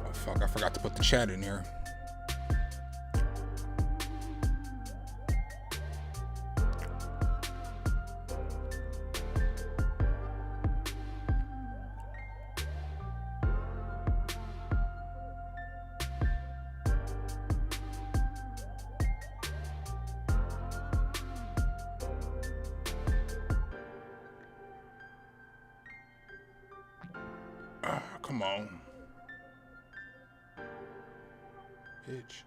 Oh, fuck, I forgot to put the chat in here. Come on. Bitch.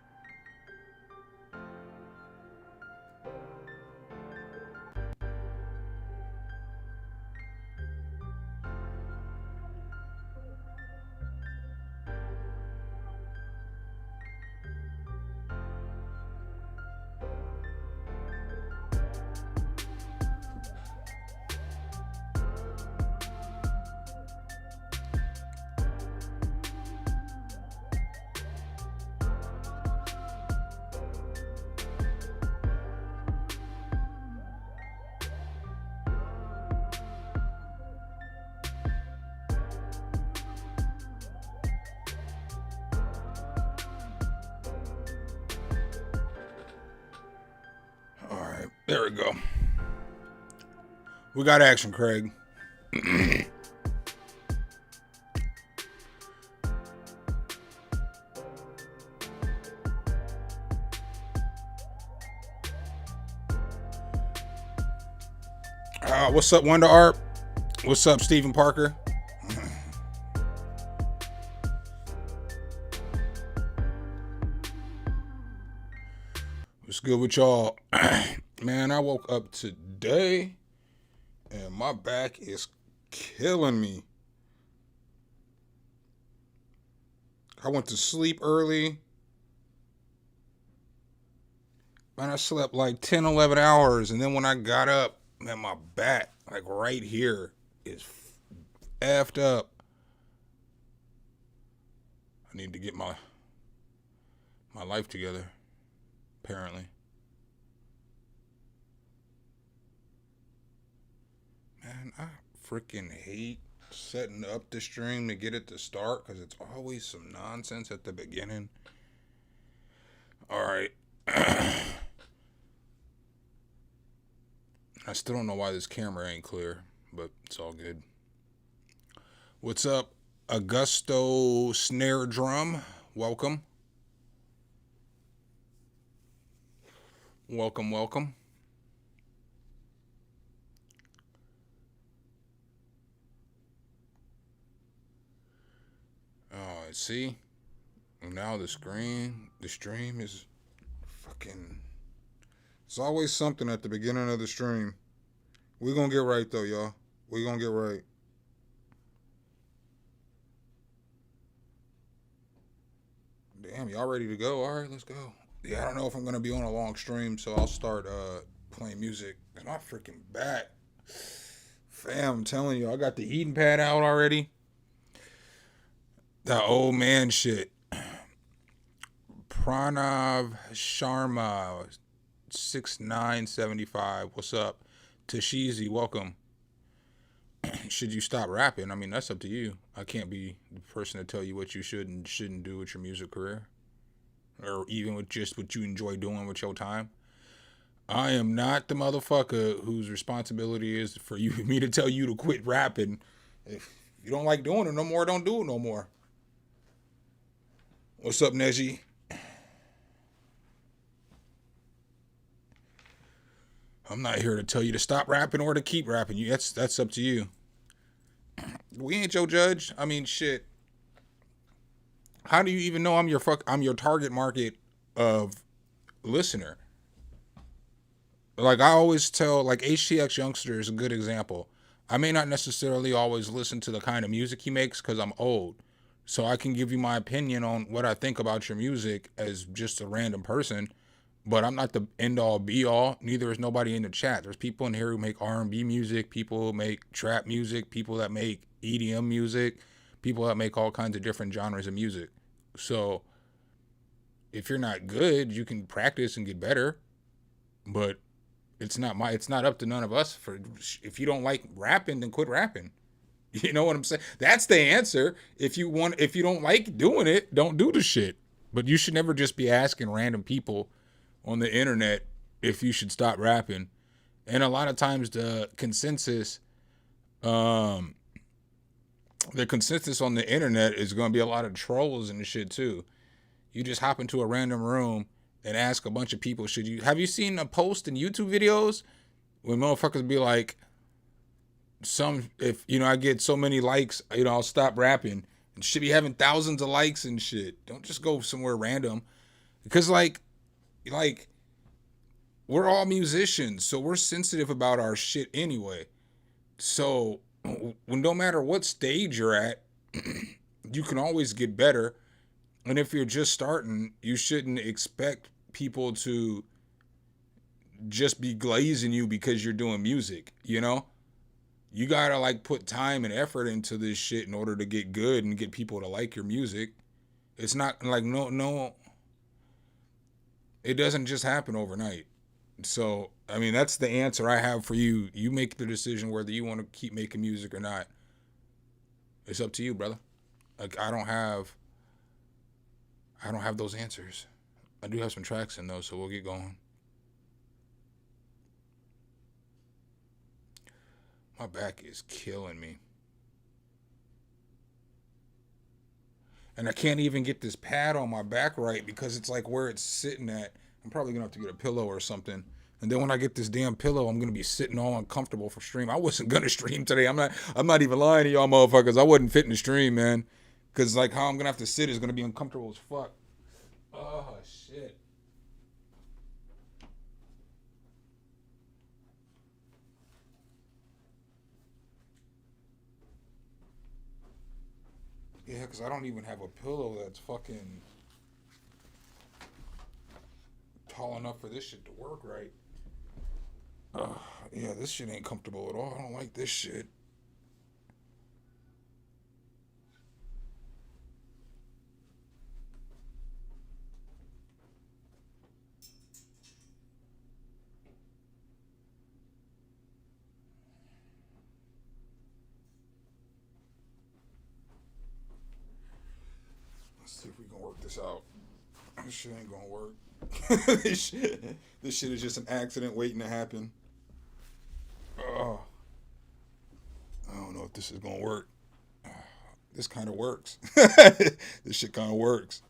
All right, there we go. We got action, Craig. What's up, Wonder Art? What's up, Stephen Parker? What's good with y'all? Man, I woke up today and my back is killing me. I went to sleep early. Man, I slept like 10, 11 hours. And then when I got up, man, my back, like right here, is effed up. I need to get my life together, apparently. Man, I freaking hate setting up the stream to get it to start because it's always some nonsense at the beginning. All right. I still don't know why this camera ain't clear, but it's all good. What's up, Augusto Snare Drum? Welcome. Welcome, welcome. Oh, see? Now the stream is fucking... It's always something at the beginning of the stream. We're gonna get right, though, y'all. We're gonna get right. Damn, y'all ready to go? All right, let's go. Yeah, I don't know if I'm gonna be on a long stream, so I'll start playing music. My freaking back. Fam, I'm telling you, I got the heating pad out already. That old man shit. Pranav Sharma, 6975. What's up? Tashizi, welcome. Should you stop rapping? I mean, that's up to you. I can't be the person to tell you what you should and shouldn't do with your music career. Or even with just what you enjoy doing with your time. I am not the motherfucker whose responsibility is for me to tell you to quit rapping. If you don't like doing it no more, don't do it no more. What's up, Neji? I'm not here to tell you to stop rapping or to keep rapping. That's up to you. We ain't your judge. I mean, shit. How do you even know I'm your target market of listener? Like I always tell, like HTX Youngster is a good example. I may not necessarily always listen to the kind of music he makes because I'm old. So I can give you my opinion on what I think about your music as just a random person. But I'm not the end all be all. Neither is nobody in the chat. There's people in here who make R&B music, people who make trap music, people that make EDM music, people that make all kinds of different genres of music. So if you're not good, you can practice and get better. But it's not up to none of us. If you don't like rapping, then quit rapping. You know what I'm saying? That's the answer. If you don't like doing it, don't do the shit. But you should never just be asking random people on the internet if you should stop rapping. And a lot of times um, the consensus on the internet is going to be a lot of trolls and shit too. You just hop into a random room and ask a bunch of people, should you have you seen a post in YouTube videos when motherfuckers be like, some if I get so many likes, I'll stop rapping and should be having thousands of likes and shit. Don't just go somewhere random because like we're all musicians, so we're sensitive about our shit anyway. So when no matter what stage you're at, you can always get better. And if you're just starting, you shouldn't expect people to just be glazing you because you're doing music, You gotta like put time and effort into this shit in order to get good and get people to like your music. It's not like no, it doesn't just happen overnight. So I mean that's the answer I have for you. You make the decision whether you want to keep making music or not. It's up to you, brother. Like I don't have those answers. I do have some tracks in those, so we'll get going. My back is killing me. And I can't even get this pad on my back right because it's like where it's sitting at. I'm probably gonna have to get a pillow or something. And then when I get this damn pillow, I'm gonna be sitting all uncomfortable for stream. I wasn't gonna stream today. I'm not even lying to y'all motherfuckers. I wasn't fitting to stream, man. Cause like how I'm gonna have to sit is gonna be uncomfortable as fuck. Oh shit. Yeah, cause I don't even have a pillow that's fucking tall enough for this shit to work right. Uh, yeah, this shit ain't comfortable at all. I don't like this shit. Let's see if we can work this out. This shit ain't gonna work. This shit is just an accident waiting to happen. Oh, I don't know if this is gonna work. This kind of works. This shit kind of works.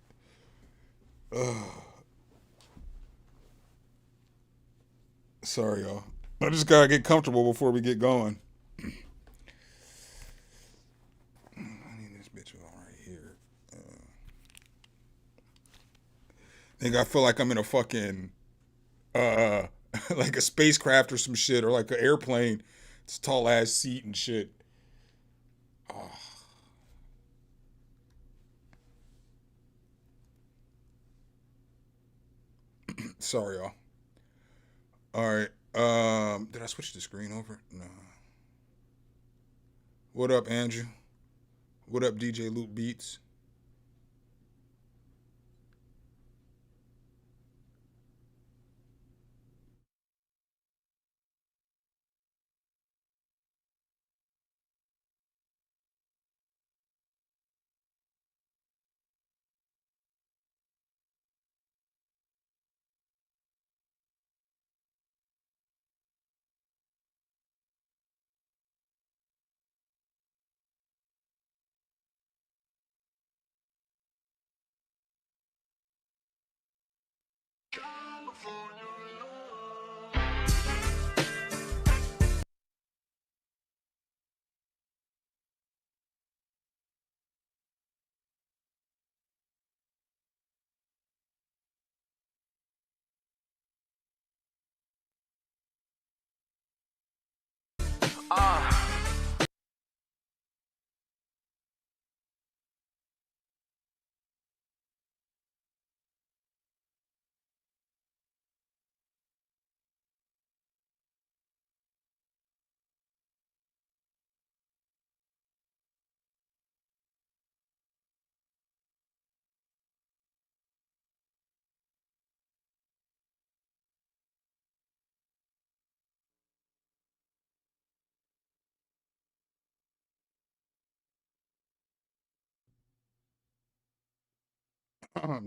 Sorry, y'all. I just gotta get comfortable before we get going. I need this bitch on right here. Nigga, I feel like I'm in a fucking uh like a spacecraft or some shit or like an airplane. It's a tall ass seat and shit. Oh, sorry, y'all. All right. Did I switch the screen over? No. What up, Andrew? What up, DJ Loop Beats?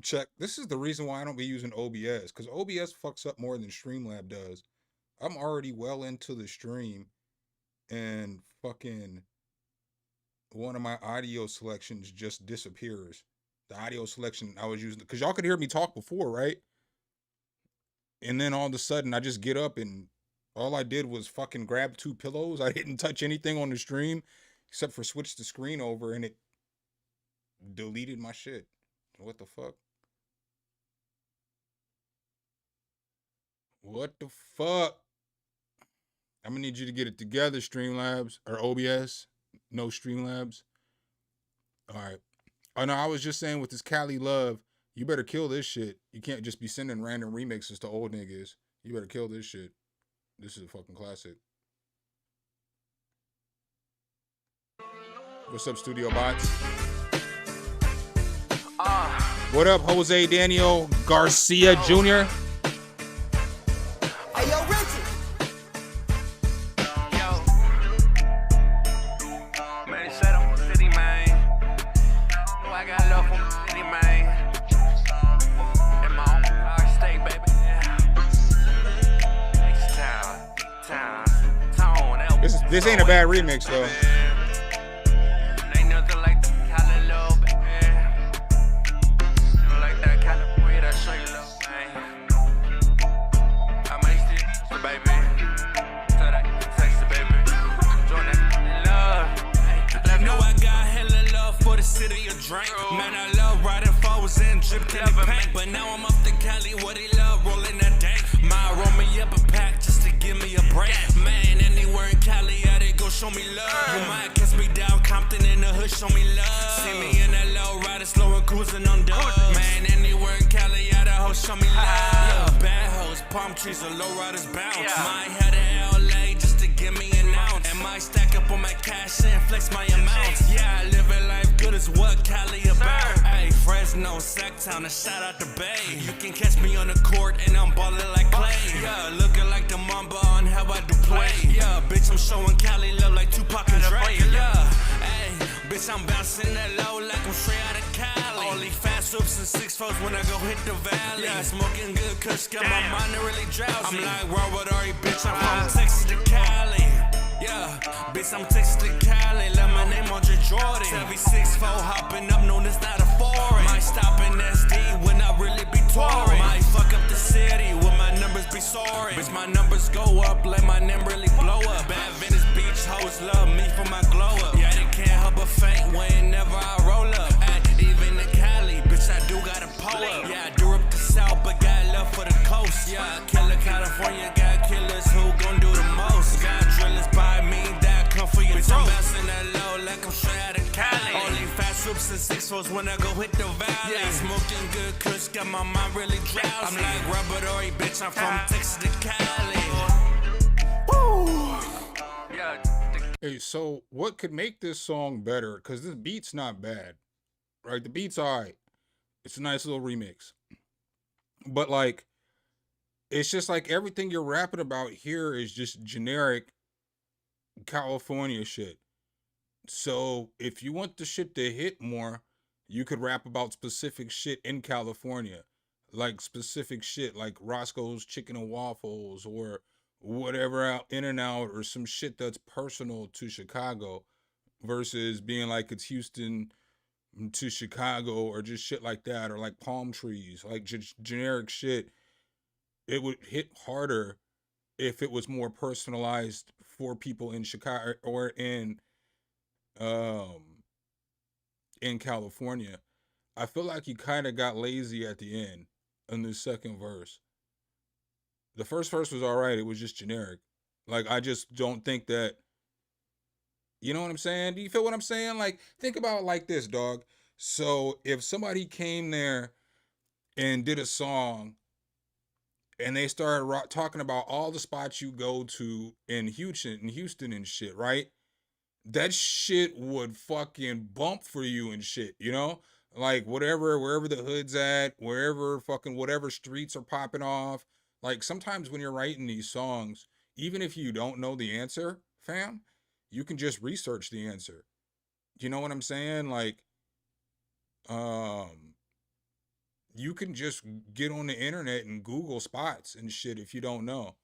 Check. This is the reason why I don't be using OBS, because OBS fucks up more than Streamlab does. I'm already well into the stream, and fucking one of my audio selections just disappears. The audio selection I was using, because y'all could hear me talk before, right? And then all of a sudden, I just get up and all I did was fucking grab two pillows. I didn't touch anything on the stream except for switch the screen over, and it deleted my shit. What the fuck? What the fuck? I'm gonna need you to get it together, Streamlabs or OBS. No Streamlabs. All right. Oh no, I was just saying with this Cali Love, you better kill this shit. You can't just be sending random remixes to old niggas. You better kill this shit. This is a fucking classic. What's up, Studio Bots? What up, Jose Daniel Garcia Jr.? Hey, yo, Richie. Yo. Man, said I'm from the city, man. Know I got love from the city, man. In my own power state, baby. H-Town. This ain't a bad remix, though. Ain't nothing like the Cali love, baby. Like that California, that show you love, man. I might still, baby. Tell that, text the baby. Join that love. Know I got hella love for the city of drink. Man, I love riding forwards and dripped in the paint. But now I'm up to Cali, what he love, rolling that dank. My roll me up a pack just to give me a break. Man, anywhere in Cali, yeah, they go show me love. You might catch me down Compton in the hood, show me love. See me in that low rider, slow and cruising on dubs. Man, anywhere in Cali, yeah, that hoe show me love. Yeah, bad hoes, palm trees, or low riders bounce. Might head to LA just to give me an ounce. And might stack up on my cash and flex my amounts. Yeah, I live a life good as what Cali about. Hey, Fresno, Sacktown, and shout out to Bay. You can catch me on the court and I'm ballin' like Clay. Yeah, looking like the Mamba on how I do play. Yeah, bitch, I'm showing Cali love like Tupac and Dre. Yeah, hey, bitch, I'm bouncing that low like I'm straight out of Cali. Only fast whoops and 6-4s when I go hit the valley. Yeah, smoking good kush, got my mind really drowsy. I'm like Robert Ari, bitch, I'm from Texas to Cali. Yeah, bitch, I'm Texas to Cali, let my name Andre Jordan. 76-4 hopping up, no, that's not a foreign. Might stop in SD when I really be touring. Might fuck up the city when my numbers be soaring. Bitch, my numbers go up, let my name really blow up. Bad Venice Beach hoes love me for my glow up. Yeah, they can't help but faint whenever I roll up. Even in Cali, bitch, I do got a pull up. Yeah, I do up the south, but got love for the coast. Yeah, killer California, got killers who gon' do the most. Got drillers by me that come for your throat. I'm bouncing that low like I'm straight out of Cali. Only fast whoops and 6-4s when I go hit the valley. Yeah, smoking good kush, got my mind really drowsy. I'm like Robert Horry, bitch, I'm from Texas to Cali. Woo! Yeah. Hey, so what could make this song better? Because this beat's not bad, right? The beat's alright. It's a nice little remix. But like, it's just like everything you're rapping about here is just generic California shit. So if you want the shit to hit more, you could rap about specific shit in California. Like specific shit like Roscoe's Chicken and Waffles or whatever out In and Out or some shit that's personal to Chicago versus being like it's Houston to Chicago or just shit like that or like palm trees, like just generic shit. It would hit harder if it was more personalized for people in Chicago or um in California. I feel like you kind of got lazy at the end in the second verse. The first verse was all right. It was just generic. Like, I just don't think that, you know what I'm saying? Do you feel what I'm saying? Like, think about it like this, dog. So if somebody came there and did a song and they started talking about all the spots you go to in Houston and shit, right? That shit would fucking bump for you and shit, you know? Like wherever the hood's at, wherever fucking whatever streets are popping off. Like sometimes when you're writing these songs, even if you don't know the answer, fam, you can just research the answer. You know what I'm saying? Like, You can just get on the internet and Google spots and shit if you don't know.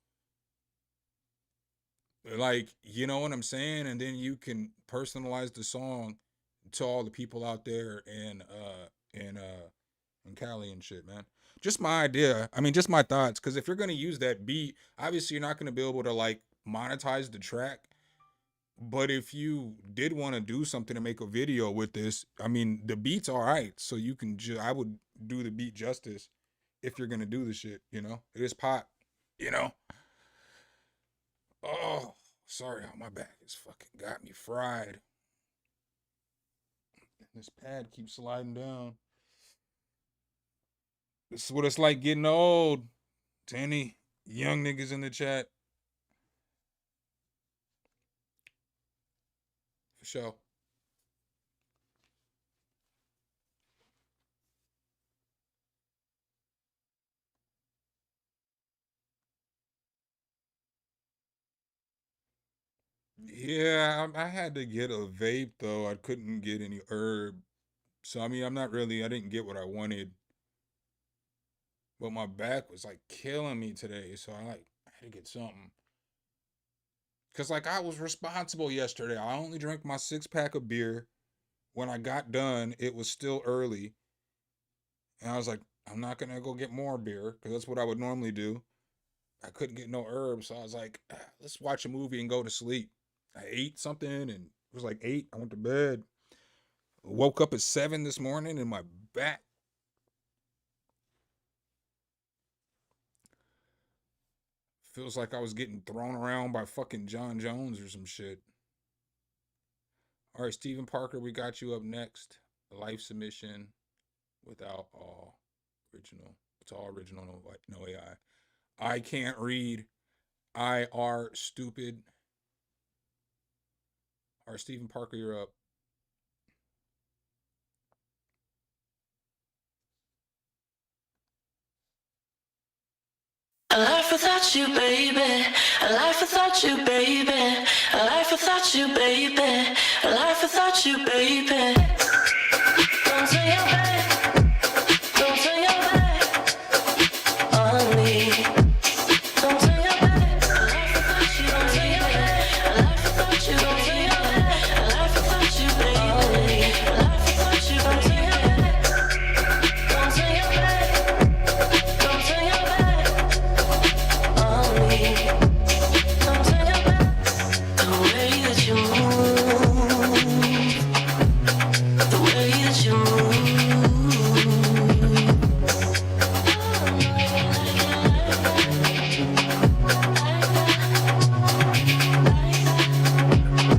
Like, you know what I'm saying? And then you can personalize the song to all the people out there in Cali and shit, man. Just my idea. I mean, just my thoughts. Because if you're gonna use that beat, obviously you're not gonna be able to like monetize the track. But if you did want to do something to make a video with this, I mean, the beat's all right. So you can I would do the beat justice if you're gonna do the shit. You know, it is pop. You know. Oh, sorry, my back is fucking got me fried. This pad keeps sliding down. This is what it's like getting old. To any young niggas in the chat. For sure. Yeah, I had to get a vape though. I couldn't get any herb. So I mean, I didn't get what I wanted. But my back was like killing me today, so I had to get something. Cause like I was responsible yesterday. I only drank my 6-pack of beer. When I got done, it was still early. And I was like, I'm not gonna go get more beer, because that's what I would normally do. I couldn't get no herbs, so I was like, let's watch a movie and go to sleep. I ate something and it was like 8. I went to bed. Woke up at 7 this morning and my back. Feels like I was getting thrown around by fucking John Jones or some shit. All right, Stephen Parker, we got you up next. Life submission without all original. It's all original, no AI. I can't read. I are stupid. All right, Stephen Parker, you're up. A life without you, baby. A life without you, baby. A life without you, baby. A life without you, baby. Don't turn your back. Don't turn your back on me. Don't turn your back. A life without you, don't turn your back. A life without you, don't turn your back. A life without you, baby. A life without you, don't turn your back. Don't turn your back. Don't turn your back. Don't turn your back. The way that you move, the way that you move.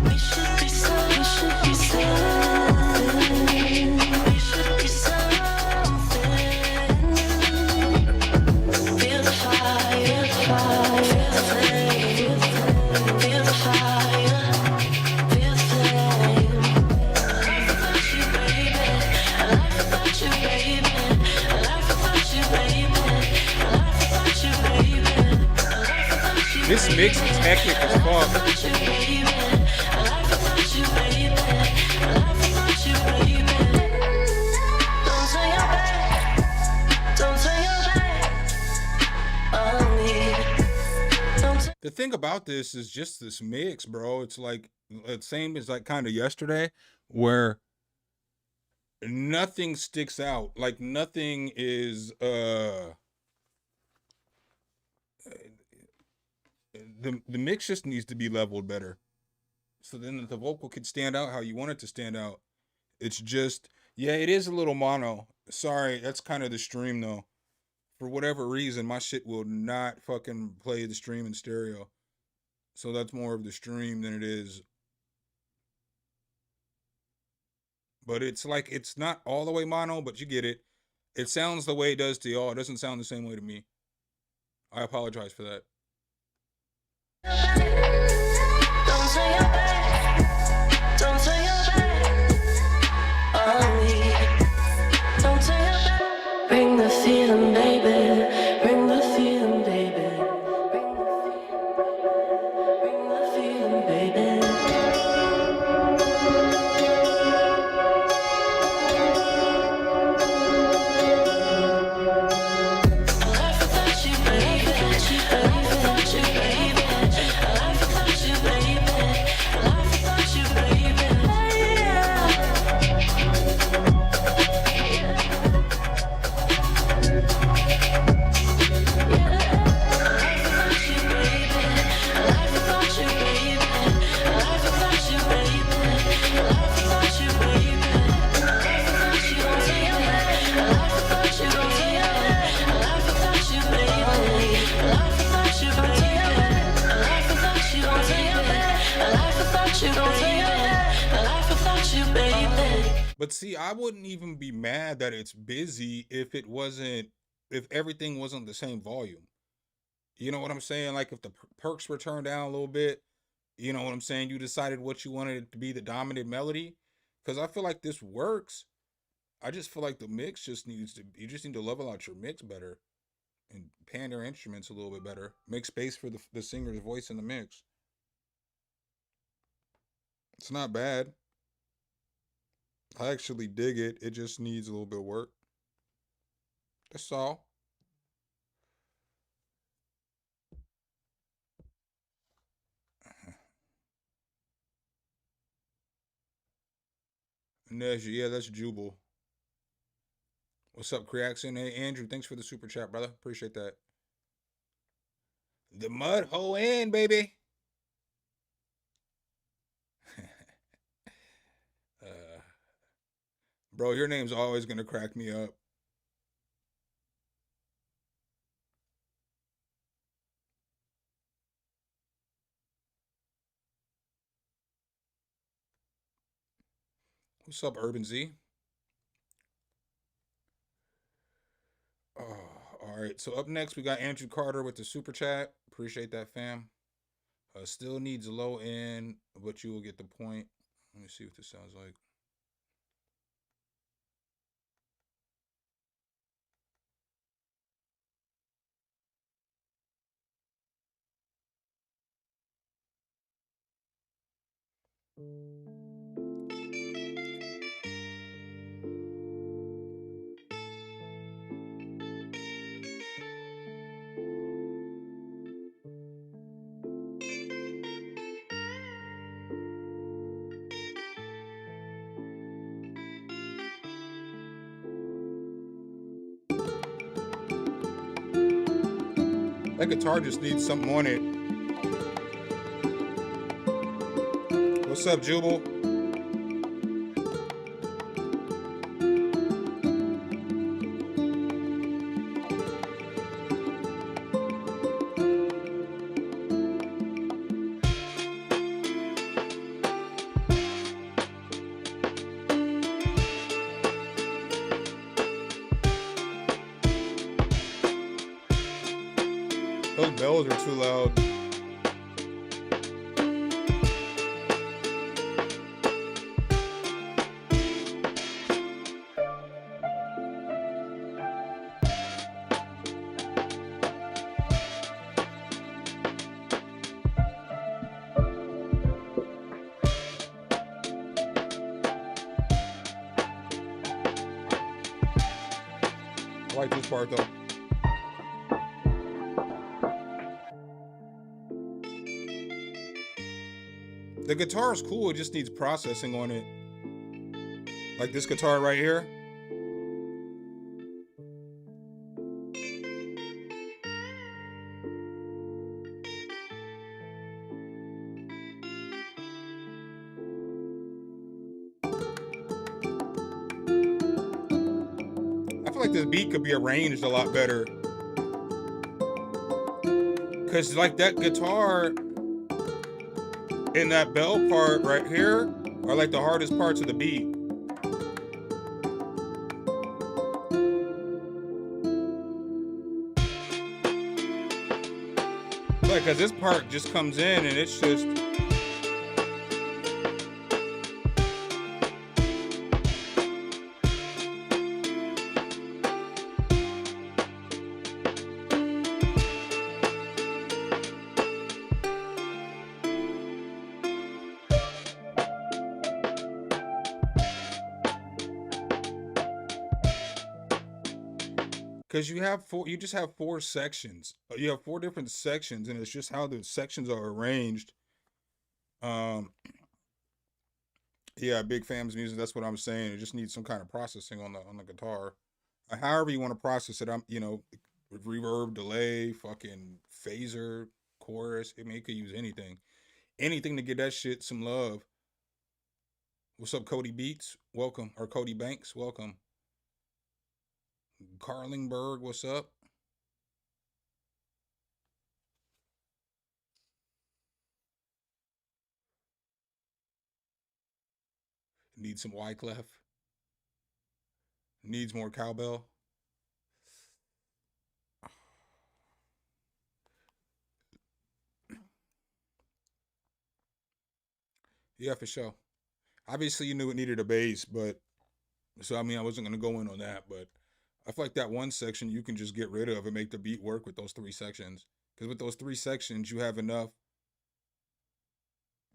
We should be something. We should be something. We should be something. Feel the fire, feel the flame, feel the fire, feel the flame. A life without you, baby. A life without you, baby. A life without you, baby. A life without you, baby. A life without you. This mix is hectic as fuck. Without you, baby. A life without you, baby. A life without you, baby. Don't turn your back. Don't turn your back on me. The thing about this is just this mix, bro. It's like the same as like kind of yesterday, where nothing sticks out. Like nothing is the mix just needs to be leveled better. So then the vocal could stand out how you want it to stand out. It's just, yeah, it is a little mono. Sorry, that's kind of the stream though. For whatever reason, my shit will not fucking play the stream in stereo. So that's more of the stream than it is. But it's like, it's not all the way mono, but you get it. It sounds the way it does to y'all. It doesn't sound the same way to me. I apologize for that. Don't turn your back. Don't turn your back on me. Don't turn your back. Bring the feeling, baby. Bring the feeling, baby. Bring the feeling, baby. But see, I wouldn't even be mad that it's busy if it wasn't, if everything wasn't the same volume. You know what I'm saying? Like if the perks were turned down a little bit, you know what I'm saying? You decided what you wanted it to be the dominant melody. Because I feel like this works. I just feel like the mix just needs to, you just need to level out your mix better and pan your instruments a little bit better. Make space for the singer's voice in the mix. It's not bad. I actually dig it. It just needs a little bit of work. That's all. Yeah, that's Jubal. What's up, Creaxin? Hey, Andrew, thanks for the super chat, brother. Appreciate that. The mud hole in, baby. uh, bro, your name's always gonna crack me up. What's up, Urban Z? Oh, all right. So up next, we got Andrew Carter with the super chat. Appreciate that, fam. Still needs low end, but you will get the point. Let me see what this sounds like. That guitar just needs something on it. What's up, Jubal? Those bells are too loud. I like this part though. The guitar is cool, it just needs processing on it. Like this guitar right here. I feel like this beat could be arranged a lot better. Cause like that guitar and that bell part right here are like the hardest parts of the beat. Like, cause this part just comes in and it's just. Because you just have four sections. You have four different sections, and it's just how the sections are arranged. Yeah, big fams music. That's what I'm saying. It just needs some kind of processing on the guitar. However you want to process it. Reverb, delay, fucking phaser, chorus. I mean, it could use anything to get that shit some love. What's up, Cody Beats? Welcome, or Cody Banks? Welcome. Carlingberg, what's up? Need some Wyclef. Needs more cowbell. Yeah, for sure. Obviously, you knew it needed a bass, but so I mean, I wasn't gonna go in on that, but I feel like that one section you can just get rid of and make the beat work with those three sections. Because with those three sections, you have enough.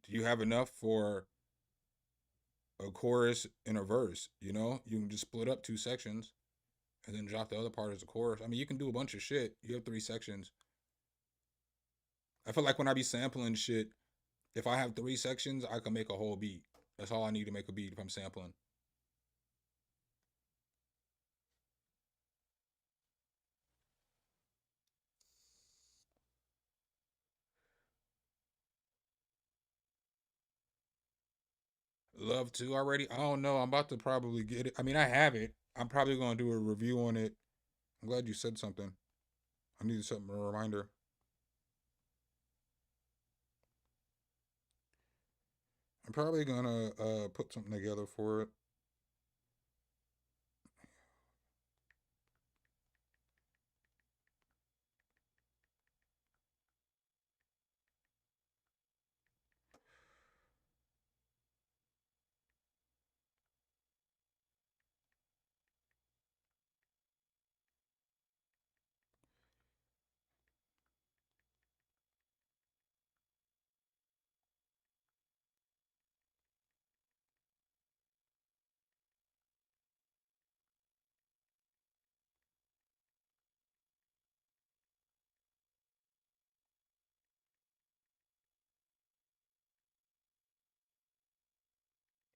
You have enough for a chorus and a verse. You know, you can just split up two sections and then drop the other part as a chorus. I mean, you can do a bunch of shit. You have three sections. I feel like when I be sampling shit, if I have three sections, I can make a whole beat. That's all I need to make a beat if I'm sampling. Love to already. I don't know. I'm about to probably get it. I mean, I have it. I'm probably gonna do a review on it. I'm glad you said something. I needed something a reminder. I'm probably gonna put something together for it.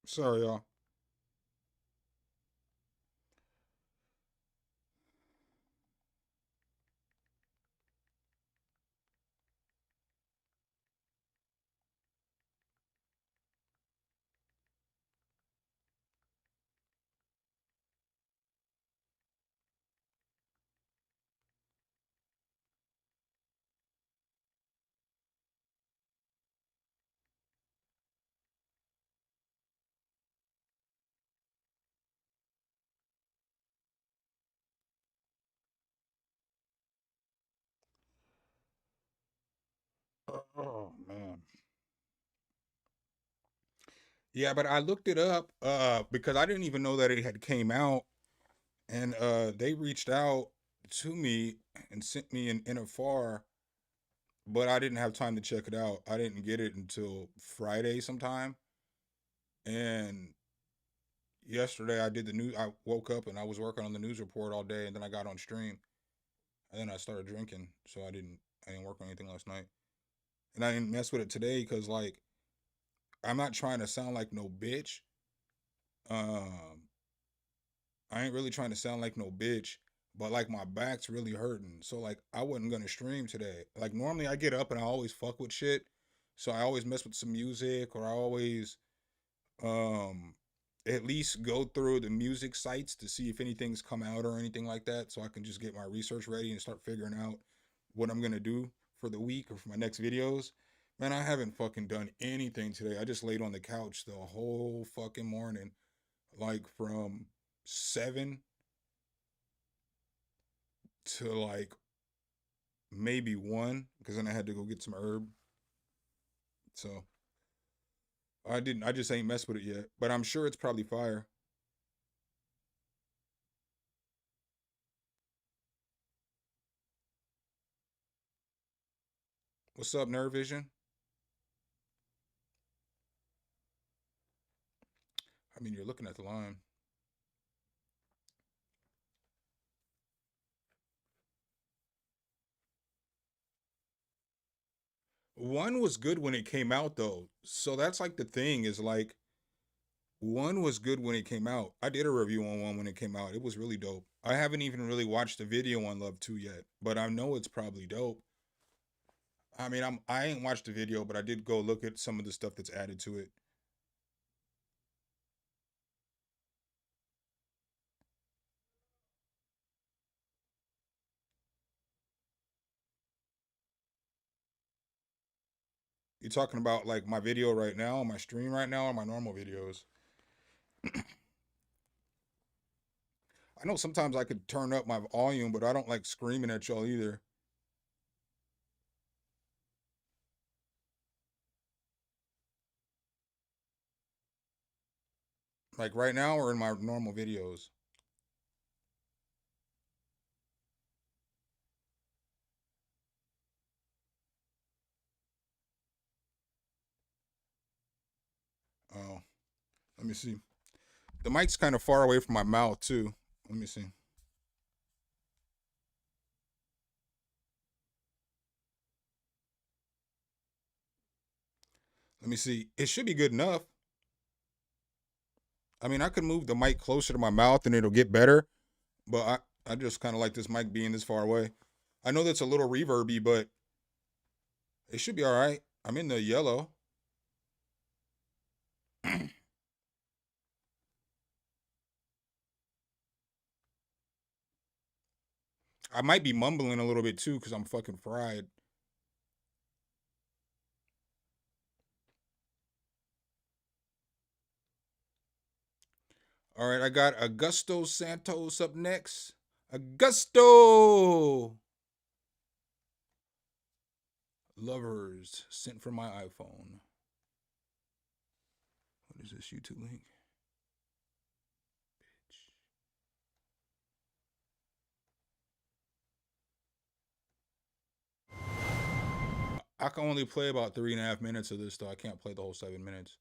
Sorry, y'all. Oh man. Yeah, but I looked it up because I didn't even know that it had came out, and they reached out to me and sent me an NFR, but I didn't have time to check it out. I didn't get it until Friday sometime, and yesterday I did the news. I woke up and I was working on the news report all day, and then I got on stream, and then I started drinking, so I didn't work on anything last night, and I didn't mess with it today because like I'm not trying to sound like no bitch. Um, I ain't really trying to sound like no bitch, but like my back's really hurting. So like I wasn't gonna stream today. Like normally I get up and I always fuck with shit. So I always mess with some music or I always um at least go through the music sites to see if anything's come out or anything like that so I can just get my research ready and start figuring out what I'm gonna do for the week or for my next videos. Man, I haven't fucking done anything today. I just laid on the couch the whole fucking morning, like from 7 to like maybe 1 because then I had to go get some herb. So I just ain't messed with it yet, but I'm sure it's probably fire. What's up, Nerve Vision? I mean, you're looking at the line. One was good when it came out though. So that's like the thing is like one was good when it came out. I did a review on one when it came out. It was really dope. I haven't even really watched the video on Love 2 yet, but I know it's probably dope. I mean, I ain't watched the video, but I did go look at some of the stuff that's added to it. You talking about like my video right now, my stream right now, or my normal videos? I know sometimes I could turn up my volume, but I don't like screaming at y'all either. Like right now or in my normal videos. Oh, let me see. The mic's kind of far away from my mouth too. Let me see. Let me see. It should be good enough. I mean, I could move the mic closer to my mouth and it'll get better, but I just kind of like this mic being this far away. I know that's a little reverby, but it should be all right. I'm in the yellow. I might be mumbling a little bit too because I'm fucking fried. All right, I got Augusto Santos up next. Augusto! Lovers sent from my iPhone. What is this YouTube link? I can only play about 3.5 minutes of this, though. I can't play the whole 7 minutes.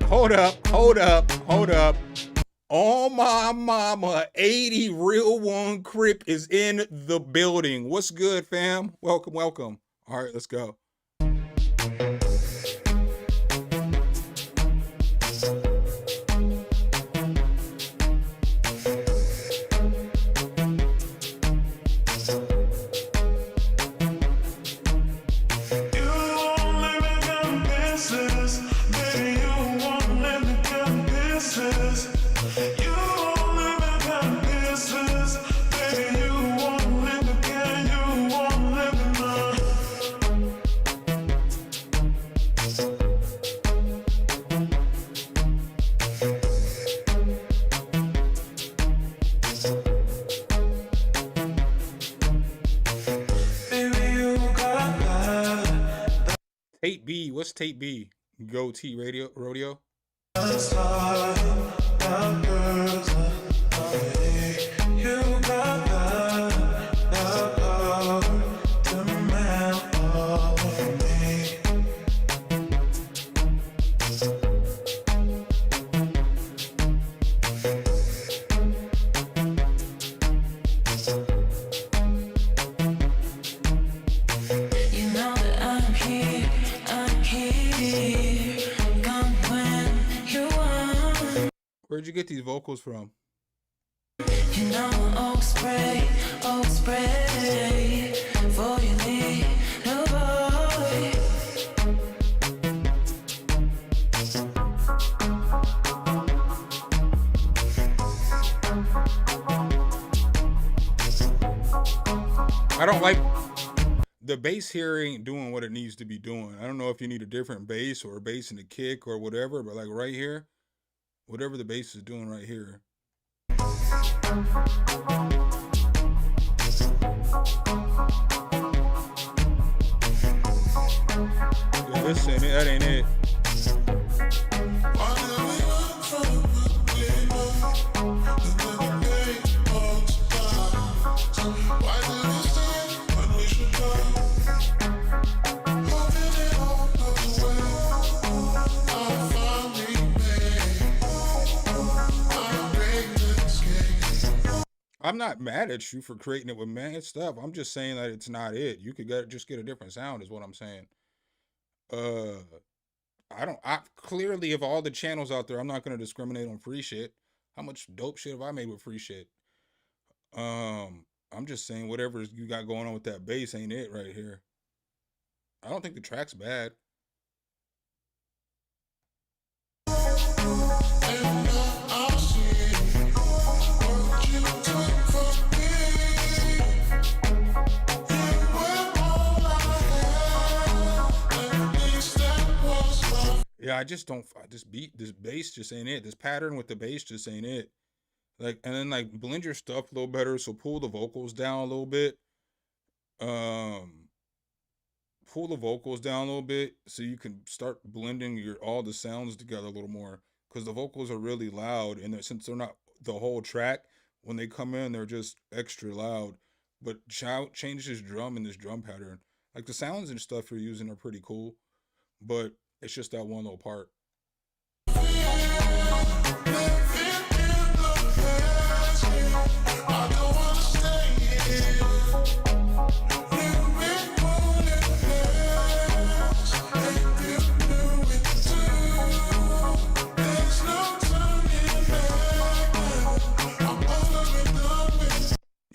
Hold up. Oh my mama, 80 Real One Crip is in the building. What's good, fam? Welcome. All right, let's go. Tate B, what's Tate B? Go T Radio Rodeo. Where'd you get these vocals from? You know, Oak spray, for you leave no boy. I don't like the bass here ain't doing what it needs to be doing. I don't know if you need a different bass or a bass in the kick or whatever, but like right here, whatever the bass is doing right here. Yeah, this ain't it. That ain't it. I'm not mad at you for creating it with mad stuff. I'm just saying that it's not it. You could just get a different sound is what I'm saying. I clearly of all the channels out there, I'm not gonna discriminate on free shit. How much dope shit have I made with free shit? I'm just saying whatever you got going on with that bass ain't it right here. I don't think the track's bad. Yeah, I just don't. This beat, this bass just ain't it. This pattern with the bass just ain't it. Like, and then like blend your stuff a little better. So pull the vocals down a little bit. Um, pull the vocals down a little bit so you can start blending your all the sounds together a little more. Because the vocals are really loud, and since they're not the whole track, when they come in, they're just extra loud. But change this drum and this drum pattern. Like the sounds and stuff you're using are pretty cool, but it's just that one little part.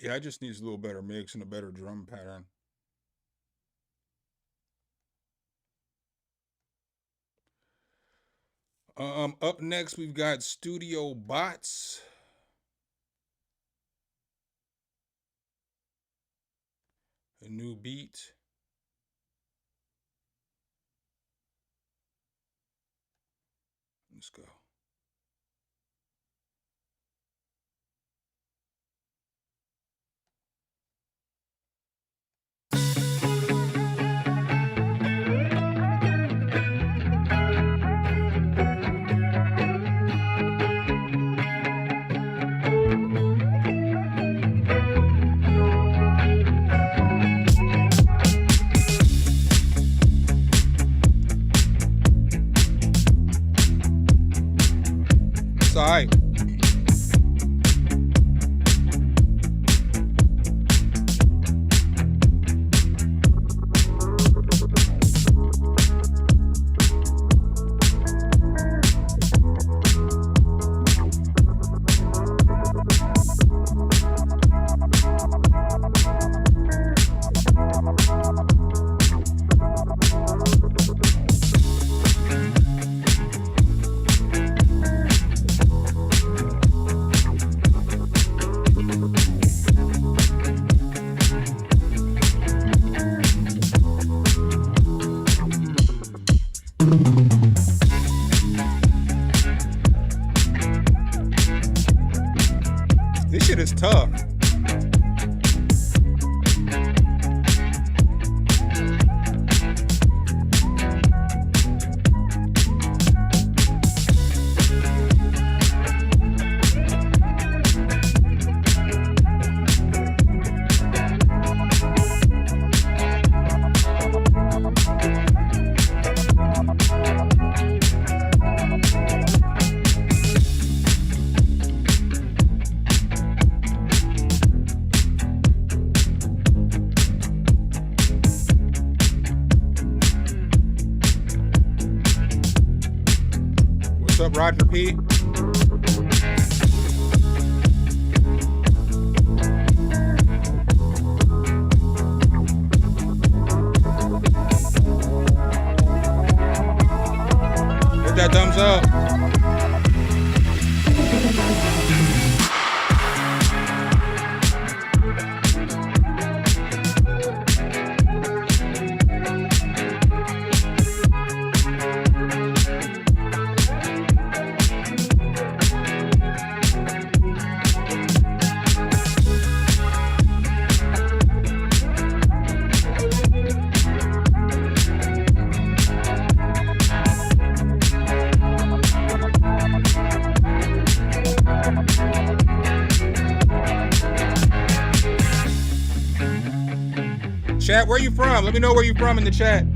Yeah, I just needs a little better mix and a better drum pattern. Up next we've got Studio Bots. A new beat. Let's go. It's all right. This shit is tough. What's up, Roger P? Hit that thumbs up. Chat, where you from? Let me know where you from in the chat.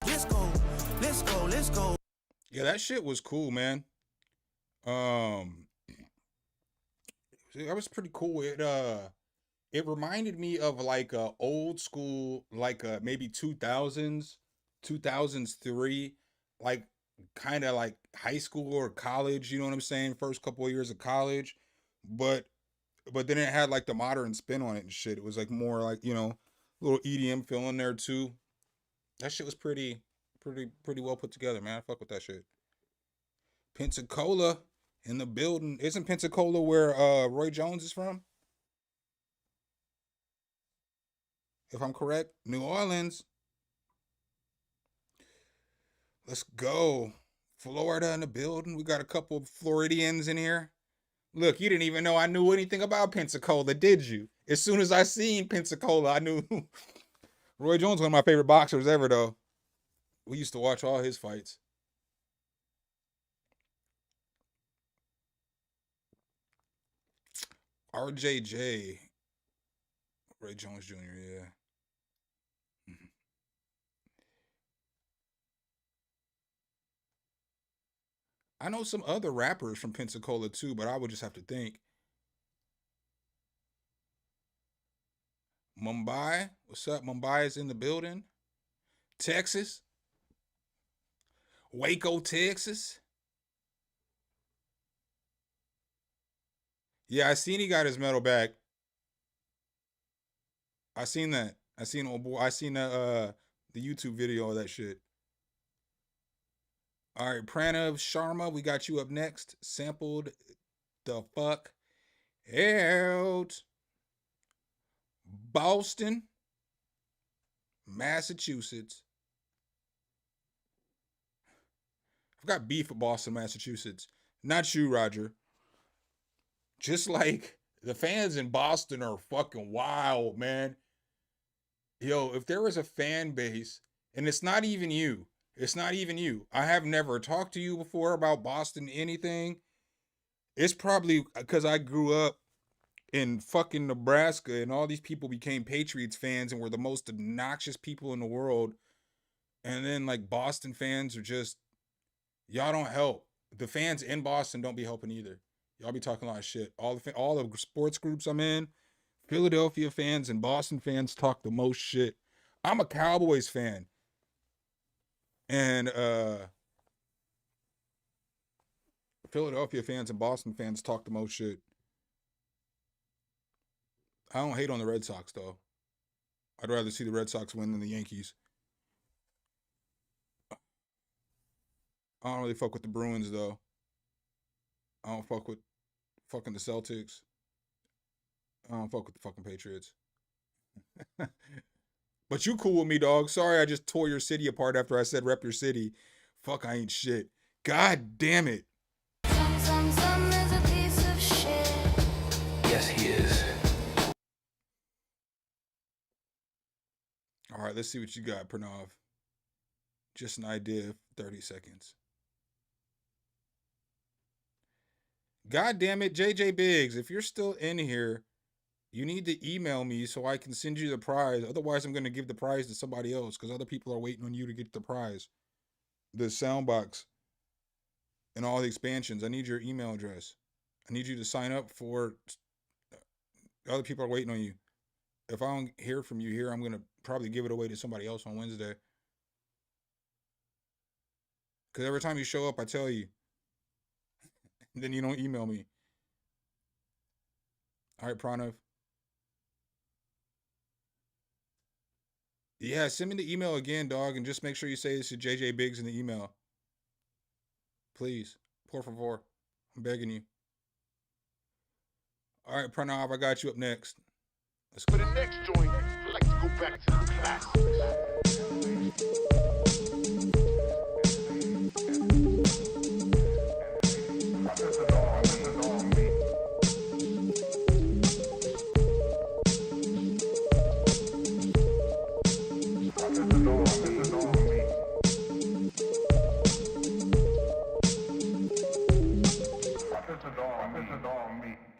Let's go. Yeah, that shit was cool, man. That was pretty cool. It reminded me of like a old school, like maybe 2003, like kind of like high school or college, you know what I'm saying? First couple of years of college, but then it had like the modern spin on it and shit. It was like more like, a little EDM feel in there too. That shit was pretty pretty well put together, man. I fuck with that shit. Pensacola in the building. Isn't Pensacola where Roy Jones is from? If I'm correct. New Orleans. Let's go. Florida in the building. We got a couple of Floridians in here. Look, you didn't even know I knew anything about Pensacola, did you? As soon as I seen Pensacola, I knew. Roy Jones, one of my favorite boxers ever, though. We used to watch all his fights. RJJ. Roy Jones Jr., yeah. I know some other rappers from Pensacola too, but I would just have to think. Mumbai, what's up? Mumbai is in the building. Texas. Waco, Texas. Yeah, I seen he got his medal back. I seen that. I seen the YouTube video of that shit. All right, Pranav Sharma, we got you up next. Sampled the fuck out. Boston, Massachusetts. I've got beef with Boston, Massachusetts. Not you, Roger. Just like the fans in Boston are fucking wild, man. Yo, if there was a fan base, and it's not even you. It's not even you. I have never talked to you before about Boston anything. It's probably because I grew up in fucking Nebraska and all these people became Patriots fans and were the most obnoxious people in the world. And then like Boston fans are just, y'all don't help. The fans in Boston don't be helping either. Y'all be talking a lot of shit. All the sports groups I'm in, Philadelphia fans and Boston fans talk the most shit. I'm a Cowboys fan. And Philadelphia fans and Boston fans talk the most shit. I don't hate on the Red Sox, though. I'd rather see the Red Sox win than the Yankees. I don't really fuck with the Bruins, though. I don't fuck with fucking the Celtics. I don't fuck with the fucking Patriots. But you cool with me, dog. Sorry I just tore your city apart after I said rep your city. Fuck, I ain't shit. God damn it. Some is a piece of shit. Yes, he is. All right, let's see what you got, Pranav. Just an idea, 30 seconds. God damn it, JJ Biggs, if you're still in here, you need to email me so I can send you the prize. Otherwise, I'm going to give the prize to somebody else because other people are waiting on you to get the prize. The soundbox and all the expansions. I need your email address. I need you to sign up for. Other people are waiting on you. If I don't hear from you here, I'm going to probably give it away to somebody else on Wednesday. Because every time you show up, I tell you. Then you don't email me. All right, Pranav. Yeah, send me the email again, dog, and just make sure you say this to JJ Biggs in the email. Please. Por favor. I'm begging you. All right, Pranav, I got you up next. Let's go. For the next joint, I like to go back to the classics.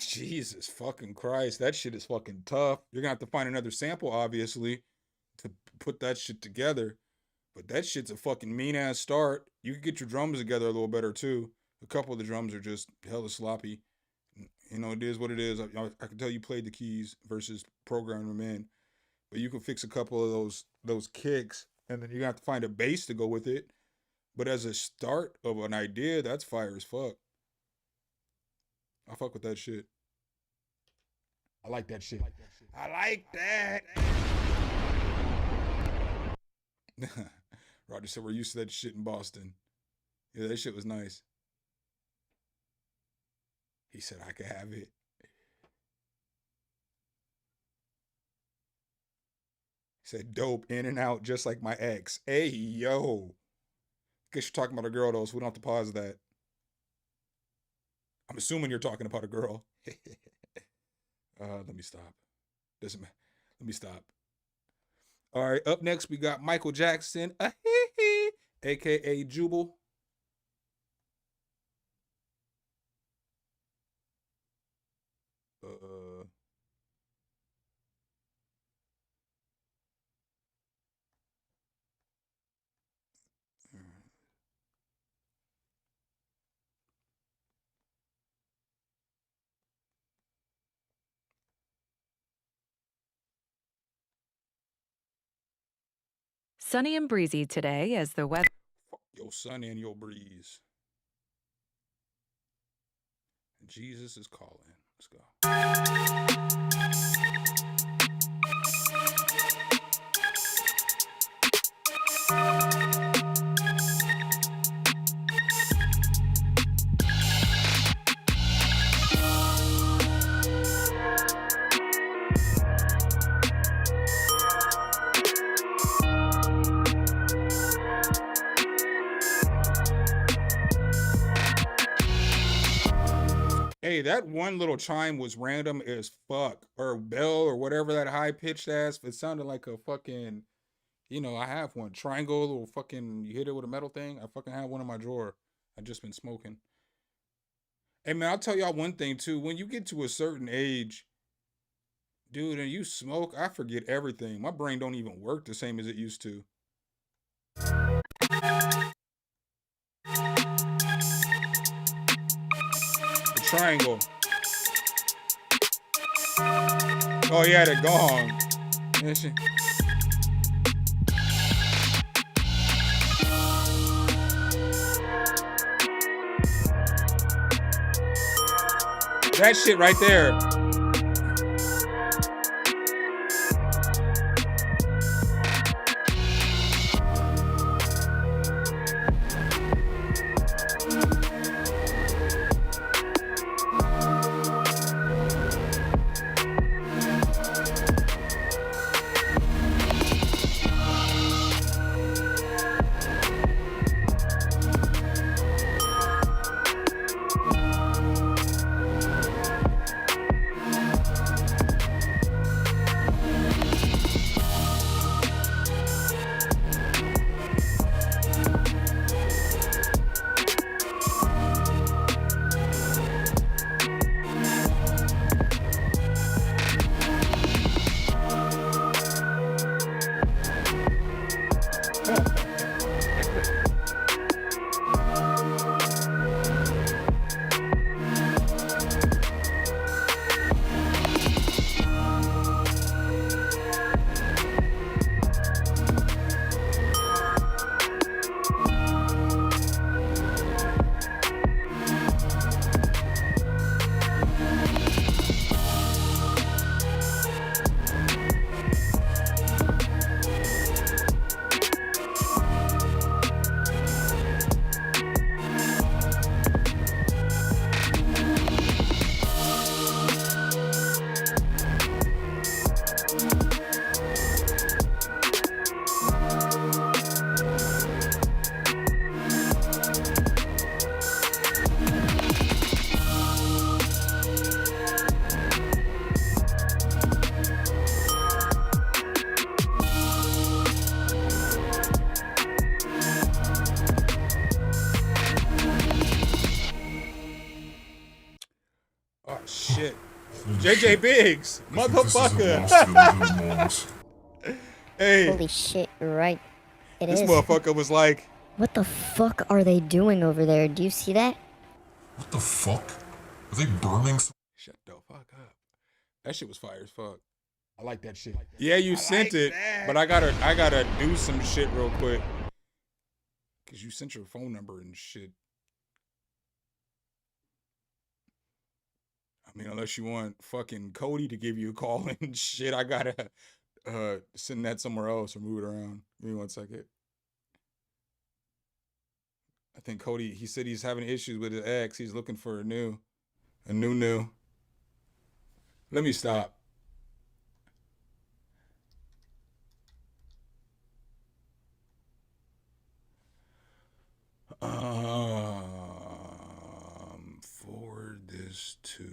Jesus fucking Christ. That shit is fucking tough. You're gonna have to find another sample, obviously, to put that shit together. But that shit's a fucking mean ass start. You could get your drums together a little better too. A couple of the drums are just hella sloppy. You know, it is what it is. I can tell you played the keys versus programming them in. But you can fix a couple of those kicks, and then you're gonna have to find a bass to go with it. But as a start of an idea, that's fire as fuck. I fuck with that shit. I like that shit. I like that. Roger said we're used to that shit in Boston. Yeah, that shit was nice. He said I could have it. He said dope, in and out, just like my ex. Hey, yo. Guess you're talking about a girl though, so we don't have to pause that. I'm assuming you're talking about a girl. Let me stop. Doesn't matter. Let me stop. All right, up next we got Michael Jackson, aka Jubal. Sunny and breezy today as the weather. Fuck your sun and your breeze. Jesus is calling. Let's go. Hey, that one little chime was random as fuck. Or bell or whatever that high pitched ass. It sounded like a fucking, I have one. Triangle, little fucking, you hit it with a metal thing. I fucking have one in my drawer. I just been smoking. Hey man, I'll tell y'all one thing too. When you get to a certain age, dude, and you smoke, I forget everything. My brain don't even work the same as it used to. The triangle. Oh yeah, the gong. That shit. That shit right there. Oh shit. JJ Biggs, motherfucker. Hey, Holy shit, you're right. this motherfucker was like, What the fuck are they doing over there? Do you see that? What the fuck? Are they burning? shut the fuck up. That shit was fire as fuck. I like that shit. Yeah, you sent it, but I gotta do some shit real quick. Cause you sent your phone number and shit. I mean, unless you want fucking Cody to give you a call and shit, I gotta send that somewhere else or move it around. Give me 1 second. I think Cody, he said he's having issues with his ex. He's looking for a new. Let me stop. Forward this to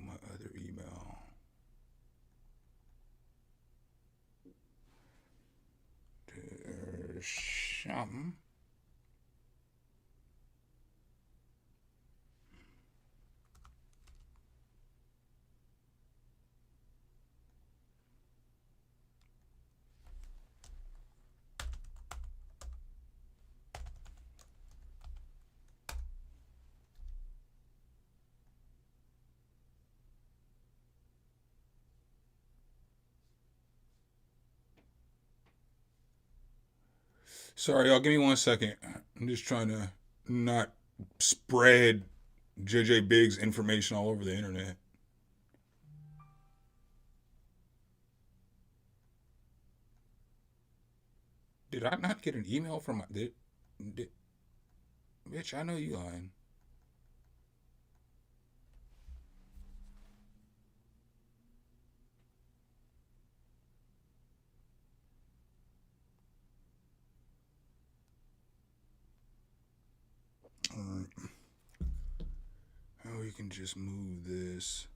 my other email. Shum. Sorry, y'all. Give me 1 second. I'm just trying to not spread JJ Biggs information all over the internet. Did I not get an email from my... Bitch, I know you lying. Alright. Oh, we can just move this.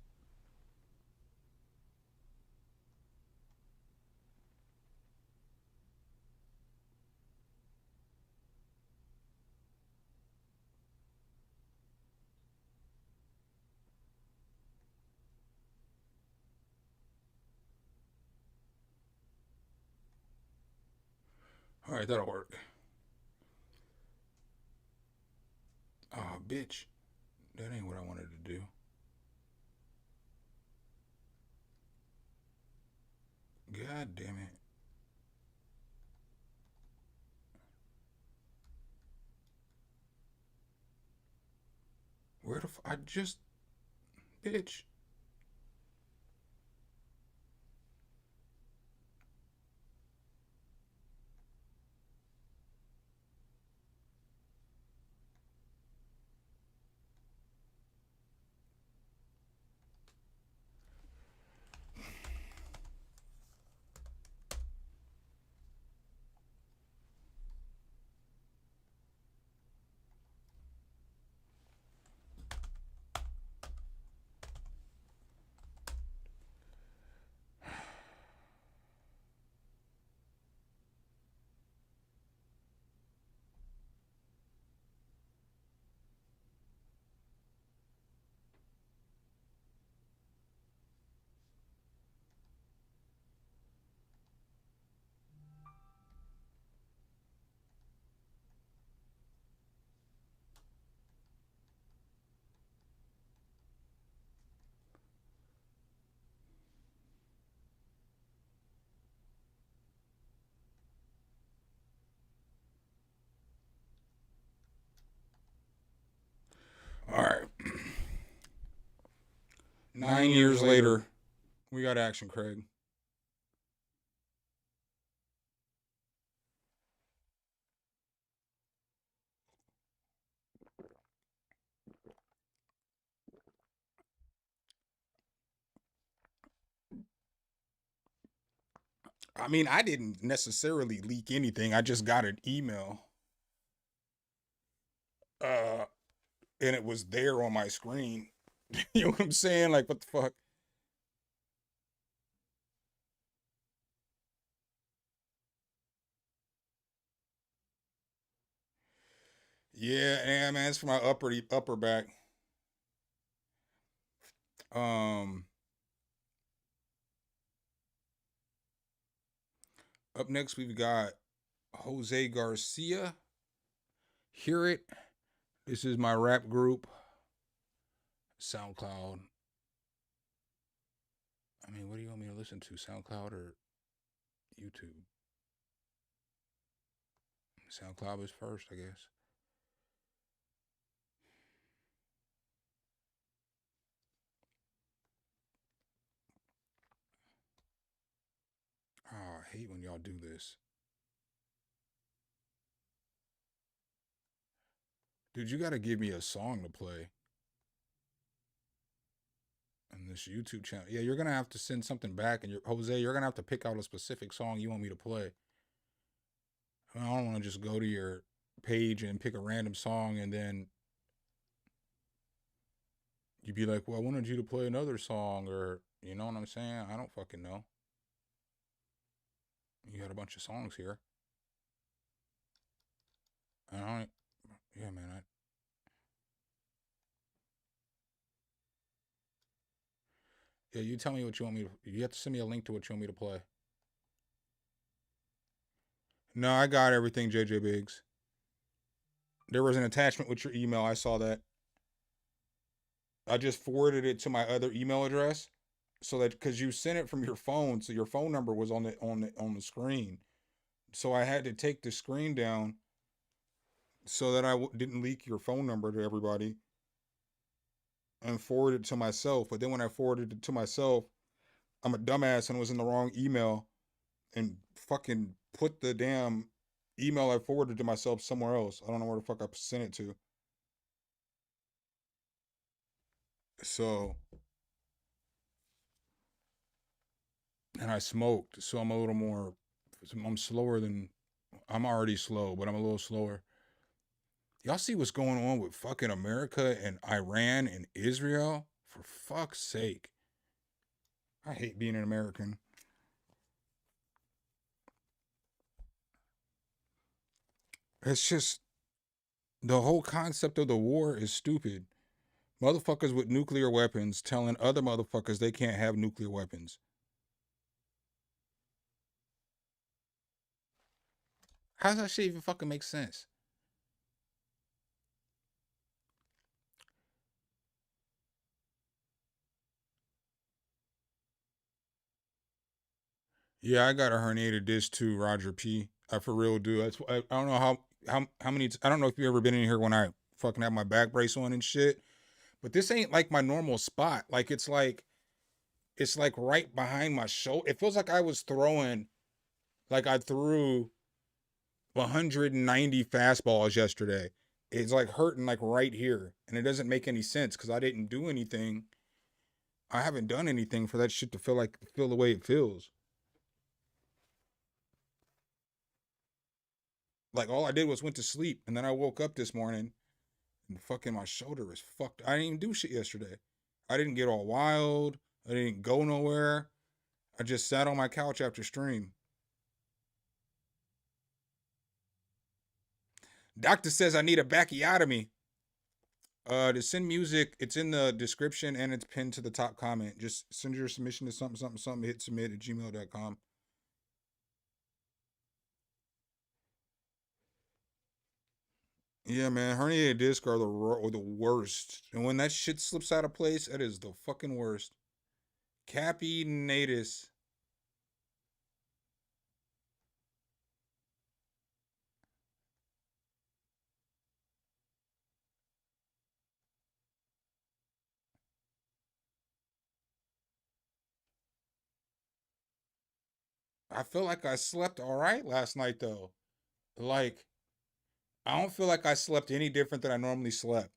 Alright, that'll work. Oh, bitch. That ain't what I wanted to do. God damn it. Where the I just... Bitch. Alright. 9 years later, we got action, Craig. I mean, I didn't necessarily leak anything. I just got an email. And it was there on my screen. You know what I'm saying? Like, what the fuck? Yeah, man, it's for my upper back. Up next we've got Jose Garcia. Hear It. This is my rap group. SoundCloud. I mean, what do you want me to listen to? SoundCloud or YouTube? SoundCloud is first, I guess. Oh, I hate when y'all do this. Dude, you gotta give me a song to play. On this YouTube channel. Yeah, you're gonna have to send something back, and Jose, you're gonna have to pick out a specific song you want me to play. I don't want to just go to your page and pick a random song and then you'd be like, well, I wanted you to play another song, or you know what I'm saying? I don't fucking know. You got a bunch of songs here. Yeah, man. Yeah, you tell me what you want me to. You have to send me a link to what you want me to play. No, I got everything, JJ Biggs. There was an attachment with your email. I saw that. I just forwarded it to my other email address, so that because you sent it from your phone, so your phone number was on the screen. So I had to take the screen down so that I didn't leak your phone number to everybody and forward it to myself. But then when I forwarded it to myself, I'm a dumbass and was in the wrong email and fucking put the damn email I forwarded to myself somewhere else. I don't know where the fuck I sent it to. So, and I smoked, so I'm a little more, I'm slower than, I'm already slow, but I'm a little slower. Y'all see what's going on with fucking America and Iran and Israel? For fuck's sake. I hate being an American. It's just, the whole concept of the war is stupid. Motherfuckers with nuclear weapons telling other motherfuckers they can't have nuclear weapons. How does that shit even fucking make sense? Yeah, I got a herniated disc too, Roger P. I for real do. I don't know how many. I don't know if you ever been in here when I fucking have my back brace on and shit. But this ain't like my normal spot. Like it's like right behind my shoulder. It feels like I was throwing, like I threw 190 fastballs yesterday. It's like hurting like right here, and it doesn't make any sense because I didn't do anything. I haven't done anything for that shit to feel the way it feels. Like all I did was went to sleep, and then I woke up this morning, and fucking my shoulder is fucked. I didn't even do shit yesterday. I didn't get all wild. I didn't go nowhere. I just sat on my couch after stream. Doctor says I need a bacchiotomy. To send music, it's in the description and it's pinned to the top comment. Just send your submission to something, hit submit at gmail.com. Yeah, man, herniated disc are the worst. And when that shit slips out of place, that is the fucking worst. Capinatus. I feel like I slept all right last night, though. Like, I don't feel like I slept any different than I normally slept.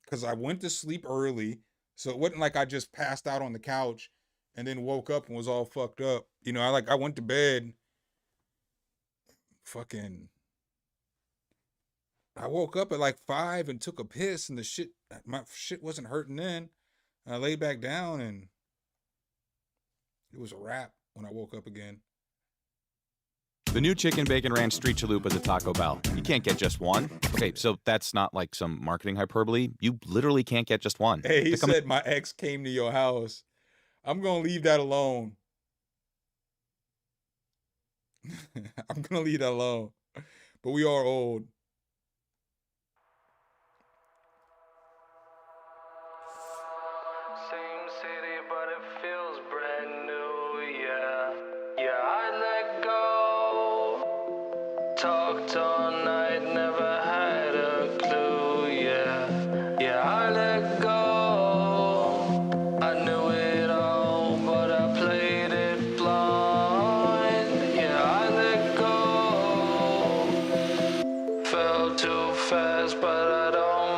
Because I went to sleep early. So it wasn't like I just passed out on the couch and then woke up and was all fucked up. You know, I went to bed. I woke up at like 5 and took a piss and my shit wasn't hurting then. And I laid back down and it was a wrap when I woke up again. The new Chicken Bacon Ranch Street Chalupa at Taco Bell. You can't get just one. Okay, so that's not like some marketing hyperbole. You literally can't get just one. Hey, he said my ex came to your house. I'm going to leave that alone. I'm going to leave that alone. But we are old. Same city, but it feels brand new, yeah. Yeah, I let go. Talked all night, never had a clue, yeah. Yeah, I let go. I knew it all, but I played it blind. Yeah, I let go. Fell too fast, but I don't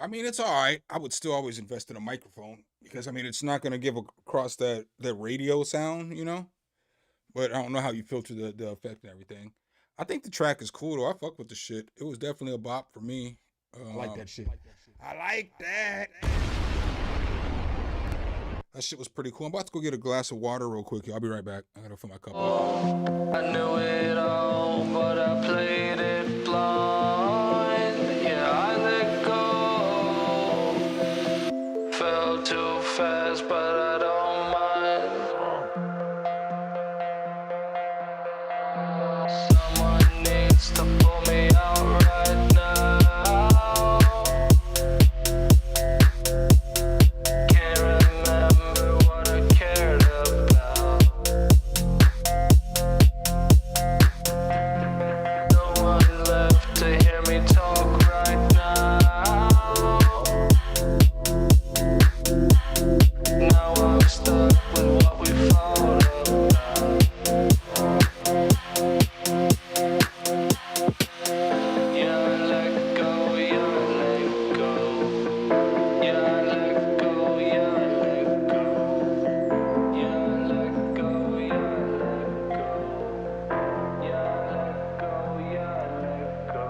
I mean, it's all right. I would still always invest in a microphone because I mean, it's not gonna give across that radio sound, you know. But I don't know how you filter the effect and everything. I think the track is cool though. I fuck with the shit. It was definitely a bop for me. I like that shit. I like that. That shit was pretty cool. I'm about to go get a glass of water real quick. I'll be right back. I gotta fill my cup up. I knew it all, but I played it blind. Yeah, I let go. Fell too fast, but I don't mind. Someone needs to pull me out right now. Can't remember what I cared about. No one left to hear me talk right now. Now I'm stuck with what we fought about. Yeah, I let go, yeah, I let go. Yeah, I let go, yeah, I let go. Yeah, I let go, yeah, I let go. Yeah, I let go, yeah, I let go.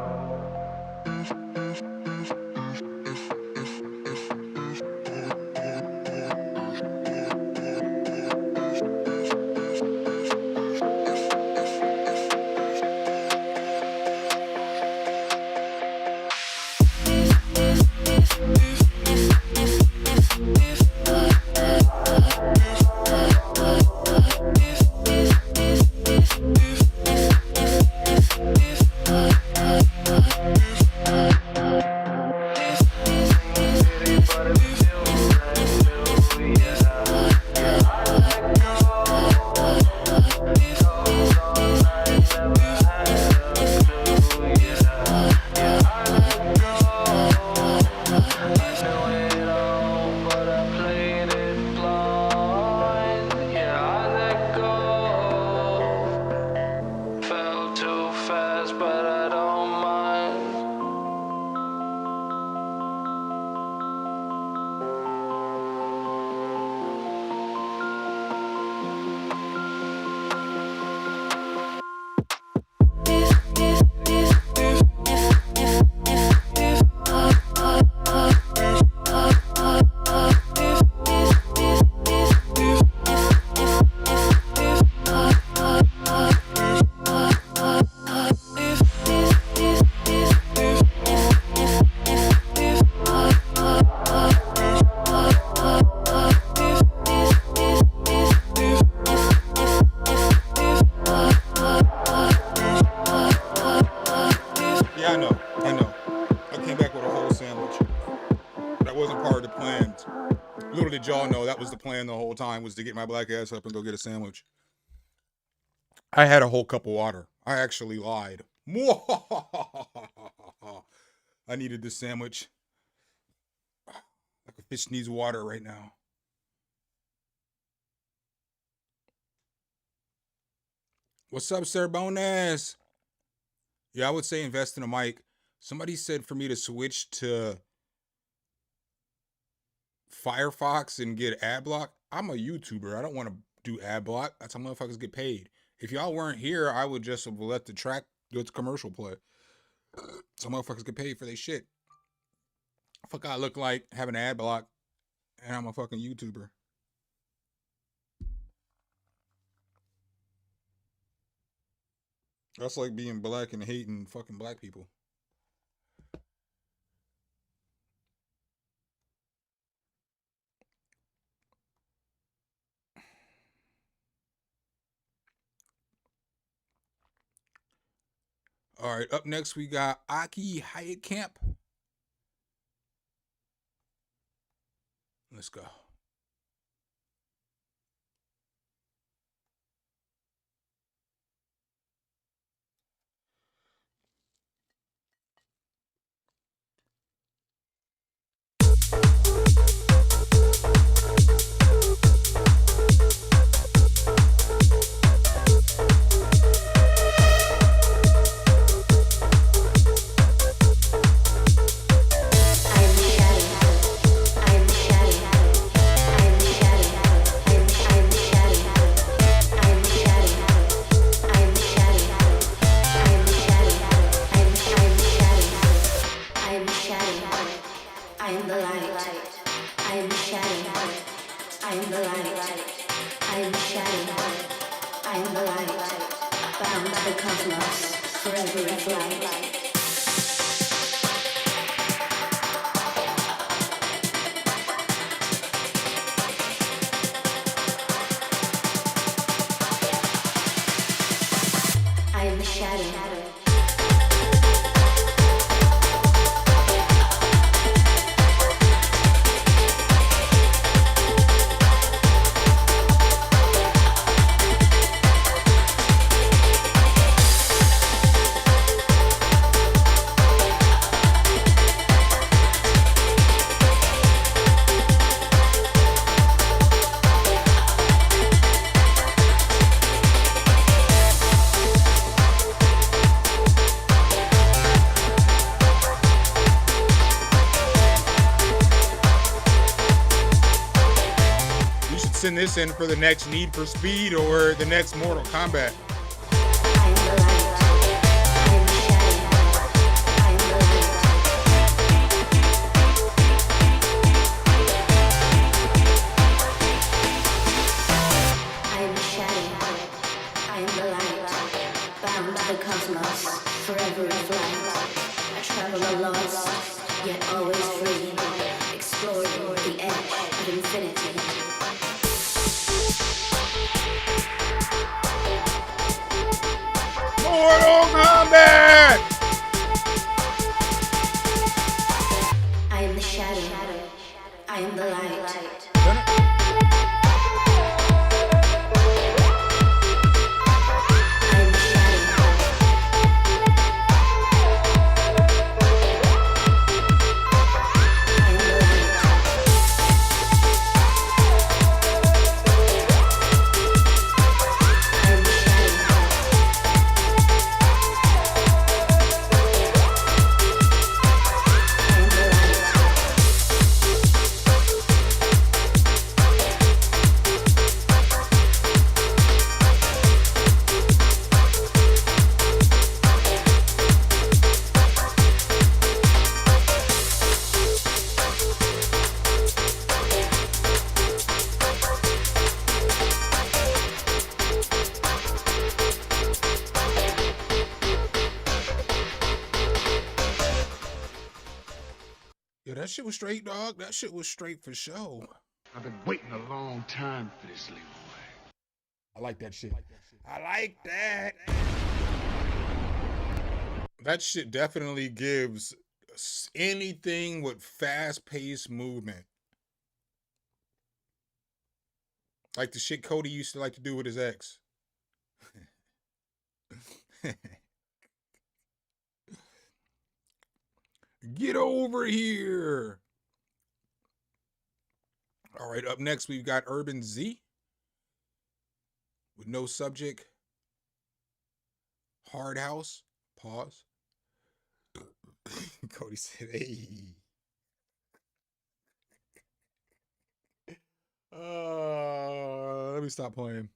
Fell too fast, but I don't mind. Yeah, I know. I came back with a whole sandwich. That wasn't part of the plan. Little did y'all know that was the plan the whole time, was to get my black ass up and go get a sandwich. I had a whole cup of water. I actually lied. I needed this sandwich. Like a fish needs water right now. What's up, Sir Bonus? Yeah, I would say invest in a mic. Somebody said for me to switch to Firefox and get ad block. I'm a YouTuber. I don't want to do ad block. That's how motherfuckers get paid. If y'all weren't here, I would just have let the track do its commercial play. So motherfuckers get paid for their shit. Fuck, I look like having an ad block, and I'm a fucking YouTuber. That's like being black and hating fucking black people. All right, up next we got Aki Hyatt Camp. Let's go. I'm send this in for the next Need for Speed or the next Mortal Kombat. Forever in flight, I travel lost, yet always free, exploring the edge of infinity. Mortal Kombat! I am the shadow, I am the light. Yeah, that shit was straight, dog. That shit was straight for show. I've been waiting a long time for this, Leroy. I like that shit. I like that. That shit definitely gives anything with fast-paced movement. Like the shit Cody used to like to do with his ex. Get over here. All right, up next we've got Urban Z with No Subject. Hard House. Pause. Cody said, hey. Let me stop playing.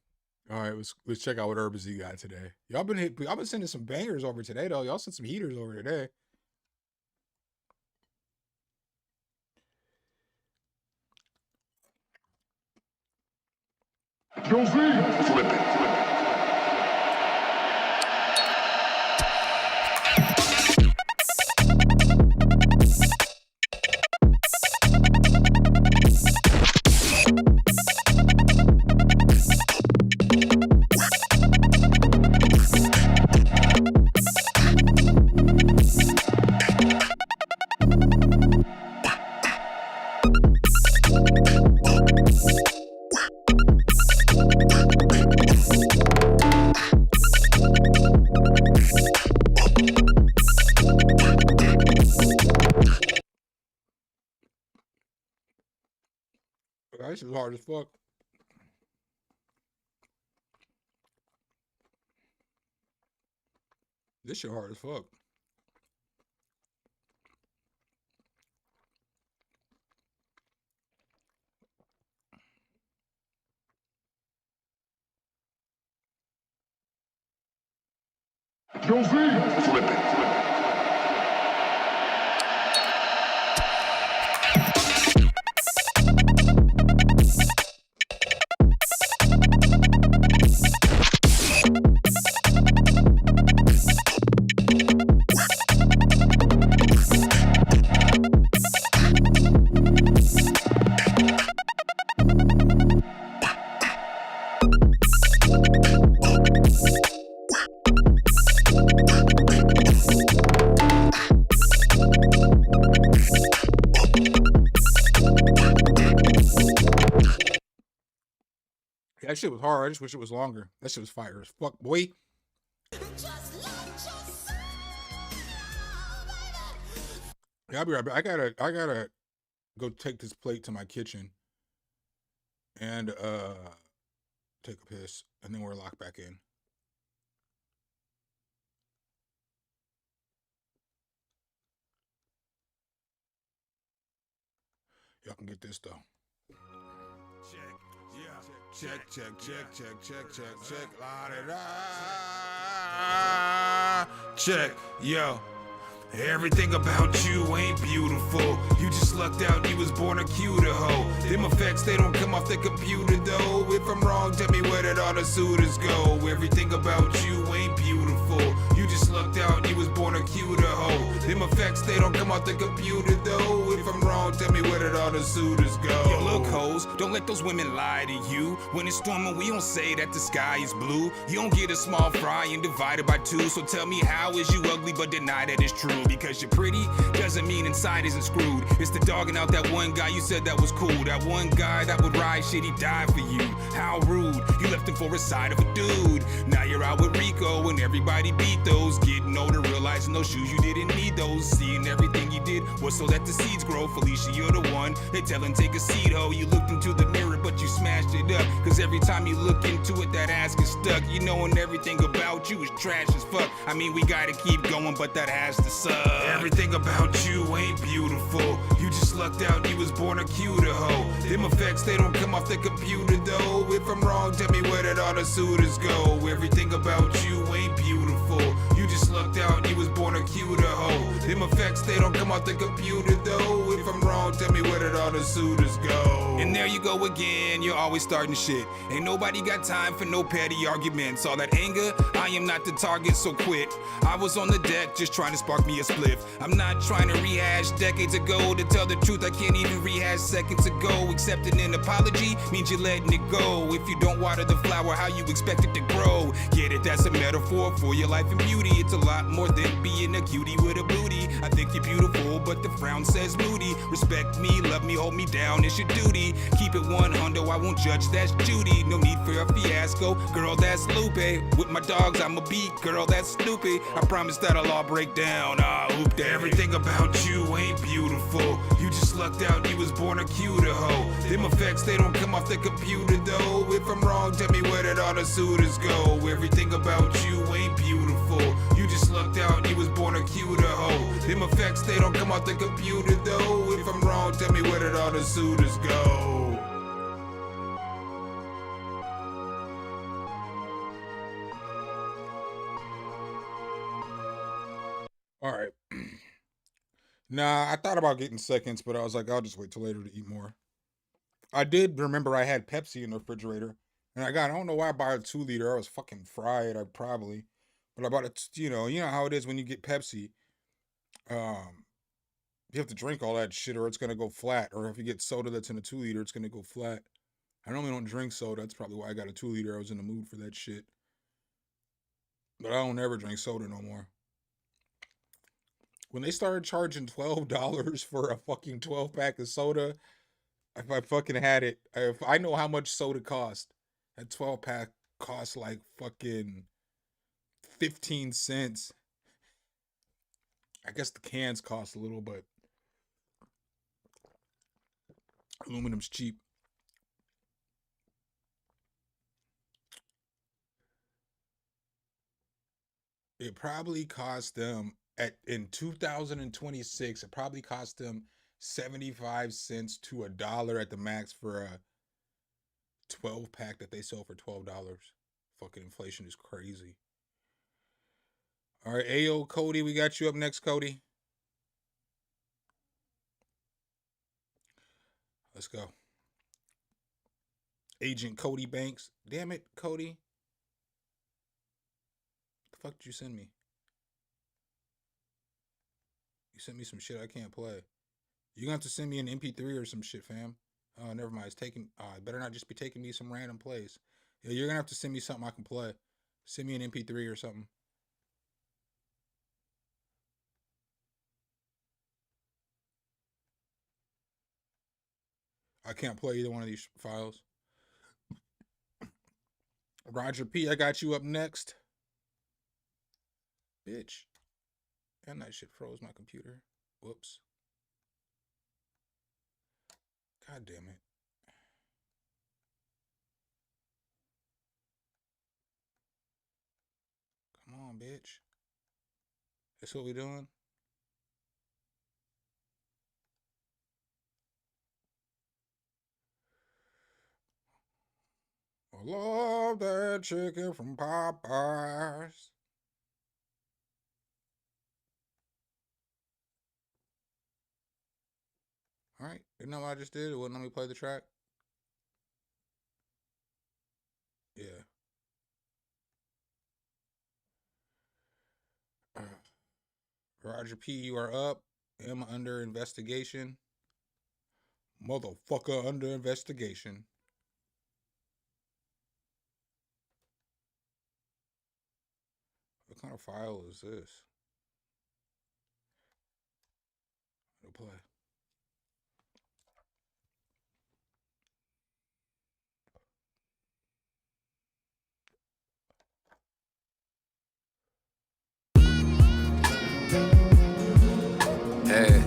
All right, let's check out what Urban Z got today. Y'all been sending some bangers over today, though. Y'all sent some heaters over today. Josie, flip it. This is hard as fuck. This shit hard as fuck. Josie, flip it. That shit was hard. I just wish it was longer. That shit was fire as fuck, boy. Yeah, I'll be right back. I gotta go take this plate to my kitchen and take a piss, and then we're locked back in. Y'all can get this though. Check. Yeah. Check, la da da. Check, yo. Everything about you ain't beautiful. You just lucked out, you was born a cuter hoe. Them effects, they don't come off the computer though. If I'm wrong, tell me where did all the suitors go. Everything about you ain't beautiful. You just lucked out, you was born a cuter hoe. Them effects, they don't come off the computer though. If I'm wrong, tell me where did all the suitors go. Yo, look, hoes, don't let those women lie to you. When it's storming, we don't say that the sky is blue. You don't get a small fry and divide it by two. So tell me, how is you ugly but deny that it's true? Because you're pretty doesn't mean inside isn't screwed. It's the dogging out that one guy you said that was cool. That one guy that would ride shit, he died for you. How rude, you left him for a side of a dude. Now you're out with Rico and everybody beat those. Getting older, realizing those shoes you didn't need those. Seeing everything you did was so that the seeds grow. Felicia, you're the one. They tellin' take a seat, ho. You looked into the mirror, but you smashed it up. Cause every time you look into it, that ass gets stuck. You knowing everything about you is trash as fuck. I mean, we gotta keep going, but that has to suck. Everything about you ain't beautiful. You just lucked out, you was born a cuter hoe. Them effects, they don't come off the computer though. If I'm wrong, tell me where did all the suitors go. Everything about you ain't beautiful. You just lucked out, you was born a cuter hoe. Them effects, they don't come off the computer though. If I'm wrong, tell me where did all the suitors go. And there you go again, you're always starting shit. Ain't nobody got time for no petty arguments. All that anger, I am not the target, so quit. I was on the deck just trying to spark me a spliff. I'm not trying to rehash decades ago. To tell the truth, I can't even rehash seconds ago. Accepting an apology means you're letting it go. If you don't water the flower, how you expect it to grow? Get it, that's a metaphor for your life and beauty. It's a lot more than being a cutie with a booty. I think you're beautiful, but the frown says moody. Respect me, love me, hold me down, it's your duty. Keep it 100, I won't judge, that's Judy. No need for a fiasco, girl, that's Lupe. With my dogs, I'm a beat, girl, that's Snoopy. I promise that I'll all break down, oop that. Everything about you ain't beautiful. You just lucked out, you was born a cuter hoe. Them effects, they don't come off the computer though. If I'm wrong, tell me where did all the suitors go. Everything about you ain't beautiful. You just lucked out, you was born a cuter hoe. Them effects, they don't come off the computer though. If I'm wrong, tell me where did all the suitors go. All right. Nah, I thought about getting seconds, but I was like, I'll just wait till later to eat more. I did remember I had Pepsi in the refrigerator, and I don't know why I bought a 2 liter. I was fucking fried, but I bought it. You know how it is when you get Pepsi. You have to drink all that shit, or it's gonna go flat. Or if you get soda that's in a 2 liter, it's gonna go flat. I normally don't drink soda. That's probably why I got a 2 liter. I was in the mood for that shit, but I don't ever drink soda no more. When they started charging $12 for a fucking 12-pack of soda, if I fucking had it, if I know how much soda cost, that 12-pack cost like fucking 15 cents. I guess the cans cost a little, but aluminum's cheap. It probably cost them in 2026, it probably cost them 75 cents to $1 at the max for a 12-pack that they sell for $12. Fucking inflation is crazy. All right, Ayo, Cody, we got you up next, Cody. Let's go. Agent Cody Banks. Damn it, Cody. What the fuck did you send me? You sent me some shit I can't play. You're gonna have to send me an MP3 or some shit, fam. Oh, never mind. It's taking. It better not just be taking me some random plays. Yeah, you're gonna have to send me something I can play. Send me an MP3 or something. I can't play either one of these files. Roger P, I got you up next. Bitch. And that shit froze my computer. Whoops. God damn it. Come on, bitch. That's what we doing? I love that chicken from Popeyes. All right, isn't that what I just did? It wouldn't let me play the track. Yeah. Roger P, you are up. M under investigation. Motherfucker under investigation. What kind of file is this? It'll play. Hey,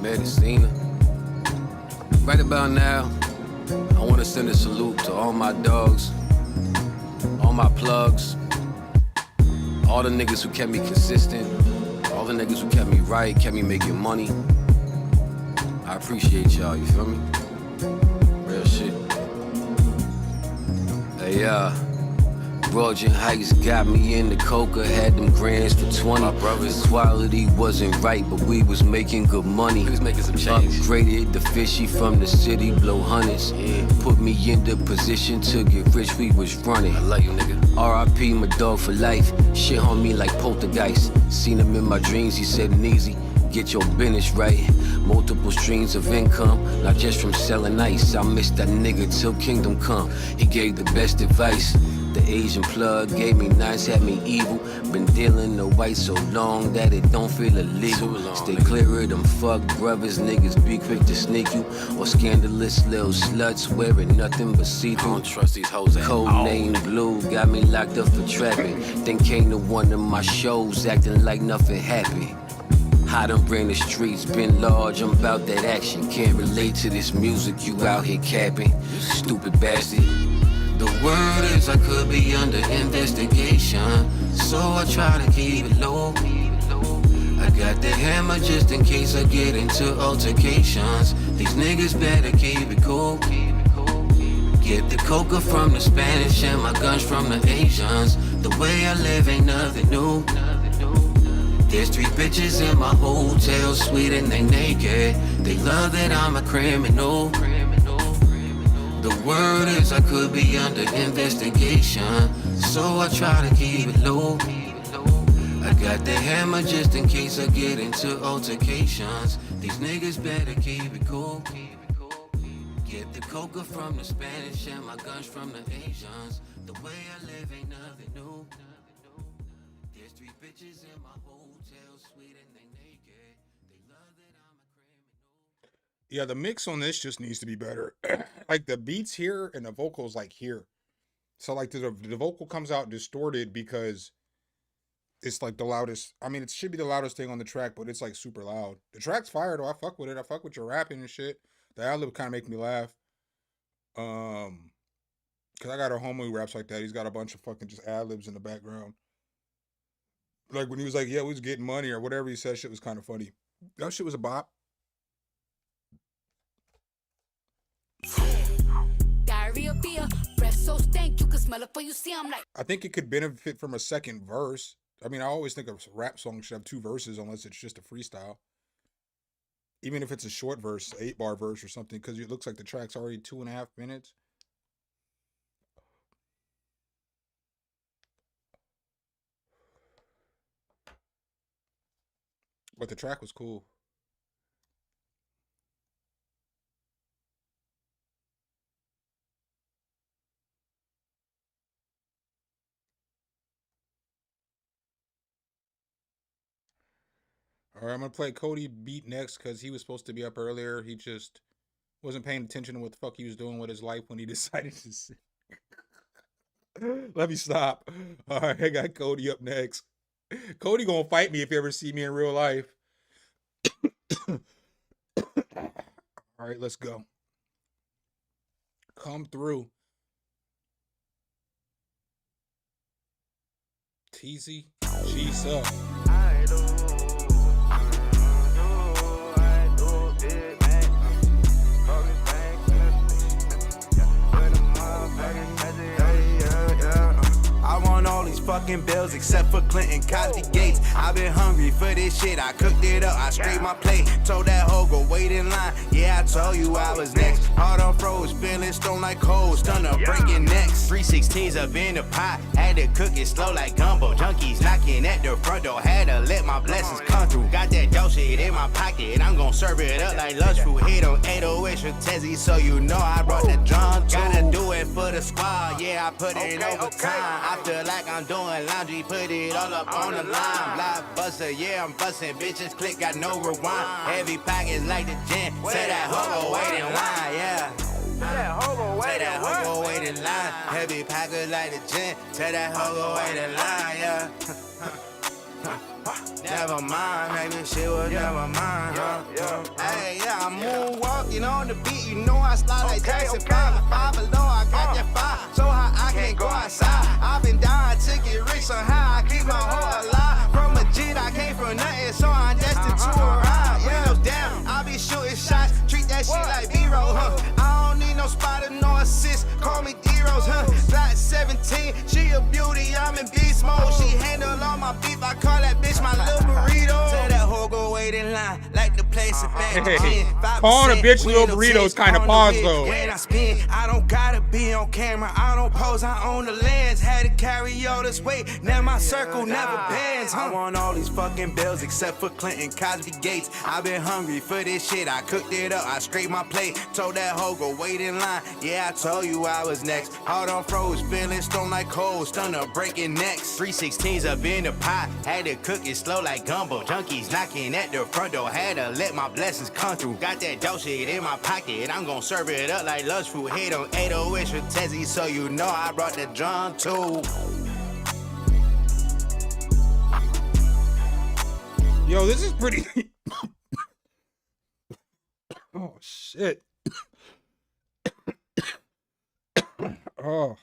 Medicina. Right about now, I want to send a salute to all my dogs, all my plugs, all the niggas who kept me consistent, all the niggas who kept me right, kept me making money. I appreciate y'all, you feel me? Real shit. Hey, Georgian Heights got me in the coca, had them grands for 20. My brother's quality wasn't right, but we was making good money. We was making some change. Upgraded the fishy from the city, blow hundreds. Yeah. Put me in the position to get rich, we was running. I love you, nigga. R.I.P. my dog for life. Shit on me like poltergeist. Seen him in my dreams, he said easy. Get your business right. Multiple streams of income, not just from selling ice. I miss that nigga till kingdom come. He gave the best advice. The Asian plug gave me nice, had me evil. Been dealing the white so long that it don't feel illegal. Stay clear of them fuck brothers, niggas be quick to sneak you. Or scandalous little sluts wearing nothing but see-through. I don't trust these hoes at all. Code name Blue got me locked up for trapping. Then came to one of my shows acting like nothing happened. I done ran the streets, been large, I'm about that action. Can't relate to this music, you out here capping. Stupid bastard. The word is I could be under investigation, so I try to keep it low. I got the hammer just in case I get into altercations. These niggas better keep it cool. Get the coca from the Spanish and my guns from the Asians. The way I live ain't nothing new. There's 3 bitches in my hotel suite and they naked. They love that I'm a criminal. The word is I could be under investigation, so I try to keep it low. I got the hammer just in case I get into altercations. These niggas better keep it cool. Get the coca from the Spanish and my guns from the Asians. The way I live ain't nothing new. There's 3 bitches in my hotel suite and they naked. They love that I'm a criminal. Yeah, the mix on this just needs to be better. Like the beats here and the vocals like here. So like the vocal comes out distorted because it's like the loudest. I mean, it should be the loudest thing on the track, but it's like super loud. The track's fire though. I fuck with it. I fuck with your rapping and shit. The ad-lib kind of make me laugh. Cause I got a homie who raps like that. He's got a bunch of fucking just ad-libs in the background. Like when he was like, yeah, we was getting money or whatever he said, shit was kind of funny. That shit was a bop. Diarrhea beer, breath so stank you can smell it before you see. I'm like, I think it could benefit from a second verse. I mean, I always think a rap song should have 2 verses unless it's just a freestyle. Even if it's a short verse, 8-bar verse or something, because it looks like the track's already 2.5 minutes. But the track was cool. All right, I'm going to play Cody beat next because he was supposed to be up earlier. He just wasn't paying attention to what the fuck he was doing with his life when he decided to sing. Let me stop. All right, I got Cody up next. Cody gonna fight me if you ever see me in real life. All right, let's go. Come through. Teasy, she's up. Back fucking bills except for Clinton, Cosby, Gates. I've been hungry for this shit. I cooked it up, I scraped my plate. Told that hoe go wait in line. Yeah, I told you I was next. Hard on froze, feeling stone like cold, stunner breaking necks. 316s up in the pot, had to cook it slow like gumbo. Junkies knocking at the front door, had to let my blessings come through. Got that dope shit in my pocket, I'm gon' serve it up like lunch food. Hit on 808 Tezzy, so you know I brought the drum too. Gotta do it for the squad, yeah, I put it overtime. I feel like I'm doing laundry, put it all up on the line. Blockbuster, yeah, I'm busting bitches, click, got no rewind. Heavy pockets like the gym, say that hoe go wait in line, yeah. Say that hoe go wait in line. Heavy pockets like the gym, say that hoe go wait in line, yeah. Never mind, maybe shit was never mind, Hey, yeah, I'm moonwalking on the beat, you know I slide like Jackson 5 below, I got that fire, so high I can't go outside. I've been dying to get rich somehow, I keep my whole alive. From a jit, I came from nothing, so I'm destined to arrive. Windows down, I be shooting shots, treat that shit like B-roll, I don't need no spotter, no assist, call me D-Rose, Flat 17, she a beauty, I'm in beast mode. She handle all my beef, I call that bitch my little burrito. Tell that hoe go wait in line, like the place of back. Calling a bitch little burritos kind of pause though. When I spin, I don't gotta be on camera, I don't pose, I own the lens. Had to carry all this weight, now my circle never bends. I want all these fucking bills except for Clinton, Cosby, Gates. I've been hungry for this shit, I cooked it up, I scraped my plate. Told that hoe go wait in line, yeah, I told you I was next. Hard on froze, feeling stone like cold, stunner breaking necks. 316s up in the pot, had to cook it slow like gumbo. Junkies knocking at the front door, had to let my blessings come through. Got that dope shit in my pocket, I'm gon' serve it up like lunch food. Hit on 808 Tezzy, so you know I brought the drum too. Yo, this is pretty. Oh shit. Oh.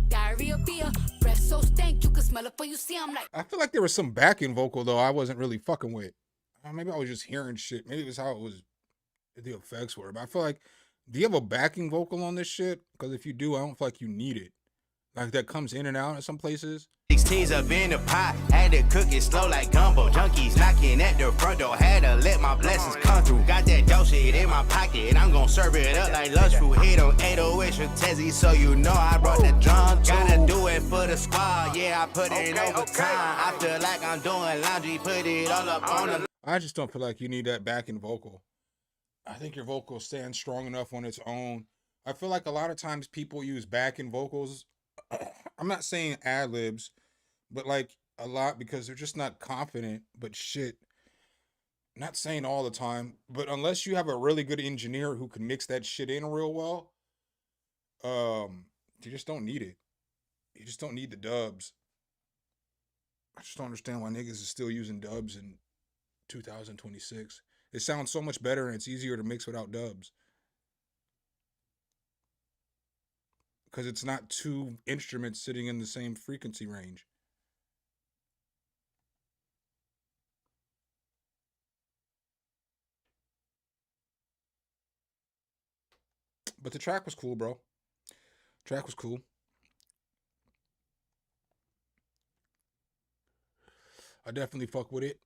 Diarrhea beer, breath so stank you can smell it before you see. I'm like, I feel like there was some backing vocal though I wasn't really fucking with. Maybe I was just hearing shit. Maybe it was how it was, the effects were. But I feel like, do you have a backing vocal on this shit? Because if you do, I don't feel like you need it. Like that comes in and out in some places. 16s up in the pot, had to cook it slow like gumbo. Junkies knocking at the front door, had to let my blessings come through. Got that dope shit in my pocket, I'm gon' serve it up like lunch food. Hit on 808 Tezzy, so you know I brought the drum too. Gotta do it for the squad, yeah, I put it overtime. I feel like I'm doing laundry, put it all up on the. I just don't feel like you need that backing vocal. I think your vocal stands strong enough on its own. I feel like a lot of times people use backing vocals. I'm not saying ad-libs, but like a lot because they're just not confident. But shit, not saying all the time, but unless you have a really good engineer who can mix that shit in real well, you just don't need it. You just don't need the dubs. I just don't understand why niggas is still using dubs in 2026. It sounds so much better and it's easier to mix without dubs. Because it's not two instruments sitting in the same frequency range. But the track was cool, bro. Track was cool. I definitely fuck with it.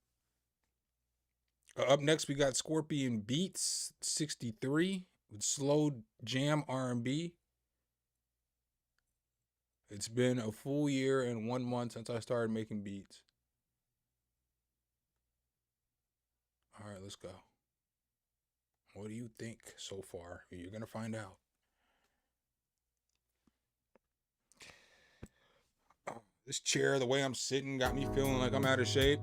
Up next, we got Scorpion Beats 63 with Slow Jam R&B. It's been a full year and 1 month since I started making beats. All right, let's go. What do you think so far? You're going to find out. Oh, this chair, the way I'm sitting, got me feeling like I'm out of shape.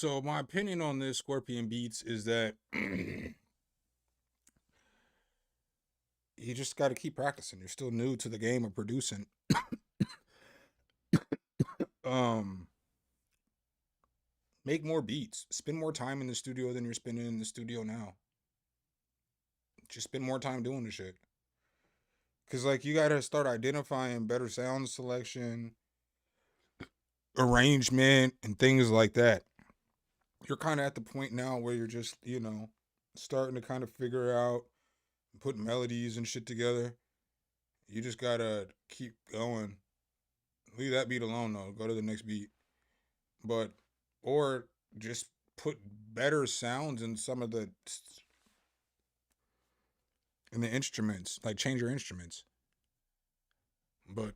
So my opinion on this Scorpion Beats is that you just got to keep practicing. You're still new to the game of producing. Make more beats. Spend more time in the studio than you're spending in the studio now. Just spend more time doing the shit. Cause like you gotta start identifying better sound selection, arrangement, and things like that. You're kind of at the point now where you're just, starting to kind of figure out, put melodies and shit together. You just gotta keep going. Leave that beat alone though. Go to the next beat. Or just put better sounds in some of the instruments. Like change your instruments. But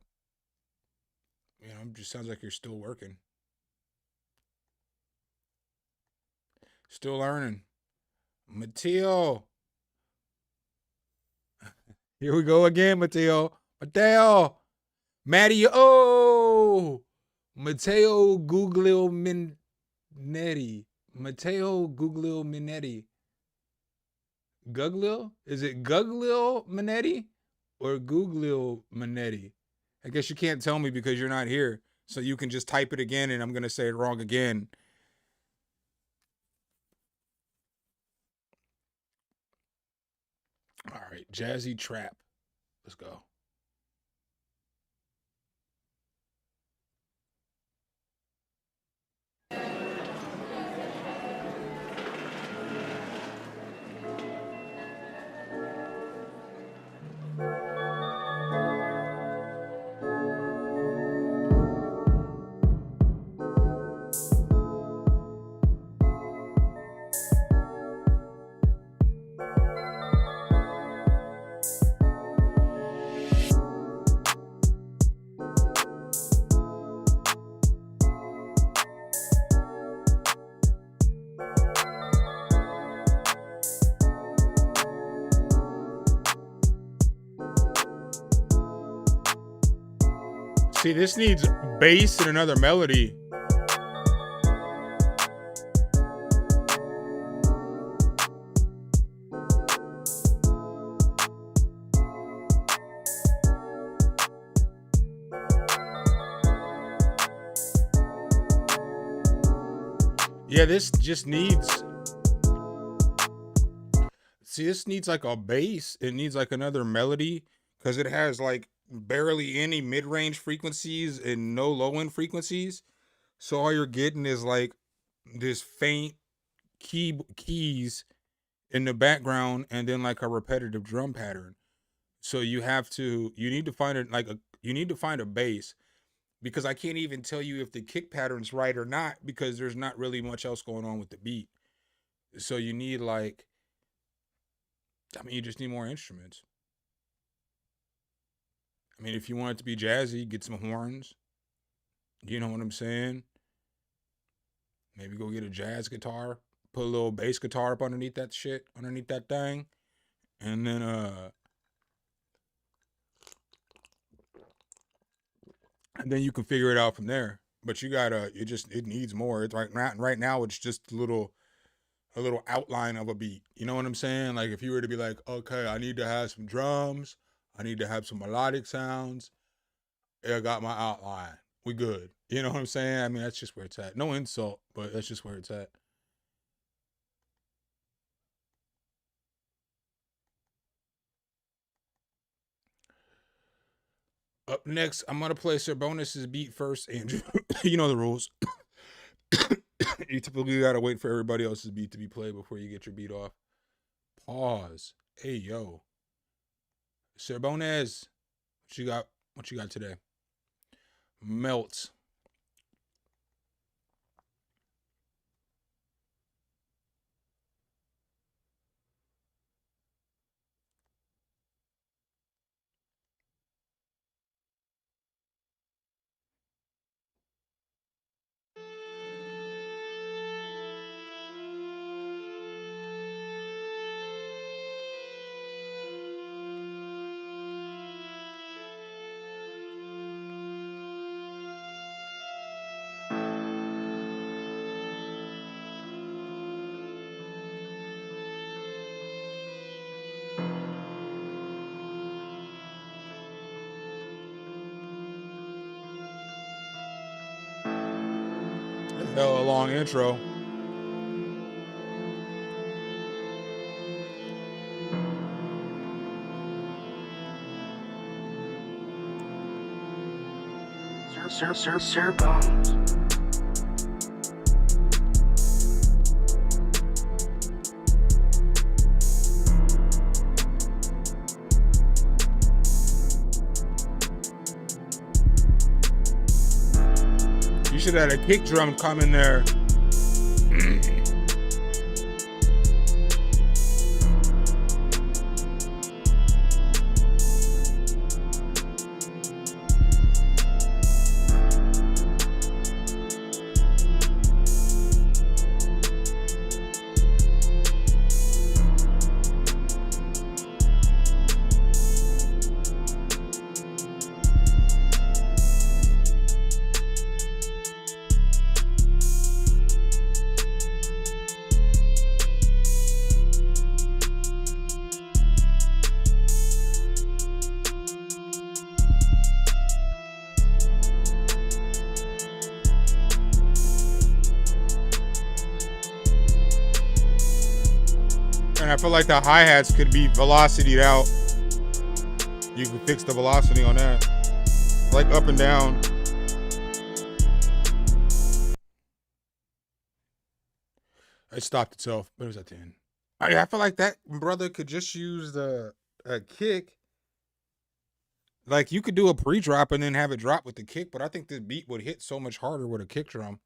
it just sounds like you're still working. Still learning. Mateo. Here we go again, Mateo. Matteo. Matteo Guglielminetti. Matteo Guglielminetti. Guglio? Is it Guglio Minetti or Guglio Minetti? I guess you can't tell me because you're not here. So you can just type it again and I'm going to say it wrong again. All right, Jazzy Trap. Let's go. See, this needs bass and another melody. Yeah, this just needs... See, this needs like a bass. It needs like another melody because it has like barely any mid-range frequencies and no low-end frequencies. So all you're getting is like this faint keys in the background and then like a repetitive drum pattern. So you need to find a bass, because I can't even tell you if the kick pattern's right or not because there's not really much else going on with the beat. So you need you just need more instruments. I mean, if you want it to be jazzy, get some horns. You know what I'm saying? Maybe go get a jazz guitar, put a little bass guitar up underneath that shit, underneath that thing. And then, you can figure it out from there. But it needs more. It's right now, it's just a little outline of a beat. You know what I'm saying? Like if you were to be like, okay, I need to have some drums. I need to have some melodic sounds. I got my outline. We good. You know what I'm saying? I mean, that's just where it's at. No insult, but that's just where it's at. Up next, I'm going to play Sir Bonus's beat first, Andrew. You know the rules. You typically got to wait for everybody else's beat to be played before you get your beat off. Pause. Hey, yo. Sir Bonus, what you got today? Melt. Hell, a long intro. Sir Bones. You should have had a kick drum come in there. And I feel like the hi-hats could be velocity'd out. You can fix the velocity on that. Like up and down. It stopped itself, but it was at the end. I feel like that brother could just use the kick. Like you could do a pre-drop and then have it drop with the kick, but I think this beat would hit so much harder with a kick drum.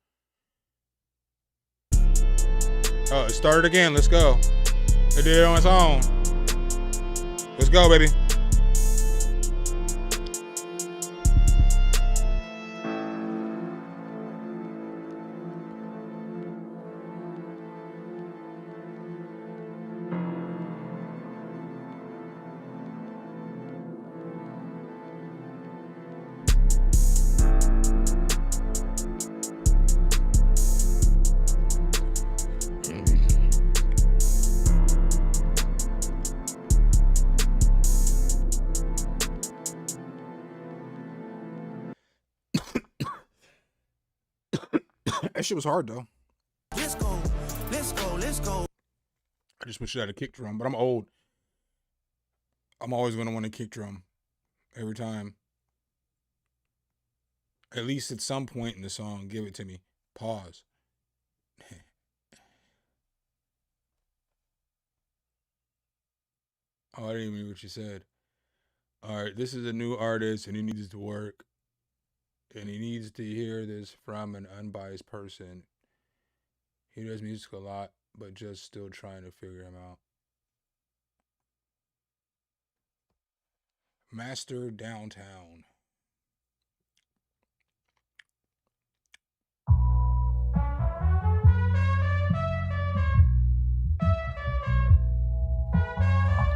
Oh, it started again. Let's go. It did it on its own. Let's go, baby. That shit was hard though. Let's go, let's go, let's go. I just wish I had a kick drum, but I'm old. I'm always gonna want a kick drum. Every time. At least at some point in the song, give it to me. Pause. Oh, I didn't even hear what you said. Alright, this is a new artist and he needs to work. And he needs to hear this from an unbiased person. He does music a lot, but just still trying to figure him out. Master Downtown.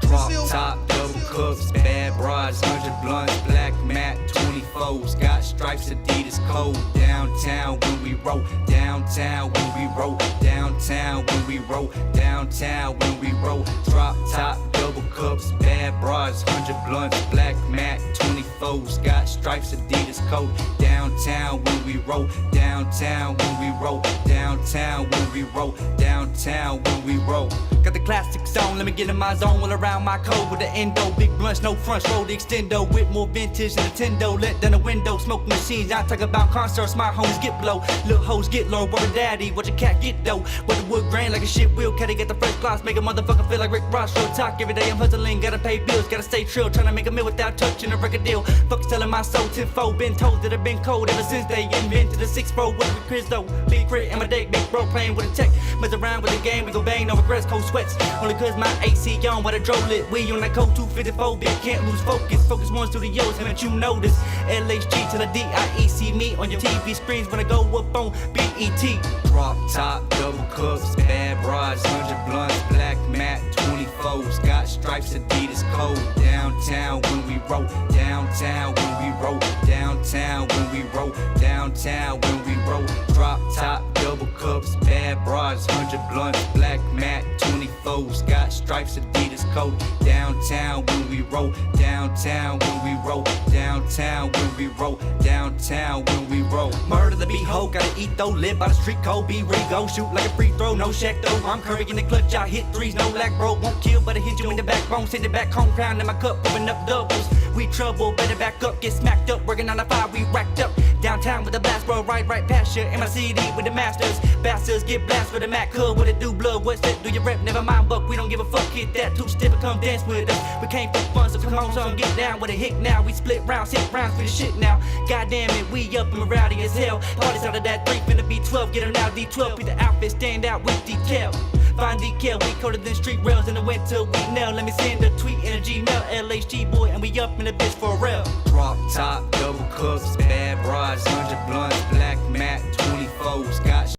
Drop top, double cups, bad bras, 100 blunts, black mat, 24s, got stripes, Adidas code. Downtown when we roll, downtown when we roll, downtown when we roll, downtown when we roll. Drop top, double cups, bad bras, 100 blunts, black mat, 24s, got stripes, Adidas code. Downtown when we roll, downtown when we roll, downtown when we roll, downtown when we roll. Got the classics on, let me get in my zone, all around my code with the endo, big blunts, no fronts, roll the extendo with more vintage than Nintendo, let down the window, smoke machines. I talk about concerts, my homies get blow, little hoes get low, brother daddy, what your cat get though? With the wood grain like a shit wheel, catty get the first class, make a motherfucker feel like Rick Ross. Real talk, every day I'm hustling, gotta pay bills, gotta stay trill, trying to make a meal without touching a record deal. Fuck selling my soul tenfold, been told that I've been cold ever since they invented the 6-pro with Chris though. Big crit and my date, big bro playing with a tech, mess around with the game, we go bang, no regrets, cold sweats. Only cause my AC on, while the dro lit, we on that code 254, big can't lose focus. Focus One Studios, haven't you noticed? LHG to the DIEC, me on your TV screens when I go up on BET. Drop top, double cups, bad bras, 100 blunts, black mat, 24s, got stripes, Adidas code. Downtown when we roll, downtown when we roll, downtown when we roll, downtown when we roll. Drop top, double cups, bad bras, 100 blunts, black mat, 24s, got stripes, Adidas coat. Downtown when we roll, downtown when we roll, downtown when we roll, downtown when we roll. Murder the beat hoe, gotta eat though, live by the street code, be Rigo, shoot like a free throw, no Shaq though. I'm Curry in the clutch, I hit threes, no lack, bro. Won't kill, but I hit you in the backbone, send it back home, crown in my cup, pulling up doubles. We trouble, better back up, get smacked up, working on the fire, we racked up. Downtown with the blast, bro, right past you. In my CD with the masters, bastards get blast with the Mac Hood. What it do, blood, what's that? Do your rep, never mind, buck, we don't give a fuck, hit that. Two step and come dance with us. We came for fun, so come on, son, get down with a hit now. We split rounds, hit rounds for the shit now. Goddamn it, we up and rowdy as hell. Parties out of that 3, finna be 12, get them now, D12. Be the outfit, stand out with decal. Find decal, we colder than street rails in the winter, we nail. Let me send a tweet in a Gmail, LHG boy, and we up in the bitch for real. Drop top, double cups, bad bras, 100 blunts, black mat, 24s, got.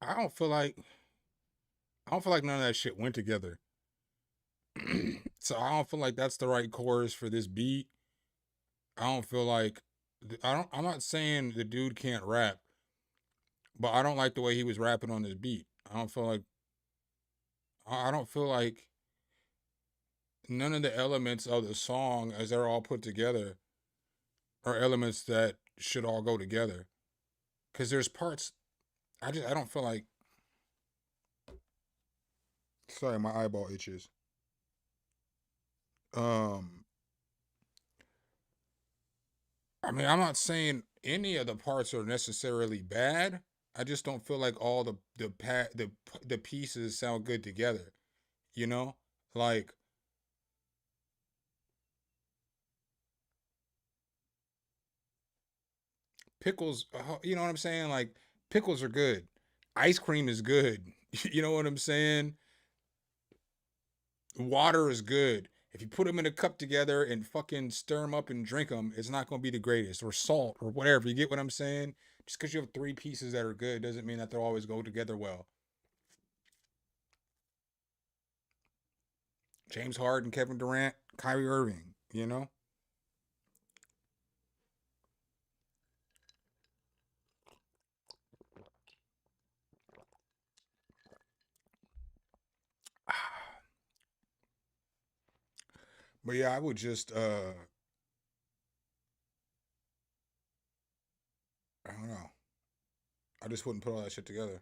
I don't feel like none of that shit went together. So I don't feel like that's the right chorus for this beat. I don't feel like I'm not saying the dude can't rap, but I don't like the way he was rapping on this beat. I don't feel like none of the elements of the song as they're all put together are elements that should all go together. Cause there's parts I don't feel like. Sorry, my eyeball itches. I mean, I'm not saying any of the parts are necessarily bad. I just don't feel like all the pieces sound good together. You know, like pickles. You know what I'm saying? Like pickles are good. Ice cream is good. You know what I'm saying? Water is good. If you put them in a cup together and fucking stir them up and drink them, it's not going to be the greatest. Or salt or whatever. You get what I'm saying? Just because you have 3 pieces that are good doesn't mean that they'll always go together well. James Harden, Kevin Durant, Kyrie Irving, you know? But yeah, I would just I don't know. I just wouldn't put all that shit together.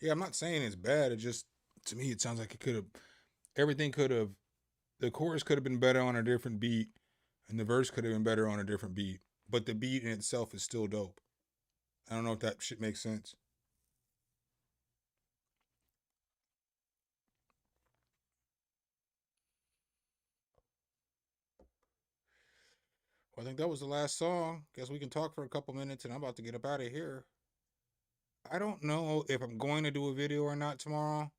Yeah, I'm not saying it's bad. It just, to me, it sounds like the chorus could have been better on a different beat, and the verse could have been better on a different beat. But the beat in itself is still dope. I don't know if that shit makes sense. Well, I think that was the last song. Guess we can talk for a couple minutes, and I'm about to get up out of here. I don't know if I'm going to do a video or not tomorrow.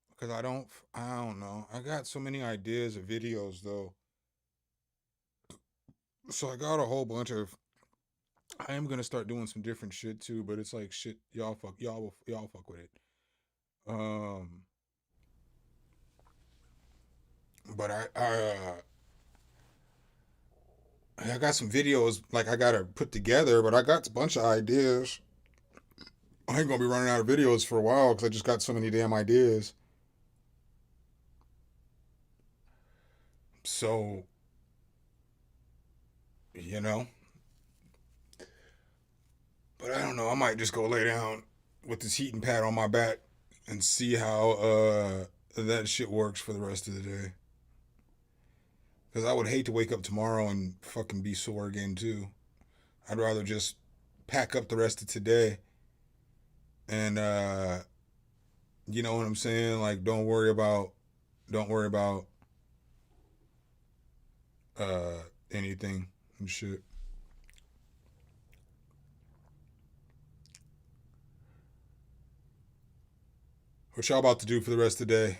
Because I don't know. I got so many ideas of videos, though. So I got a whole bunch of, I am going to start doing some different shit, too, but it's like shit, y'all fuck with it. But I got some videos like I gotta put together, but I got a bunch of ideas. I ain't gonna be running out of videos for a while because I just got so many damn ideas. So, you know. But I don't know. I might just go lay down with this heating pad on my back and see how that shit works for the rest of the day. Because I would hate to wake up tomorrow and fucking be sore again, too. I'd rather just pack up the rest of today and, you know what I'm saying? Like, don't worry about anything and shit. What y'all about to do for the rest of the day?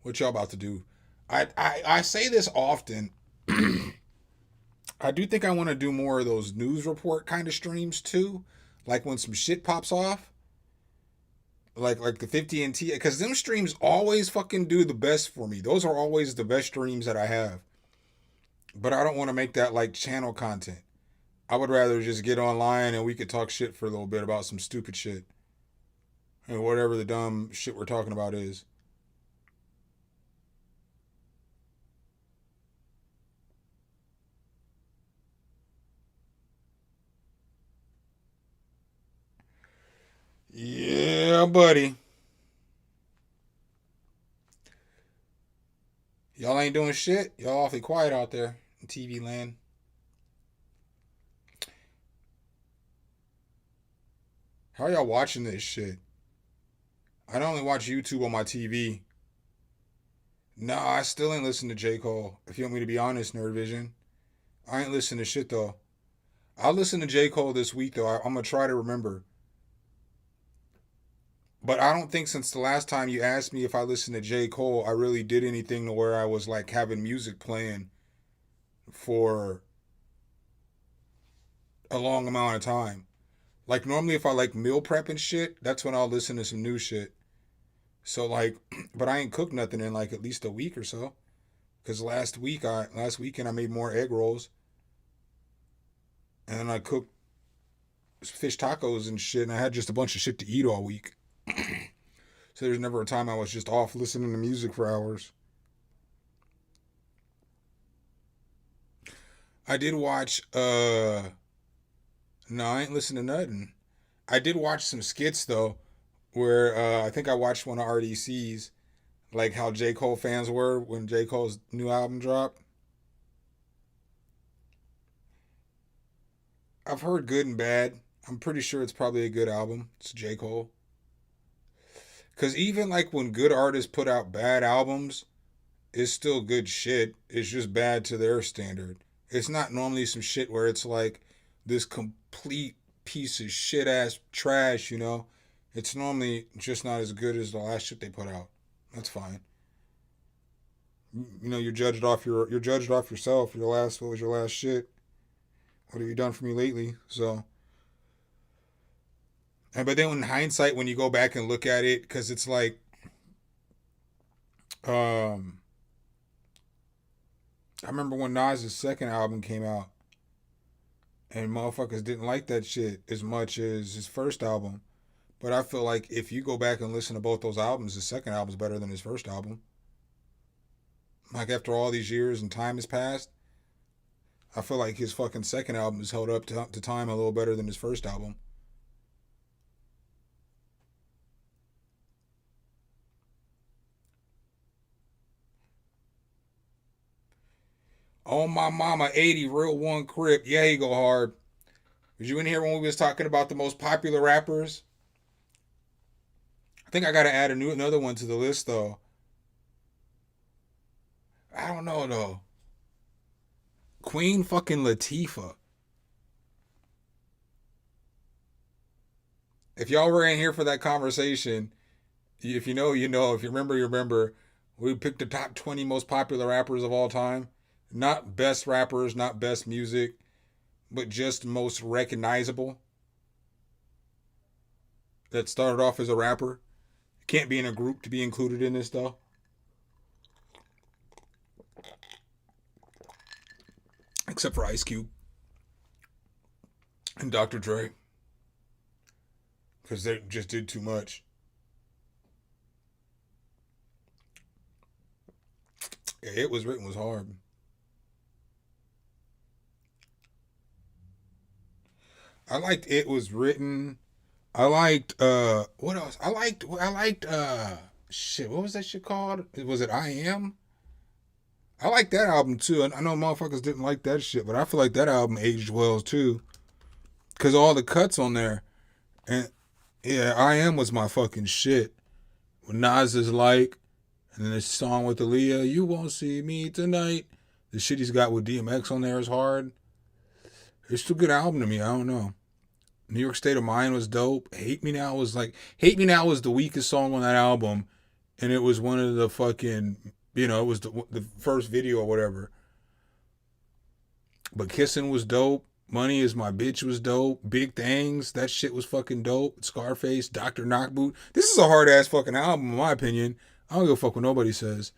What y'all about to do? I say this often. I do think I want to do more of those news report kind of streams too. Like when some shit pops off. Like the 50 and T, because them streams always fucking do the best for me. Those are always the best streams that I have. But I don't want to make that like channel content. I would rather just get online and we could talk shit for a little bit about some stupid shit. And whatever the dumb shit we're talking about is. Yeah, buddy. Y'all ain't doing shit. Y'all awfully quiet out there in TV land. How are y'all watching this shit? I don't only watch YouTube on my TV. Nah, I still ain't listen to J. Cole. If you want me to be honest, Nerd Vision. I ain't listen to shit though. I'll listen to J. Cole this week though. I'm gonna try to remember. But I don't think since the last time you asked me if I listened to J. Cole, I really did anything to where I was like having music playing for a long amount of time. Like normally if I like meal prep and shit, that's when I'll listen to some new shit. So like, but I ain't cooked nothing in like at least a week or so. Cause last weekend I made more egg rolls. And then I cooked fish tacos and shit, and I had just a bunch of shit to eat all week. So there's never a time I was just off listening to music for hours. I did watch, no, I ain't listening to nothing. I did watch some skits though, where I think I watched one of RDC's, like how J. Cole fans were when J. Cole's new album dropped. I've heard good and bad. I'm pretty sure it's probably a good album. It's J. Cole. Because even like when good artists put out bad albums, it's still good shit. It's just bad to their standard. It's not normally some shit where it's like this complete piece of shit ass trash, you know? It's normally just not as good as the last shit they put out. That's fine. You know, you're judged off yourself. What was your last shit? What have you done for me lately? So, but then in hindsight, when you go back and look at it, because it's like, I remember when Nas' second album came out, and motherfuckers didn't like that shit as much as his first album. But I feel like if you go back and listen to both those albums, his second album's better than his first album. Like after all these years and time has passed, I feel like his fucking second album has held up to time a little better than his first album. Oh my mama, 80, real one crip. Yeah, you go hard. Was you in here when we was talking about the most popular rappers? I think I gotta add another one to the list though. I don't know though. Queen fucking Latifah. If y'all were in here for that conversation, if you know, you know. If you remember, you remember. We picked the top 20 most popular rappers of all time. Not best rappers, not best music, but just most recognizable. That started off as a rapper. Can't be in a group to be included in this though. Except for Ice Cube and Dr. Dre. Because they just did too much. Yeah, It Was Written was hard. I liked It Was Written. I liked what else? I liked shit, what was that shit called? Was it I Am? I like that album too. I know motherfuckers didn't like that shit, but I feel like that album aged well too. Cause all the cuts on there. And yeah, I Am was my fucking shit. When Nas is like, and then this song with Aaliyah, You Won't See Me Tonight. The shit he's got with DMX on there is hard. It's still a good album to me. I don't know. New York State of Mind was dope. Hate Me Now was the weakest song on that album. And it was one of the fucking, it was the first video or whatever. But Kissin' was dope. Money Is My Bitch was dope. Big Things, that shit was fucking dope. Scarface, Dr. Knockboot. This is a hard ass fucking album, in my opinion. I don't give a fuck what nobody says.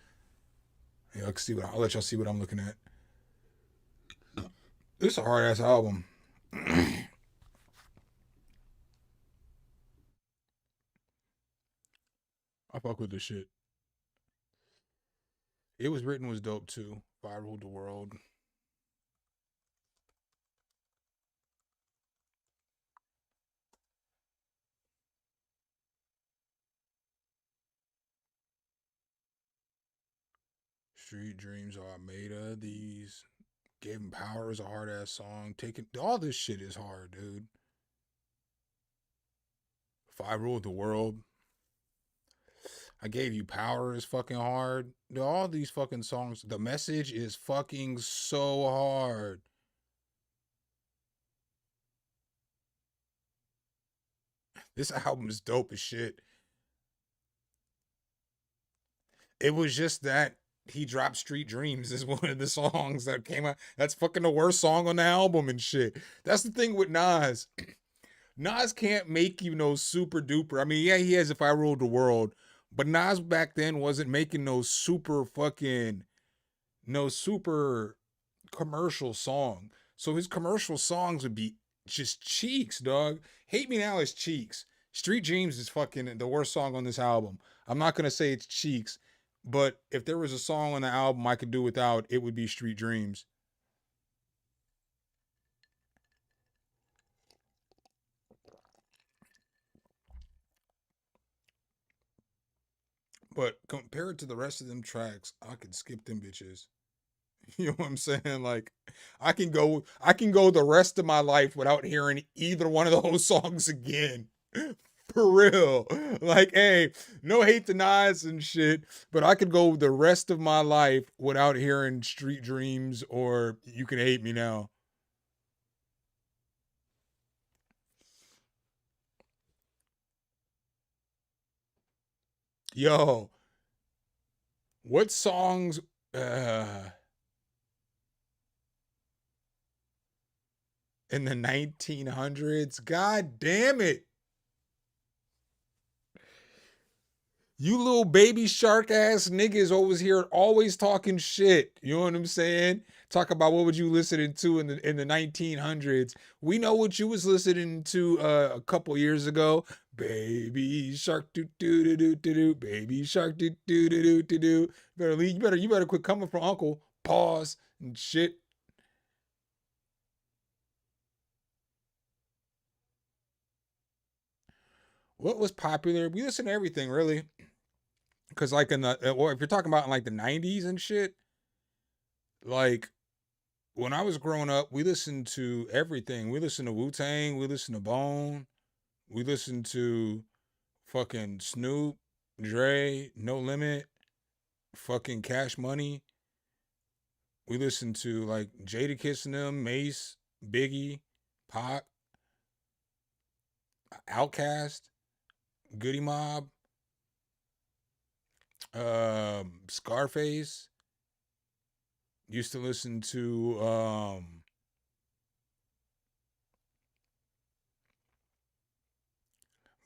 Yeah, I'll let y'all see what I'm looking at. This is a hard ass album. I fuck with this shit. It Was Written was dope too. If I Ruled the World. Street Dreams Are Made of These. Gave Him Power is a hard ass song. Taking all this shit is hard, dude. If I Ruled the World. I Gave You Power is fucking hard. All these fucking songs. The Message is fucking so hard. This album is dope as shit. It was just that he dropped Street Dreams is one of the songs that came out. That's fucking the worst song on the album and shit. That's the thing with Nas. Nas can't make you no super duper. I mean, yeah, he has If I Ruled the World. But Nas back then wasn't making no super commercial song. So his commercial songs would be just Cheeks, dog. Hate Me Now is Cheeks. Street Dreams is fucking the worst song on this album. I'm not going to say it's Cheeks, but if there was a song on the album I could do without, it would be Street Dreams. But compared to the rest of them tracks, I could skip them bitches. You know what I'm saying? Like, I can go the rest of my life without hearing either one of those songs again. For real. Like, hey, no hate to Nas and shit, but I could go the rest of my life without hearing Street Dreams or You Can Hate Me Now. Yo, what songs in the 1900s? God damn it. You little Baby Shark ass niggas always talking shit. You know what I'm saying? Talk about what would you listening to in the 1900s. We know what you was listening to a couple years ago. Baby Shark do do do do do do. Baby Shark do do do do do do. You better quit coming from Uncle. Pause and shit. What was popular? We listen to everything, really. Because, like, if you're talking about in, like, the 90s and shit, like, when I was growing up, we listened to everything. We listened to Wu-Tang. We listened to Bone. We listened to fucking Snoop, Dre, No Limit, fucking Cash Money. We listened to, like, Jadakiss and them, Mace, Biggie, Pac, Outkast, Goody Mob, Scarface. Used to listen to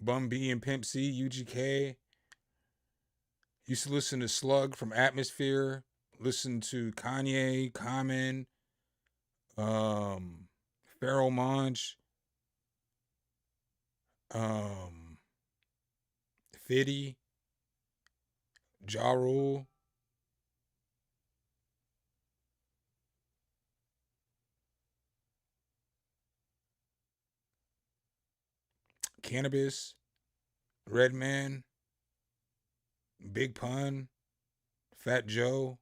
Bun B and Pimp C, UGK. Used to listen to Slug from Atmosphere. Listen to Kanye, Common, Pharoah Monch, Fiddy, Ja Rule. Cannabis, Redman, Big Pun, Fat Joe.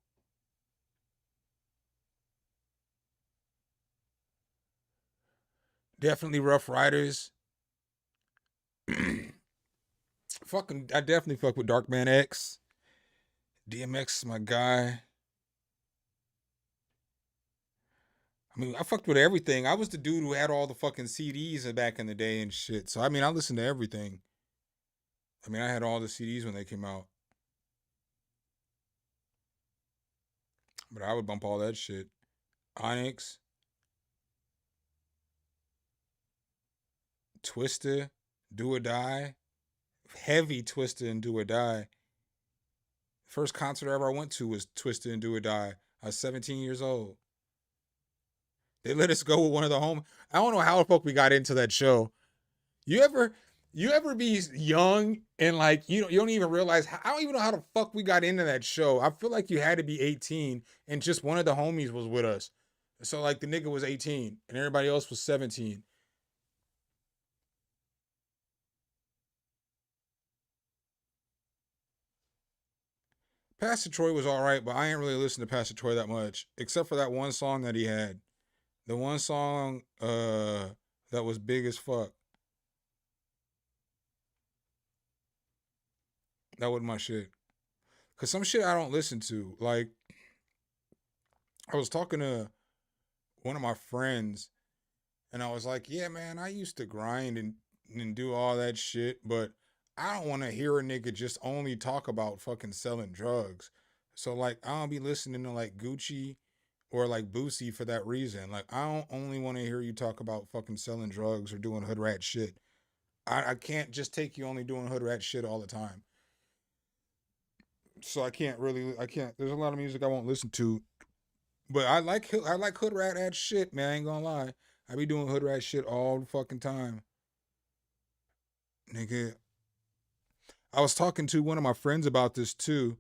Definitely Rough Riders. I definitely fuck with Darkman X. DMX is my guy. I mean, I fucked with everything. I was the dude who had all the fucking CDs back in the day and shit. So, I mean, I listened to everything. I mean, I had all the CDs when they came out. But I would bump all that shit. Onyx. Twista, Do or Die. Heavy Twista and Do or Die. First concert I ever went to was Twista and Do or Die. I was 17 years old. They let us go with one of the home. I don't know how the fuck we got into that show. You ever be young and like you don't even realize I don't even know how the fuck we got into that show. I feel like you had to be 18 and just one of the homies was with us. So like the nigga was 18 and everybody else was 17. Pastor Troy was all right, but I ain't really listened to Pastor Troy that much, except for that one song that he had. The one song that was big as fuck. That wasn't my shit. Cause some shit I don't listen to. Like, I was talking to one of my friends, and I was like, yeah, man, I used to grind and do all that shit, but I don't want to hear a nigga just only talk about fucking selling drugs. So, like, I don't be listening to, like, Gucci or, like, Boosie for that reason. Like, I don't only want to hear you talk about fucking selling drugs or doing hood rat shit. I can't just take you only doing hood rat shit all the time. So I can't, there's a lot of music I won't listen to. But I like hood rat ass shit, man. I ain't gonna lie. I be doing hood rat shit all the fucking time. Nigga. I was talking to one of my friends about this too.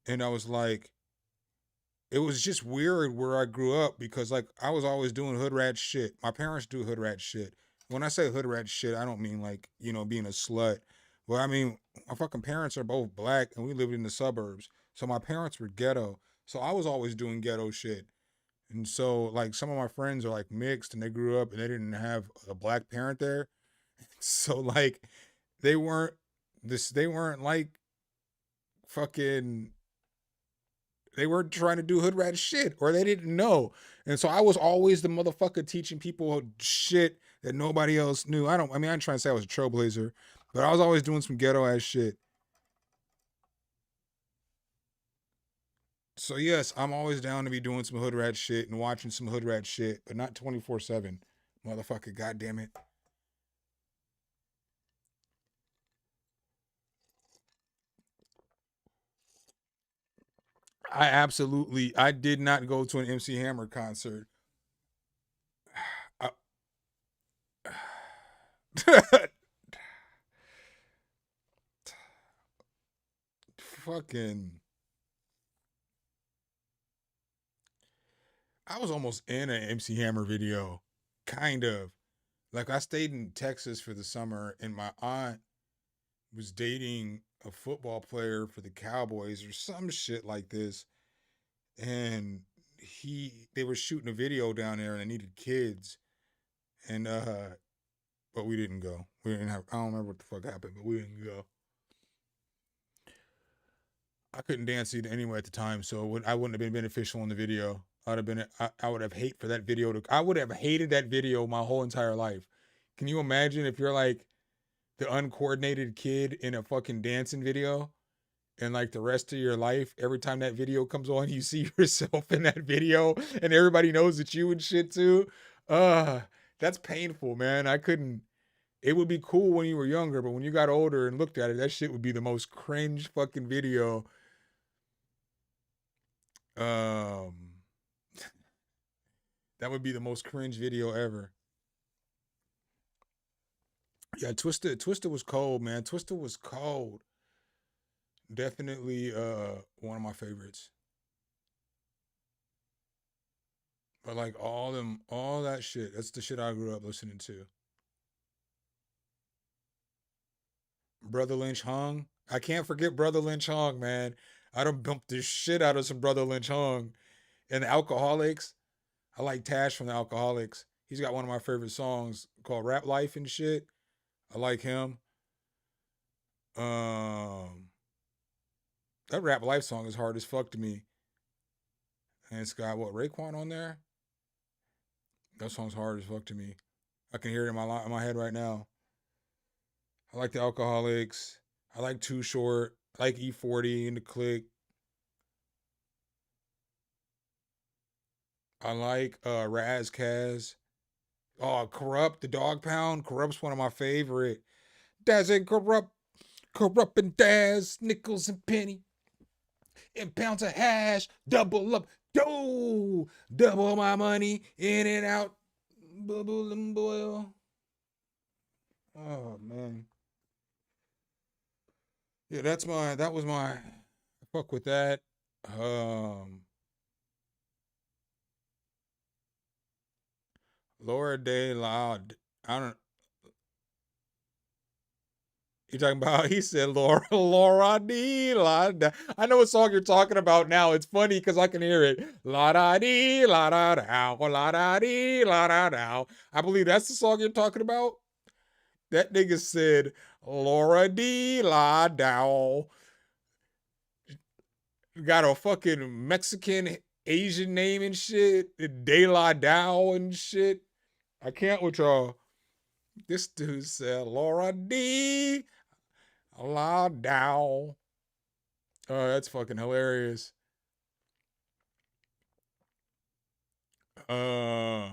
And I was like, it was just weird where I grew up because like I was always doing hood rat shit. My parents do hood rat shit. When I say hood rat shit, I don't mean like, you know, being a slut. Well, I mean, my fucking parents are both black and we lived in the suburbs. So my parents were ghetto. So I was always doing ghetto shit. And so like some of my friends are like mixed and they grew up and they didn't have a black parent there. So like they weren't like fucking, they weren't trying to do hood rat shit or they didn't know. And so I was always the motherfucker teaching people shit that nobody else knew. I ain't trying to say I was a trailblazer, but I was always doing some ghetto ass shit. So yes, I'm always down to be doing some hood rat shit and watching some hood rat shit, but not 24/7. Motherfucker, goddamn it. I did not go to an MC Hammer concert. Fucking, I was almost in an MC Hammer video, kind of. Like I stayed in Texas for the summer and my aunt was dating a football player for the Cowboys or some shit like this. And they were shooting a video down there and they needed kids. And but we didn't go. I don't remember what the fuck happened, but we didn't go. I couldn't dance either anyway at the time, so I wouldn't have been beneficial in the video. I would have I would have hated that video my whole entire life. Can you imagine if you're like the uncoordinated kid in a fucking dancing video and like the rest of your life, every time that video comes on, you see yourself in that video and everybody knows it's you and shit too? That's painful, man. It would be cool when you were younger, but when you got older and looked at it, that shit would be the most cringe fucking video. That would be the most cringe video ever. Yeah, Twista was cold, man. Twista was cold. Definitely one of my favorites. But like all that shit, that's the shit I grew up listening to. Brother Lynch Hung. I can't forget Brother Lynch Hung, man. I done bumped the shit out of some Brother Lynch Hung. And the Alcoholics. I like Tash from the Alcoholics. He's got one of my favorite songs called Rap Life and shit. I like him. That Rap Life song is hard as fuck to me. And it's got what, Raekwon on there? That song's hard as fuck to me. I can hear it in my head right now. I like the Alcoholics. I like Too Short. I like E40 and the Click. I like Raz Kaz. Oh, Corrupt, the Dog Pound. Corrupt's one of my favorite. Daz and Corrupt, Corrupt and Daz, nickels and penny, and pounds of hash, double up, double my money, in and out, bubble and boil. Oh man, yeah, that was my fuck with that. Laura De Loud. I don't. You talking about? He said Laura Dee La Da. I know what song you're talking about now. It's funny because I can hear it. La da dee la da dow, la da dee la da dow. I believe that's the song you're talking about. That nigga said Laura Dee La Dow. Got a fucking Mexican Asian name and shit. De La Dow and shit. I can't with y'all. This dude said Laura D. La Dow. Oh, that's fucking hilarious. Nah,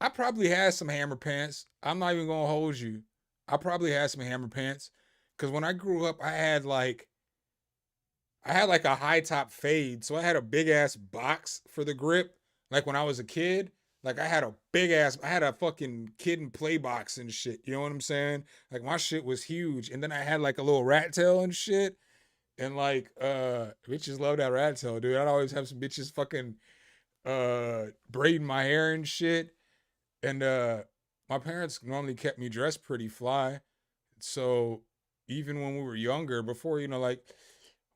I probably had some hammer pants. I'm not even gonna hold you. I probably had some hammer pants. Cause when I grew up, I had like a high top fade. So I had a big ass box for the grip. Like when I was a kid. Like I had a fucking kid and play box and shit. You know what I'm saying? Like my shit was huge. And then I had like a little rat tail and shit. And like bitches love that rat tail, dude. I'd always have some bitches fucking braiding my hair and shit. And my parents normally kept me dressed pretty fly. So even when we were younger, before, like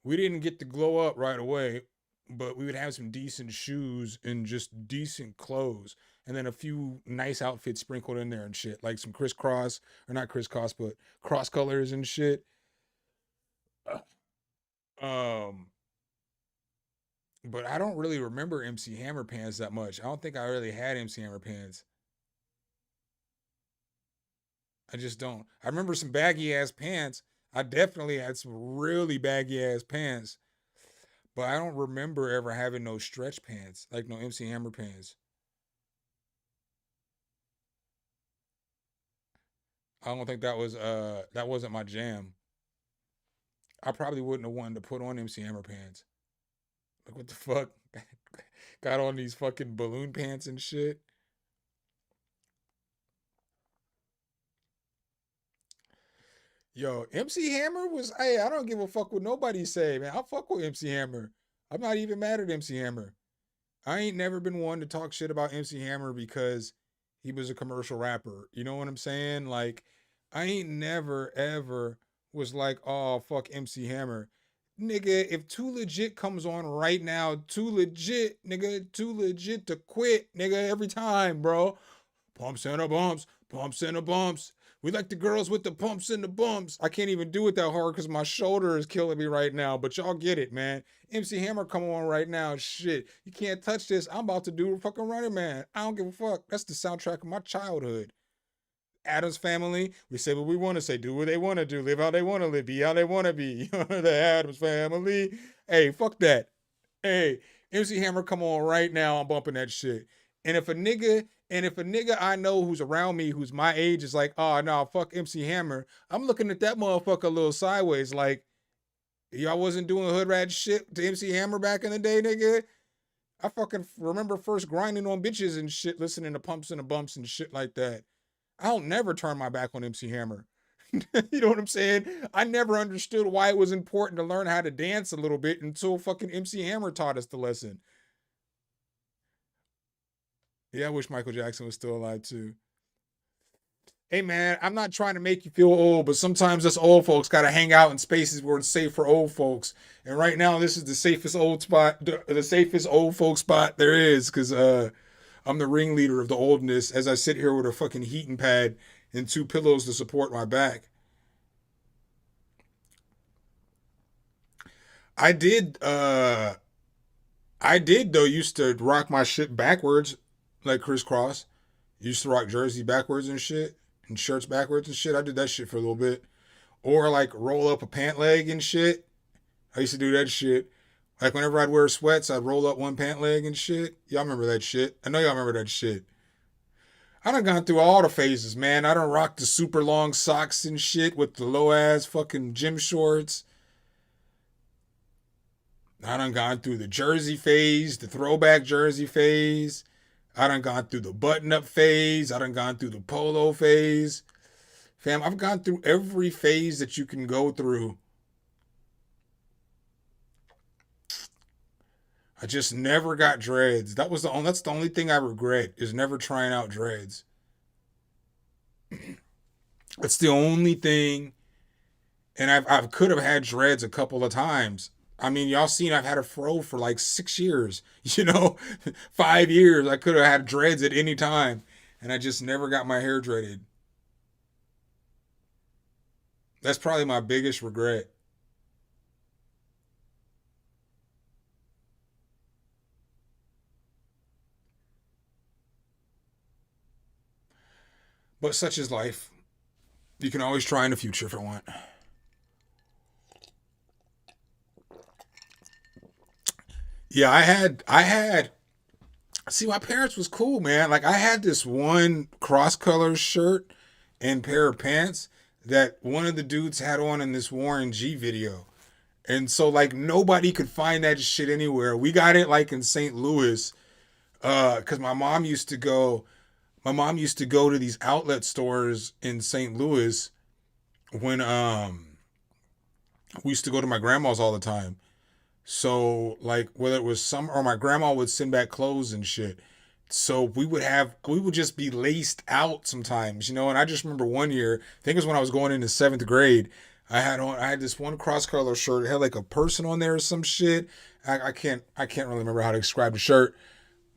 we didn't get to glow up right away, but we would have some decent shoes and just decent clothes. And then a few nice outfits sprinkled in there and shit. Like some crisscross, or not crisscross, but cross colors and shit. But I don't really remember MC Hammer pants that much. I don't think I really had MC Hammer pants. I just don't. I remember some baggy ass pants. I definitely had some really baggy ass pants. But I don't remember ever having no stretch pants, like no MC Hammer pants. I don't think that wasn't my jam. I probably wouldn't have wanted to put on MC Hammer pants. Like what the fuck? Got on these fucking balloon pants and shit. Yo, MC Hammer was, hey, I don't give a fuck what nobody say, man. I fuck with MC Hammer. I'm not even mad at MC Hammer. I ain't never been one to talk shit about MC Hammer because he was a commercial rapper. You know what I'm saying? Like, I ain't never ever was like, oh, fuck MC Hammer. Nigga, if Too Legit comes on right now, Too Legit, nigga, Too Legit to quit, nigga, every time, bro. Pumps and a bumps, pumps and a bumps. We like the girls with the pumps and the bumps. I can't even do it that hard because my shoulder is killing me right now. But y'all get it, man. MC Hammer come on right now. Shit. You can't touch this. I'm about to do a fucking Running Man. I don't give a fuck. That's the soundtrack of my childhood. Addams Family. We say what we want to say. Do what they want to do. Live how they want to live. Be how they want to be. The Addams Family. Hey, fuck that. Hey, MC Hammer come on right now. I'm bumping that shit. And if a nigga I know who's around me who's my age is like, oh no, fuck MC Hammer, I'm looking at that motherfucker a little sideways, like, y'all wasn't doing hood rat shit to MC Hammer back in the day, nigga. I fucking remember first grinding on bitches and shit, listening to Pumps and the Bumps and shit like that. I'll never turn my back on MC Hammer. You know what I'm saying? I never understood why it was important to learn how to dance a little bit until fucking MC Hammer taught us the lesson. Yeah, I wish Michael Jackson was still alive too. Hey man, I'm not trying to make you feel old, but sometimes us old folks gotta hang out in spaces where it's safe for old folks. And right now, this is the safest old folk spot there is, because I'm the ringleader of the oldness as I sit here with a fucking heating pad and 2 pillows to support my back. I did though used to rock my shit backwards. Like crisscross. Used to rock jersey backwards and shit. And shirts backwards and shit. I did that shit for a little bit. Or like roll up a pant leg and shit. I used to do that shit. Like whenever I'd wear sweats, I'd roll up one pant leg and shit. Y'all remember that shit? I know y'all remember that shit. I done gone through all the phases, man. I done rocked the super long socks and shit with the low ass fucking gym shorts. I done gone through the jersey phase, the throwback jersey phase. I done gone through the button-up phase. I done gone through the polo phase. Fam, I've gone through every phase that you can go through. I just never got dreads. That's the only thing I regret, is never trying out dreads. That's the only thing. And I could have had dreads a couple of times. I mean, y'all seen I've had a fro for like 6 years, 5 years. I could have had dreads at any time, and I just never got my hair dreaded. That's probably my biggest regret. But such is life. You can always try in the future if I want. Yeah, I had, see, my parents was cool, man. Like, I had this one cross-color shirt and pair of pants that one of the dudes had on in this Warren G video. And so, like, nobody could find that shit anywhere. We got it, like, in St. Louis, because my mom used to go to these outlet stores in St. Louis when we used to go to my grandma's all the time. So, like, whether it was summer or my grandma would send back clothes and shit. So we would just be laced out sometimes, and I just remember one year, I think it was when I was going into 7th grade, I had this one cross-color shirt. It had like a person on there or some shit. I can't really remember how to describe the shirt,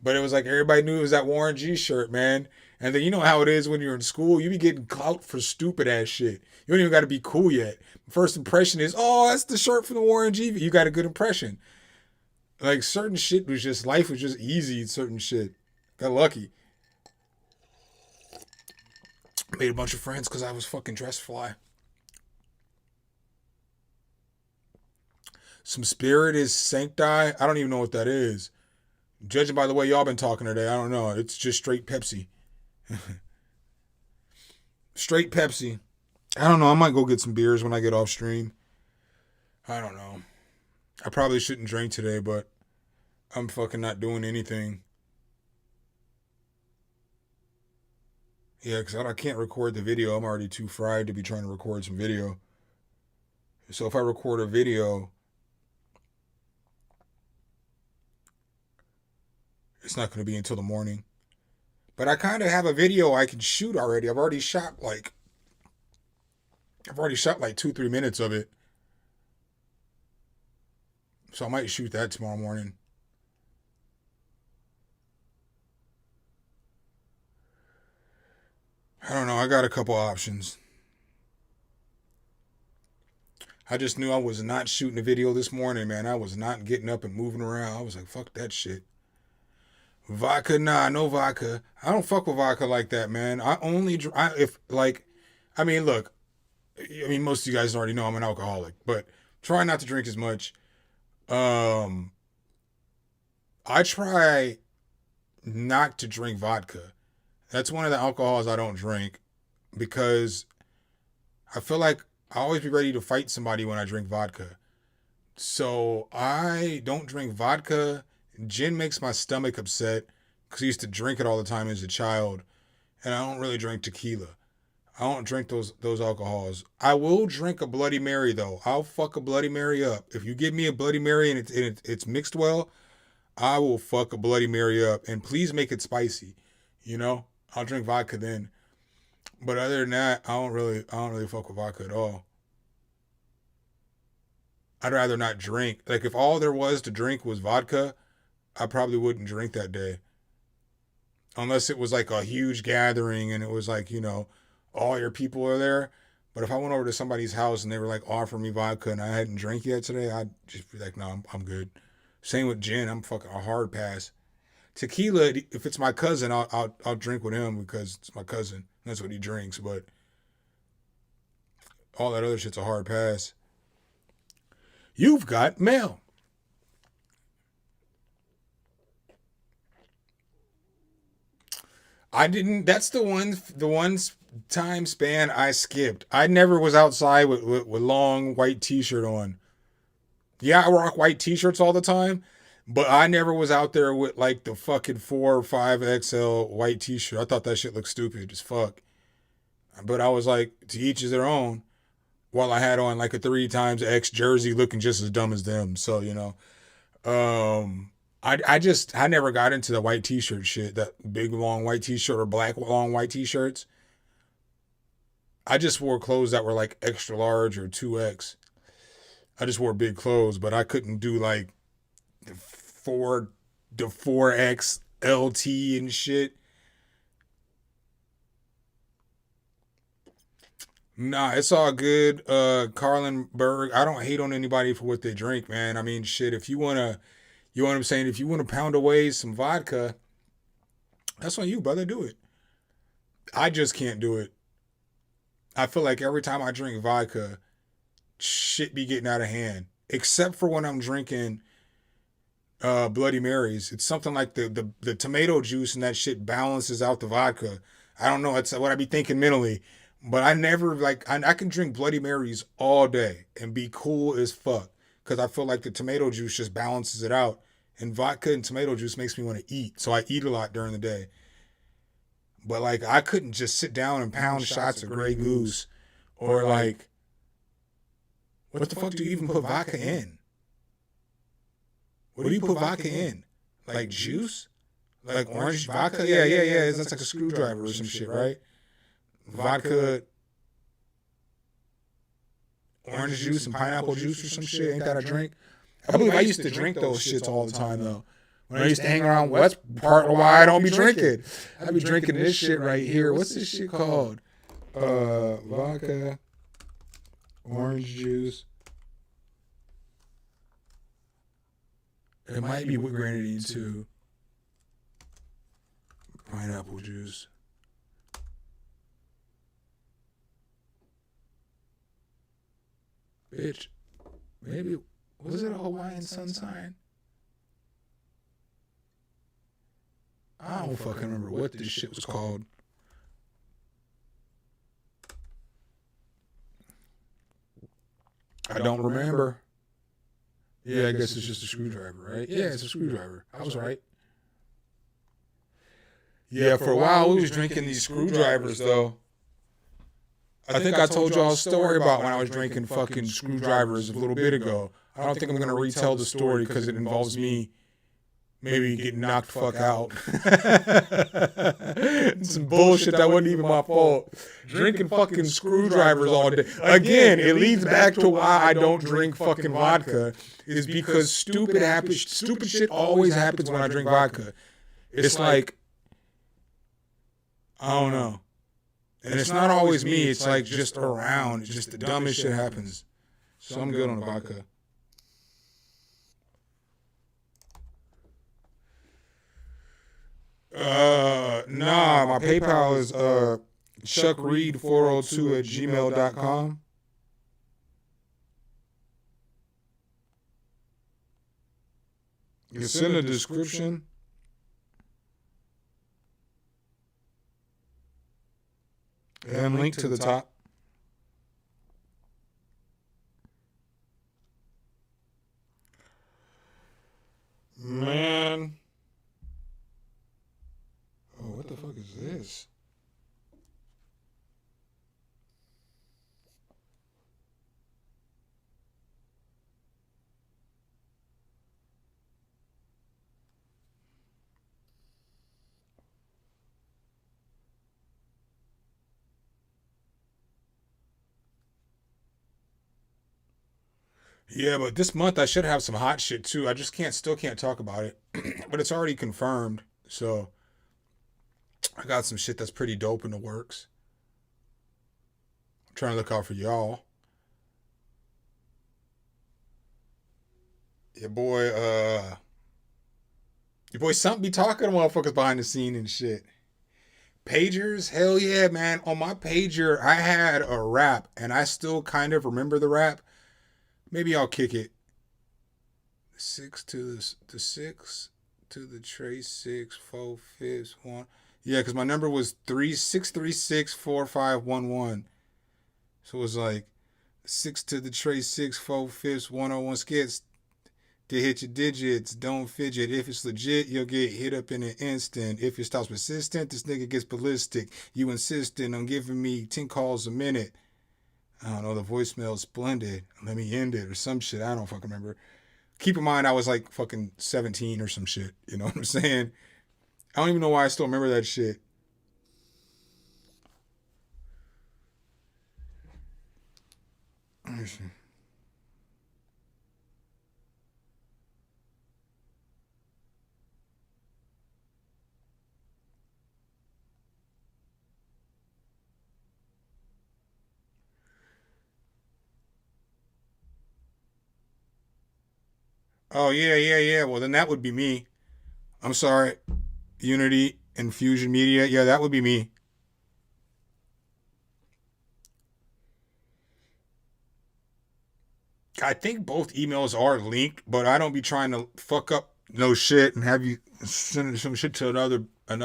but it was like everybody knew it was that Warren G shirt, man. And then you know how it is when you're in school, you be getting clout for stupid ass shit. You don't even got to be cool yet. First impression is, oh, that's the shirt from the Warren G. You got a good impression. Like, certain shit was just, life was just easy. Certain shit. Got lucky. Made a bunch of friends because I was fucking dressed fly. Some Spirit is Sancti. I don't even know what that is. Judging by the way y'all been talking today, I don't know. It's just straight Pepsi. Straight Pepsi. I don't know. I might go get some beers when I get off stream. I don't know. I probably shouldn't drink today, but I'm fucking not doing anything. Yeah, because I can't record the video. I'm already too fried to be trying to record some video. So if I record a video, it's not going to be until the morning. But I kind of have a video I can shoot already. I've already shot like 2-3 minutes of it. So I might shoot that tomorrow morning. I don't know. I got a couple options. I just knew I was not shooting a video this morning, man. I was not getting up and moving around. I was like, fuck that shit. Vodka, nah, no vodka. I don't fuck with vodka like that, man. Look, most of you guys already know I'm an alcoholic, but try not to drink as much. I try not to drink vodka. That's one of the alcohols I don't drink because I feel like I always be ready to fight somebody when I drink vodka. So I don't drink vodka. Gin makes my stomach upset because I used to drink it all the time as a child. And I don't really drink tequila. I don't drink those alcohols. I will drink a Bloody Mary, though. I'll fuck a Bloody Mary up. If you give me a Bloody Mary and it's mixed well, I will fuck a Bloody Mary up. And please make it spicy. I'll drink vodka then. But other than that, I don't really fuck with vodka at all. I'd rather not drink. Like, if all there was to drink was vodka, I probably wouldn't drink that day. Unless it was like a huge gathering and it was like, all your people are there. But if I went over to somebody's house and they were like offering me vodka and I hadn't drank yet today, I'd just be like, no, I'm good. Same with gin. I'm fucking a hard pass. Tequila, if it's my cousin, I'll drink with him because it's my cousin. That's what he drinks. But all that other shit's a hard pass. You've got mail. I didn't. That's the one time span I skipped. I never was outside with long white t-shirt on. Yeah, I rock white t-shirts all the time, but I never was out there with like the fucking 4 or 5 XL white t-shirt. I thought that shit looked stupid as fuck. But I was like, to each is their own. While I had on like a 3 times X jersey looking just as dumb as them. So, you know. I never got into the white t-shirt shit, that big long white t-shirt or black long white t-shirts. I just wore clothes that were like extra large or 2X. I just wore big clothes, but I couldn't do like the 4X LT and shit. Nah, it's all good. Carlin Berg, I don't hate on anybody for what they drink, man. I mean, shit, if you wanna, you know what I'm saying? If you want to pound away some vodka, that's on you, brother. Do it. I just can't do it. I feel like every time I drink vodka, shit be getting out of hand. Except for when I'm drinking Bloody Marys. It's something like the tomato juice and that shit balances out the vodka. I don't know. It's what I be thinking mentally. But I never, like, I can drink Bloody Marys all day and be cool as fuck. Because I feel like the tomato juice just balances it out. And vodka and tomato juice makes me want to eat. So I eat a lot during the day. But, like, I couldn't just sit down and pound shots of Grey Goose. Or, like, what the fuck do you even put vodka in? What do you put vodka in? Like juice? Like orange vodka? Yeah. That's like a screwdriver or some shit, right? Vodka, orange juice, and pineapple juice or some shit. Ain't that a drink? I believe I used to drink those shits all the time, though. When I used to hang around, well, that's part of why I don't be drinking. I be drinking this shit right here. What's this shit called? Vodka, orange juice. It might be with grenadine, too. Pineapple juice. Bitch, maybe, was it a Hawaiian sun sign? I don't fucking remember what this shit was called. I don't remember. Yeah, I guess it's just a screwdriver, right? Yeah, it's a screwdriver. I was right. Yeah, for a while we was drinking these screwdrivers, though. I think I told y'all a story about when I was drinking fucking screwdrivers a little bit ago. I don't think I'm going to retell the story because it involves me maybe getting knocked the fuck out. Some bullshit that wasn't even my fault. Drinking fucking screwdrivers all day. Again, it leads back to why I don't drink fucking vodka, is because stupid shit always happens when I drink vodka. It's like, I don't know. And it's not always me. It's like just around. It's just the dumbest shit happens. So I'm good on the vodka. Nah, my PayPal is chuckreed402@gmail.com. It's in the description. And link to the top. Man. Oh, what the fuck is this? Yeah, but this month I should have some hot shit too. I just still can't talk about it. But it's already confirmed. So I got some shit that's pretty dope in the works. I'm trying to look out for y'all. Your boy something be talking to motherfuckers behind the scene and shit. Pagers, hell yeah, man. On my pager, I had a rap, and I still kind of remember the rap. Maybe I'll kick it. 6 to the 6 to the trace 6 4 5 1. Yeah, because my number was 36364511. So it was like 6 to the tray, 6, 4 fifths, 101 skits to hit your digits. Don't fidget. If it's legit, you'll get hit up in an instant. If it stops persistent, this nigga gets ballistic. You insisting on giving me 10 calls a minute. I don't know, the voicemail's splendid. Let me end it or some shit. I don't fucking remember. Keep in mind, I was like fucking 17 or some shit. You know what I'm saying? I don't even know why I still remember that shit. Let me see. Oh, yeah. Well, then that would be me. I'm sorry. Unity and Fusion Media. Yeah, that would be me. I think both emails are linked, but I don't be trying to fuck up no shit and have you send some shit to another. I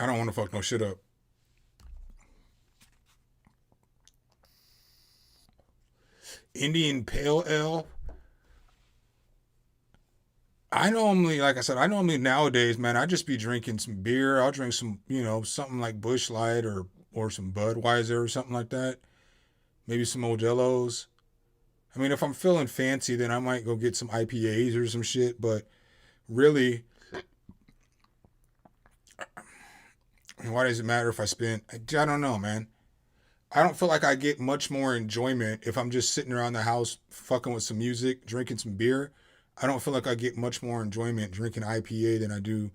don't want to fuck no shit up. Indian Pale Ale. I normally nowadays, man, I just be drinking some beer. I'll drink some, something like Busch Light or some Budweiser or something like that. Maybe some Modelo's. I mean, if I'm feeling fancy, then I might go get some IPAs or some shit. But really, why does it matter if I spend? I don't know, man. I don't feel like I get much more enjoyment if I'm just sitting around the house fucking with some music, drinking some beer. I don't feel like I get much more enjoyment drinking IPA than I do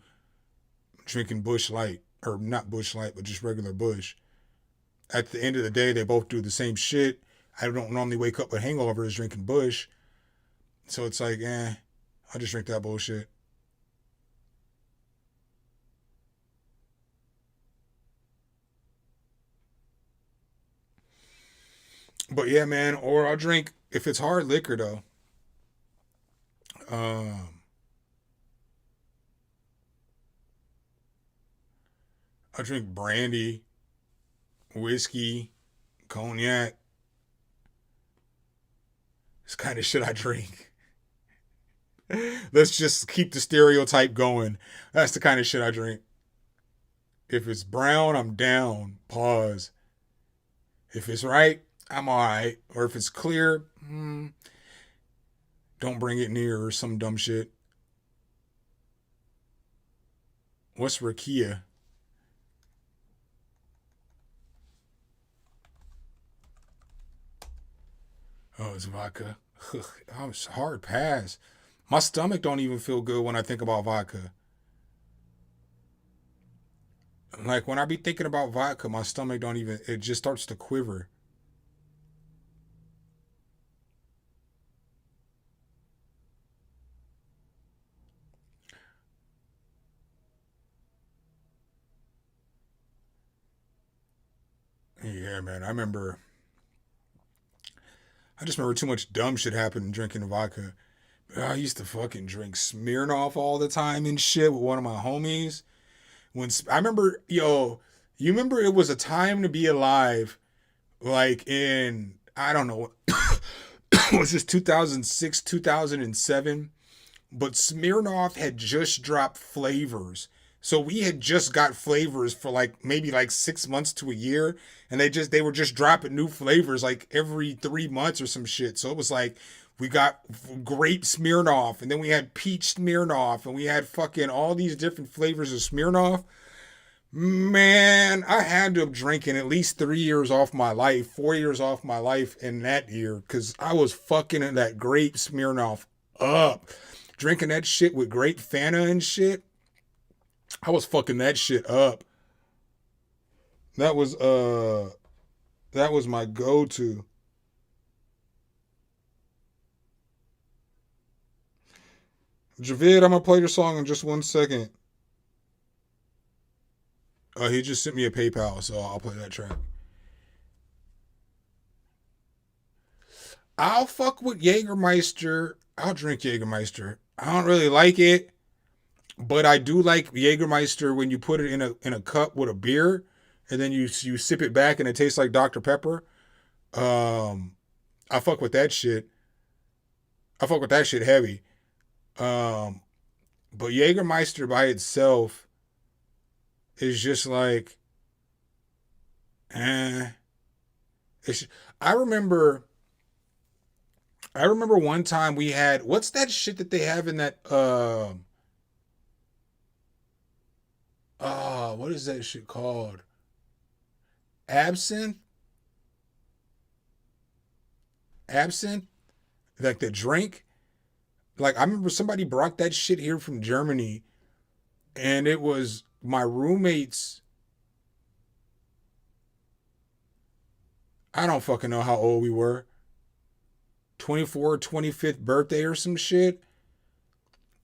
drinking Busch Light. Or not Busch Light, but just regular Busch. At the end of the day, they both do the same shit. I don't normally wake up with hangovers drinking Busch. So it's like, I'll just drink that bullshit. But yeah, man, or I'll drink, if it's hard liquor though, I'll drink brandy, whiskey, cognac. This kind of shit I drink. Let's just keep the stereotype going. That's the kind of shit I drink. If it's brown, I'm down. Pause. If it's right, I'm alright. Or if it's clear, don't bring it near or some dumb shit. What's rakia? Oh, it's vodka. I'm hard pass. My stomach don't even feel good when I think about vodka. Like when I be thinking about vodka, my stomach don't even, it just starts to quiver. Yeah, man, I just remember too much dumb shit happening drinking vodka. I used to fucking drink Smirnoff all the time and shit with one of my homies. I remember, you remember it was a time to be alive, like in, I don't know, was this 2006, 2007? But Smirnoff had just dropped flavors. So we had just got flavors for maybe 6 months to a year. And they were just dropping new flavors like every 3 months or some shit. So it was like, we got grape Smirnoff, and then we had peach Smirnoff, and we had fucking all these different flavors of Smirnoff. Man, I had to have drinking at least 3 years off my life, 4 years off my life in that year, because I was fucking that grape Smirnoff up. Drinking that shit with grape Fanta and shit. I was fucking that shit up. That was my go-to. Javid, I'm gonna play your song in just 1 second. He just sent me a PayPal, so I'll play that track. I'll fuck with Jägermeister. I'll drink Jägermeister. I don't really like it, But I do like Jägermeister when you put it in a cup with a beer, and then you sip it back and it tastes like Dr. Pepper. I fuck with that shit. I fuck with that shit heavy. But Jägermeister by itself is just like, I remember one time we had, what's that shit that they have in that what is that shit called? Absinthe? Like the drink? Like I remember somebody brought that shit here from Germany, and it was my roommate's, I don't fucking know how old we were. 24th, 25th birthday or some shit.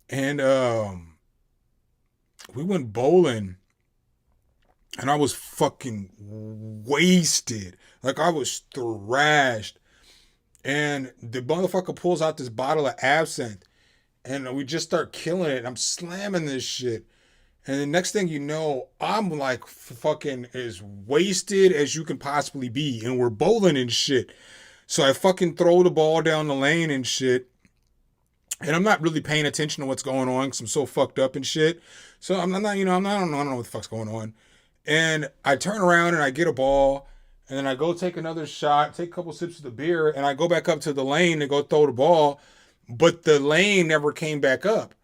And we went bowling. And I was fucking wasted. Like I was thrashed. And the motherfucker pulls out this bottle of absinthe. And we just start killing it. I'm slamming this shit. And the next thing you know, I'm like fucking as wasted as you can possibly be. And we're bowling and shit. So I fucking throw the ball down the lane and shit. And I'm not really paying attention to what's going on because I'm so fucked up and shit. So I'm not, I don't know what the fuck's going on. And I turn around and I get a ball. And then I go take another shot, take a couple sips of the beer. And I go back up to the lane and go throw the ball. But the lane never came back up.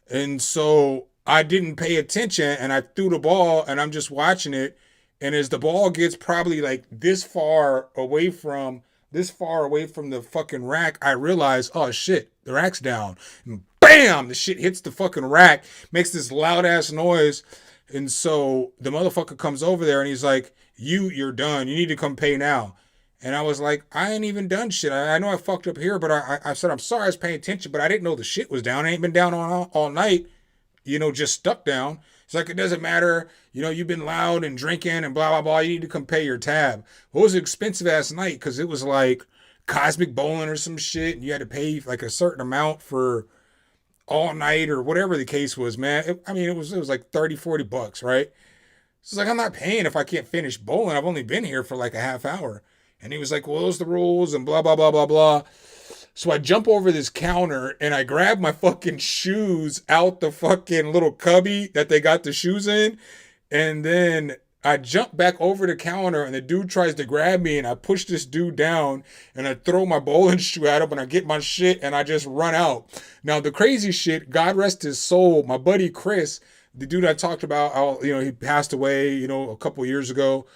And so I didn't pay attention and I threw the ball and I'm just watching it. And as the ball gets probably like this far away from the fucking rack, I realize, oh shit, the rack's down. And bam, the shit hits the fucking rack, makes this loud ass noise. And so the motherfucker comes over there and he's like, you're done. You need to come pay now. And I was like, I ain't even done shit. I know I fucked up here, but I said, I'm sorry, I was paying attention, but I didn't know the shit was down. I ain't been down all night, just stuck down. It's like, it doesn't matter. You've been loud and drinking and blah, blah, blah. You need to come pay your tab. Well, it was an expensive ass night because it was like Cosmic Bowling or some shit. And you had to pay like a certain amount for all night or whatever the case was, man. It was like $30-$40, right? So it's like, I'm not paying if I can't finish bowling. I've only been here for like a half hour. And he was like, well, those are the rules and blah, blah, blah, blah, blah. So I jump over this counter and I grab my fucking shoes out the fucking little cubby that they got the shoes in. And then I jump back over the counter and the dude tries to grab me and I push this dude down and I throw my bowling shoe at him and I get my shit and I just run out. Now the crazy shit, God rest his soul, my buddy Chris, the dude I talked about, how, he passed away, a couple years ago.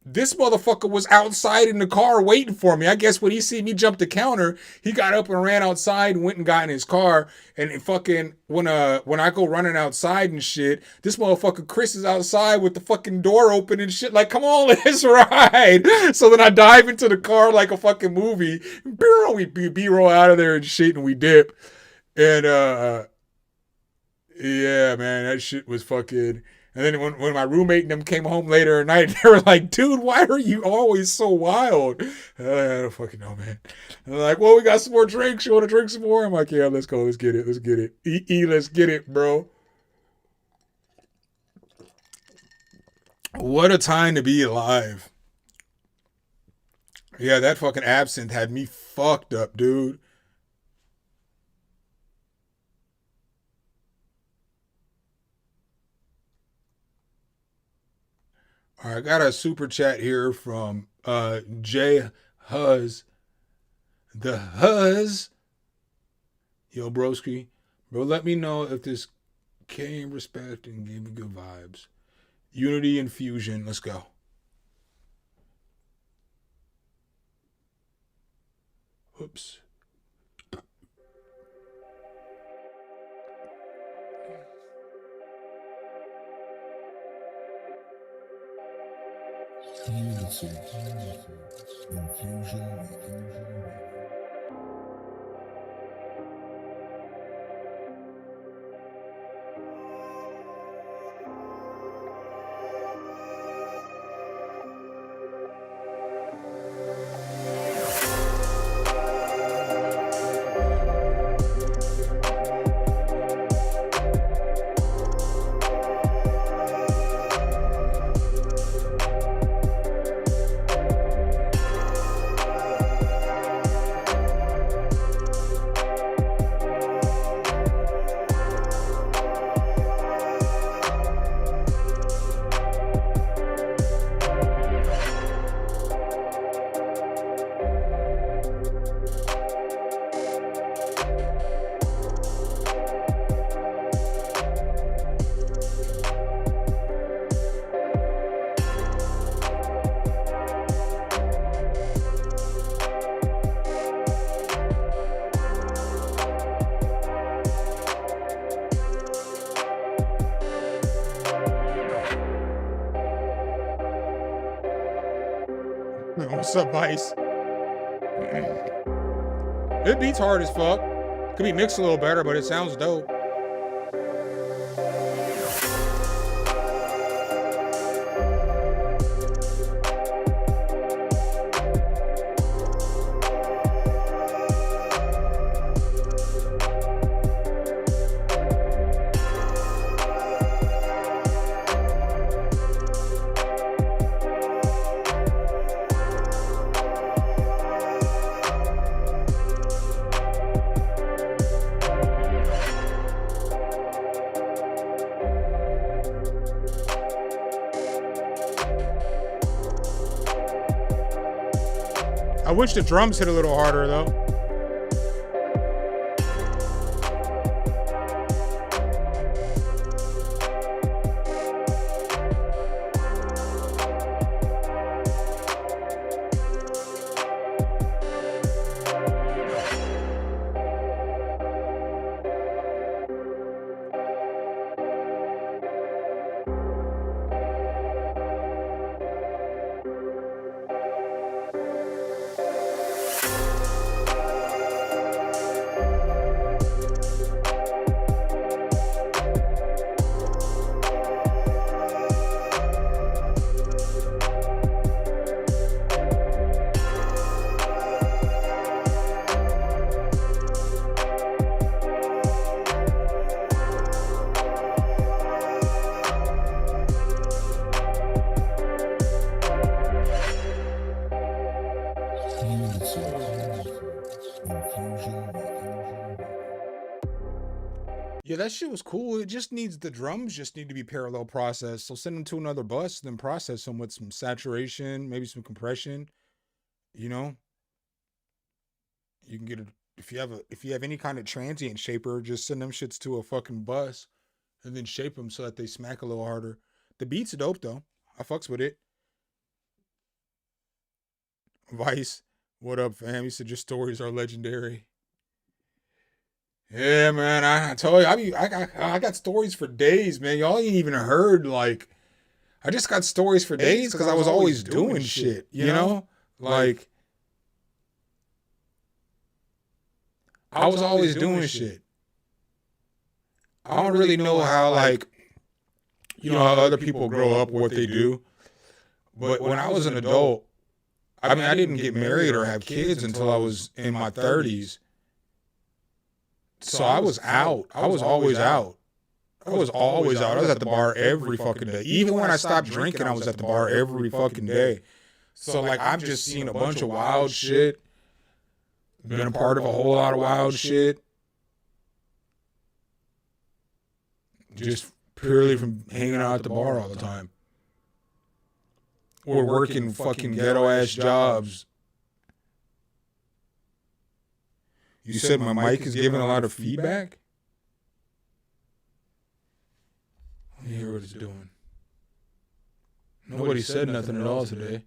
This motherfucker was outside in the car waiting for me. I guess when he seen me jump the counter, he got up and ran outside and went and got in his car. And fucking when I go running outside and shit, this motherfucker Chris is outside with the fucking door open and shit. Like, come on, let's ride. So then I dive into the car like a fucking movie. We B-roll out of there and shit, and we dip. And yeah, man, that shit was fucking. And then when my roommate and them came home later at night, they were like, dude, why are you always so wild? I don't fucking know, man. And they're like, well, we got some more drinks. You want to drink some more? I'm like, yeah, let's go. Let's get it. Let's get it. Let's get it, bro. What a time to be alive. Yeah, that fucking absinthe had me fucked up, dude. All right, I got a super chat here from Jay Huzz. The Huzz. Yo, broski. Bro, let me know if this came, respect, and gave me good vibes. Unity and fusion. Let's go. Oops. Unity, infusion. What's up, Vice? It beats hard as fuck. Could be mixed a little better, but it sounds dope. I wish the drums hit a little harder though. Yeah, that shit was cool. It just needs, the drums just need to be parallel processed. So send them to another bus, then process them with some saturation, maybe some compression. You know, you can get a, if you have any kind of transient shaper, just send them shits to a fucking bus and then shape them so that they smack a little harder. The beats are dope though. I fucks with it. Vice, what up, fam? He said your stories are legendary. Yeah, man. I told you, I got stories for days, man. Y'all ain't even heard, like, I just got stories for days because I was always doing shit, you know? Like, I was always doing shit. I don't really know how, like, you know, how other people grow up, what they do. But when I was an adult, I mean, I didn't get married or have kids until I was in my 30s. So I was out. I was always out. I was always out. I was at the bar every fucking day. Even when I stopped drinking, I was at the bar every fucking day. So, like, I've just seen a bunch of wild shit. Been a part of a whole lot of wild shit. Just purely from hanging out at the bar all the time. Or working fucking ghetto-ass jobs. You said my mic is giving a lot of feedback? Let me hear what it's doing. Nobody said nothing at all today.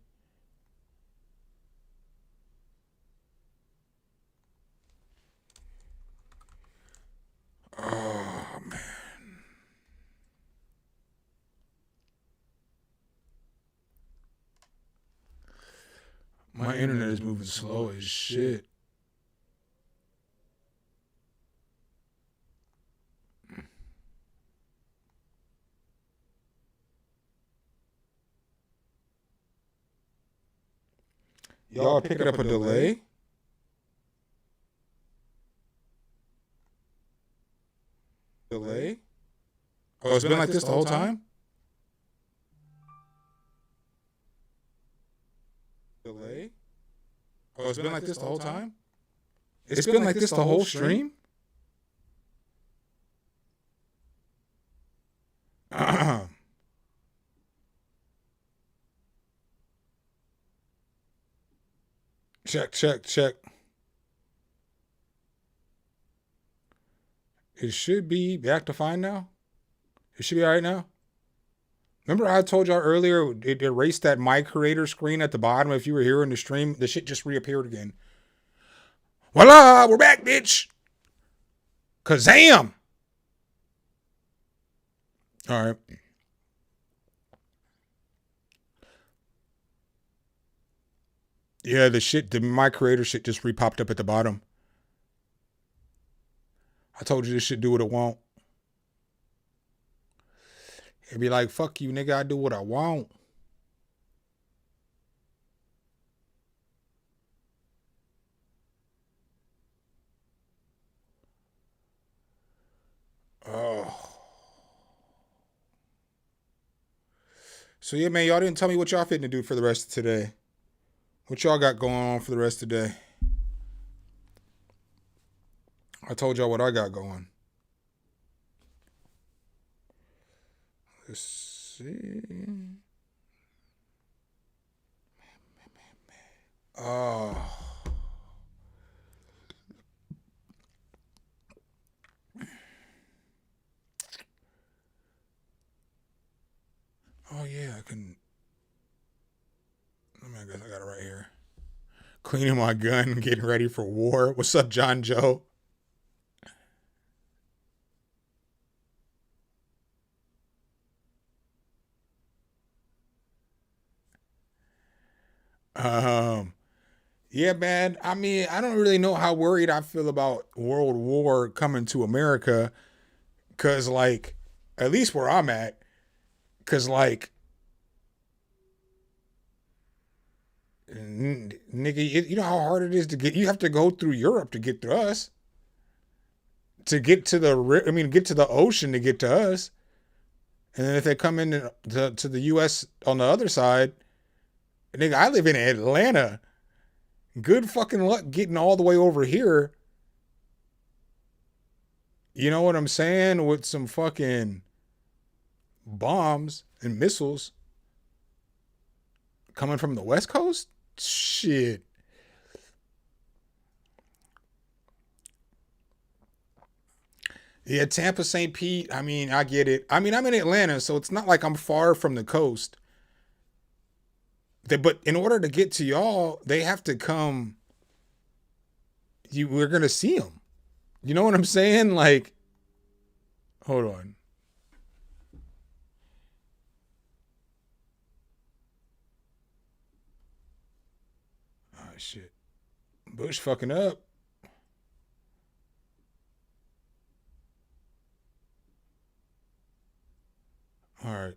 Oh, man. My internet is moving slow as shit. Y'all picking up a delay? Delay? Oh, it's been like this the whole time? Delay? Oh, it's been like this the whole time? It's been like this the whole stream? Check. It should be back to fine now. It should be all right now. Remember I told y'all earlier, it erased that My Creator screen at the bottom. If you were here in the stream, the shit just reappeared again. Voila, we're back, bitch. Kazam. All right. Yeah, the my creator shit just re-popped up at the bottom. I told you this shit do what it want. It'd be like, fuck you, nigga, I do what I want. Oh. So yeah, man, y'all didn't tell me what y'all fitting to do for the rest of today. What y'all got going on for the rest of the day? I told y'all what I got going. Let's see. Oh. Oh yeah, I can. I mean, I guess I got it right here. Cleaning my gun, getting ready for war. What's up, John Joe? Yeah, man. I mean, I don't really know how worried I feel about World War coming to America. Cause like, at least where I'm at, cause like, nigga, you know how hard it is to get. You have to go through Europe to get to us. To get to get to the ocean to get to us. And then if they come in to the U.S. on the other side, nigga, I live in Atlanta. Good fucking luck getting all the way over here. You know what I'm saying? With some fucking bombs and missiles coming from the West Coast? Shit. Yeah, Tampa, St. Pete. I mean, I get it. I mean, I'm in Atlanta, so it's not like I'm far from the coast. But in order to get to y'all, they have to come. We're gonna see them. You know what I'm saying? Like, hold on. Oh shit. Bush fucking up. All right.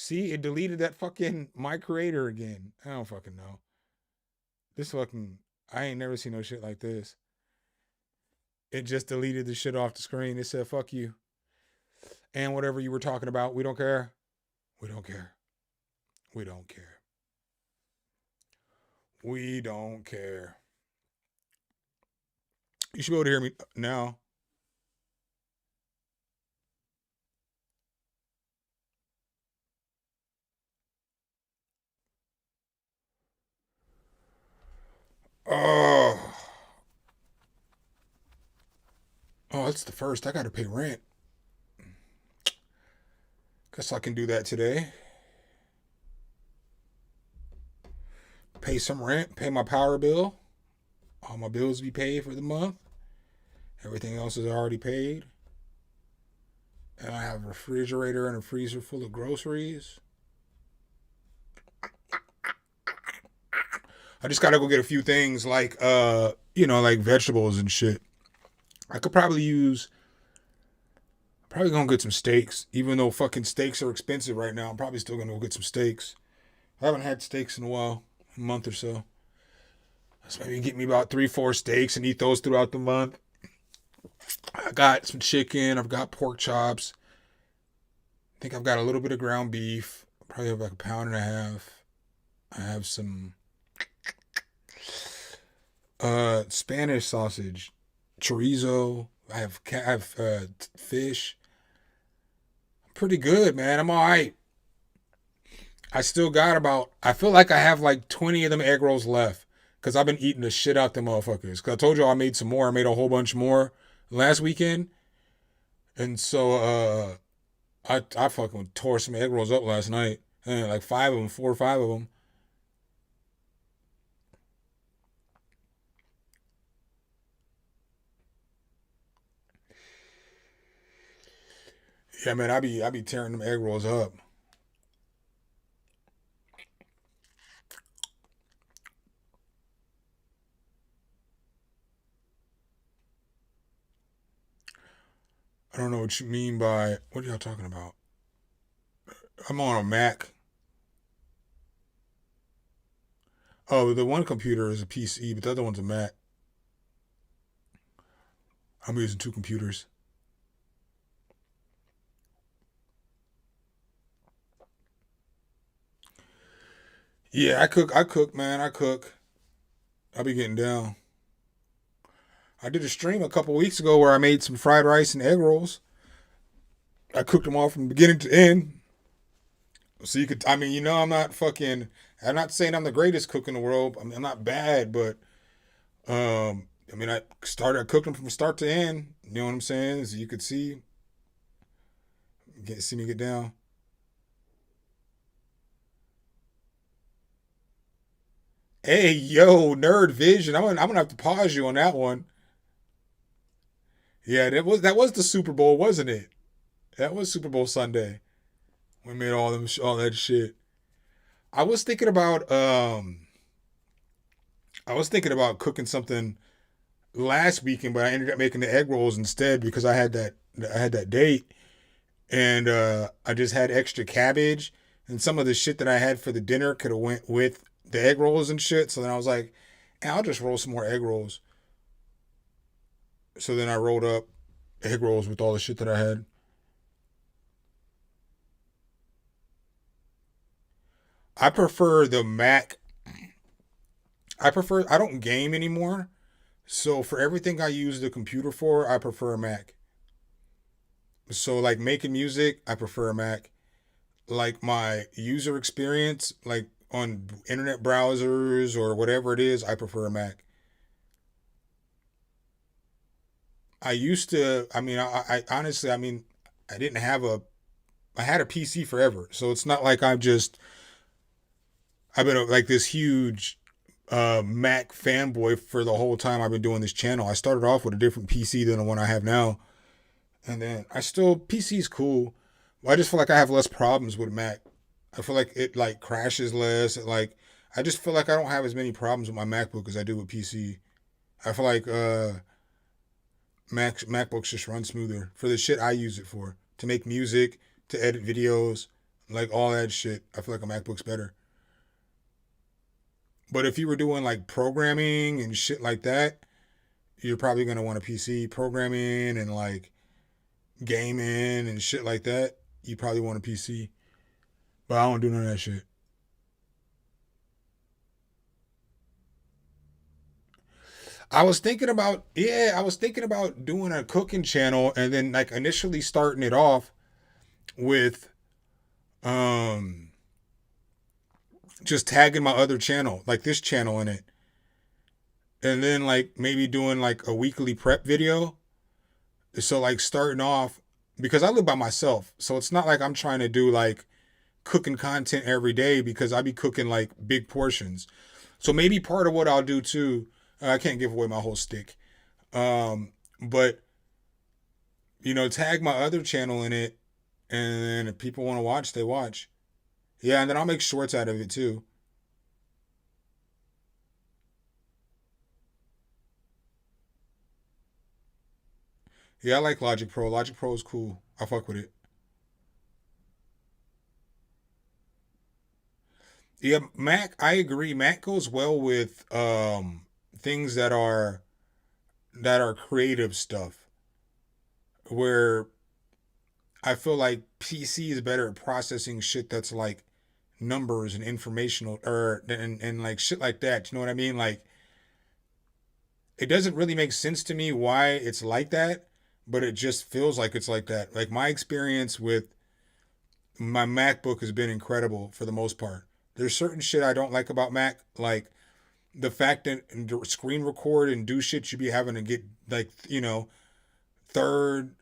See, it deleted that fucking my creator again. I don't fucking know. This fucking, I ain't never seen no shit like this. It just deleted the shit off the screen. It said, fuck you. And whatever you were talking about, we don't care. We don't care. We don't care. We don't care. You should be able to hear me now. Oh. Oh, it's the first. I got to pay rent. Guess I can do that today. Pay some rent, pay my power bill. All my bills be paid for the month. Everything else is already paid. And I have a refrigerator and a freezer full of groceries. I just gotta go get a few things like, like vegetables and shit. I could probably gonna get some steaks. Even though fucking steaks are expensive right now, I'm probably still gonna go get some steaks. I haven't had steaks in a while, a month or so. Let's maybe get me about 3-4 steaks and eat those throughout the month. I got some chicken. I've got pork chops. I think I've got a little bit of ground beef. Probably have like 1.5 pounds. I have some Spanish sausage, chorizo. I have fish. I'm pretty good, man. I'm all right. I still got I feel like I have like 20 of them egg rolls left because I've been eating the shit out them motherfuckers. Because I told you I made some more. I made a whole bunch more last weekend. And so I fucking tore some egg rolls up last night. And like 5 of them, 4 or 5 of them. Yeah, man, I be tearing them egg rolls up. I don't know what you mean by, what are y'all talking about? I'm on a Mac. Oh, the one computer is a PC, but the other one's a Mac. I'm using 2 computers. Yeah, I cook, man. I cook. I be getting down. I did a stream a couple weeks ago where I made some fried rice and egg rolls. I cooked them all from beginning to end. So you could, I'm not saying I'm the greatest cook in the world. I'm not bad, but, I cooked them from start to end. You know what I'm saying? So you could see me get down. Hey, yo, Nerd Vision. I'm gonna have to pause you on that one. Yeah, that was the Super Bowl, wasn't it? That was Super Bowl Sunday. We made all that shit. I was thinking about cooking something last weekend, but I ended up making the egg rolls instead because I had that date, and I just had extra cabbage, and some of the shit that I had for the dinner could have went with the egg rolls and shit. So then I was like, I'll just roll some more egg rolls. So then I rolled up egg rolls with all the shit that I had. I prefer the Mac. I don't game anymore. So for everything I use the computer for, I prefer a Mac. So like making music, I prefer a Mac. Like my user experience, like on internet browsers or whatever it is, I prefer a Mac. I used to, I honestly, I had a PC forever. So it's not like I've been like this huge Mac fanboy for the whole time I've been doing this channel. I started off with a different PC than the one I have now. And then PC's cool. I just feel like I have less problems with Mac. I feel like it like crashes less. I just feel like I don't have as many problems with my MacBook as I do with PC. I feel like MacBooks just run smoother for the shit I use it for. To make music, to edit videos. like all that shit, I feel like a MacBook's better. But if you were doing like programming and shit like that, you're probably gonna want a PC. Programming and like gaming and shit like that, you probably want a PC. But I don't do none of that shit. I was thinking about doing a cooking channel and then like initially starting it off with just tagging my other channel, like this channel in it. And then like maybe doing like a weekly prep video. So like starting off, because I live by myself, so it's not like I'm trying to do like cooking content every day because I be cooking like big portions. So maybe part of what I'll do too, I can't give away my whole stick. But you know, tag my other channel in it, and then if people want to watch, they watch. Yeah, and then I'll make shorts out of it too. Yeah, I like Logic Pro. Logic Pro is cool. I fuck with it. Yeah, Mac, I agree. Mac goes well with things that are creative stuff. Where I feel like PC is better at processing shit that's like numbers and informational or and like shit like that. You know what I mean? Like it doesn't really make sense to me why it's like that, but it just feels like it's like that. Like my experience with my MacBook has been incredible for the most part. There's certain shit I don't like about Mac, like the fact that screen record and do shit you be having to get like, you know, third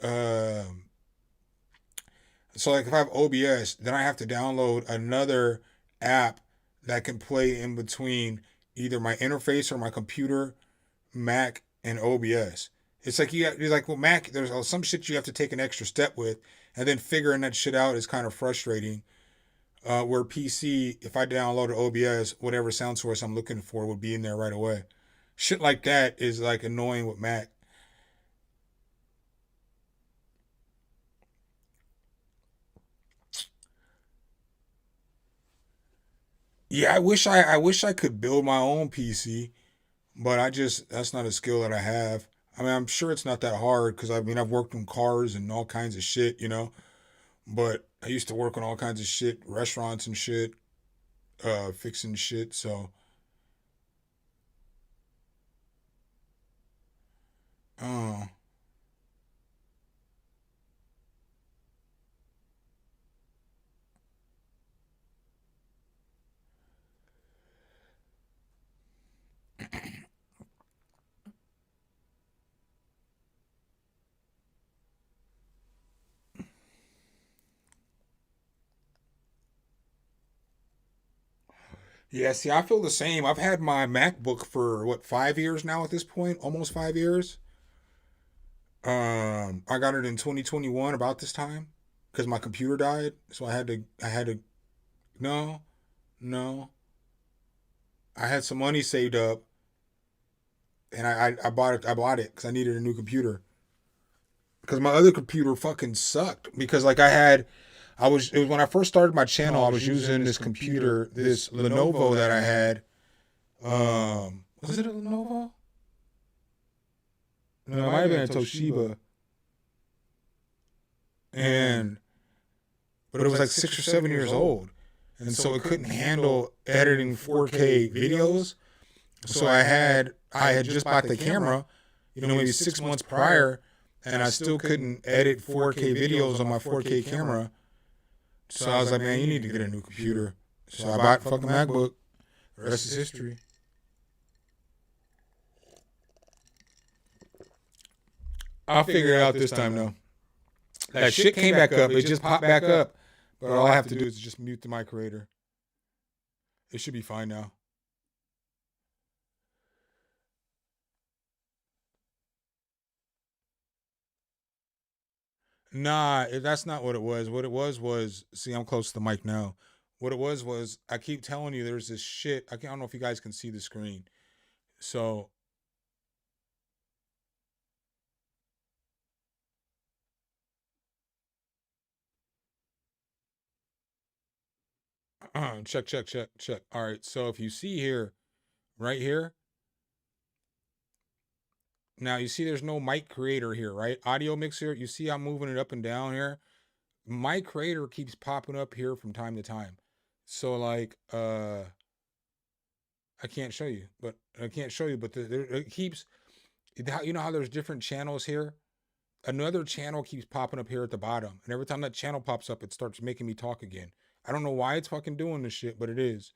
so like if I have OBS, then I have to download another app that can play in between either my interface or my computer, Mac, and OBS. It's like you're like, well, Mac, there's some shit you have to take an extra step with, and then figuring that shit out is kind of frustrating. Where PC, if I download OBS, whatever sound source I'm looking for would be in there right away. Shit like that is like annoying with Mac. Yeah, I wish I could build my own PC, but that's not a skill that I have. I mean, I'm sure it's not that hard because I mean I've worked on cars and all kinds of shit, you know. But I used to work on all kinds of shit, restaurants and shit, fixing shit. So, uh, yeah. See, I feel the same. I've had my MacBook for what 5 years now at this point, almost 5 years. I got it in 2021 about this time because my computer died, so I had to. No, no. I had some money saved up, and I bought it. I bought it because I needed a new computer. Because my other computer fucking sucked. Because like it was when I first started my channel, I was using this computer, this Lenovo that I had. Was it a Lenovo? No, it might have been a Toshiba. And but it was like 6 or 7 years old, and so it couldn't handle editing 4K videos. So I had just bought the camera, you know, maybe 6 months prior, and I still couldn't edit 4K videos on my 4K camera. So I was like, man, you need to get a new computer. So I bought a fucking MacBook. The rest is history. I'll figure it out this time though. That shit came back up. It just popped back up. But all I have to do is just mute the mic creator. It should be fine now. Nah, that's not what it was. What it was, see, I'm close to the mic now. What it was I keep telling you there's this shit. I don't know if you guys can see the screen. So Check. All right. So if you see here, right here, now you see there's no mic creator here, right? Audio mixer. You see I'm moving it up and down here. My creator keeps popping up here from time to time. So like, I can't show you, but it keeps, you know how there's different channels here? Another channel keeps popping up here at the bottom. And every time that channel pops up, it starts making me talk again. I don't know why it's fucking doing this shit, but it is.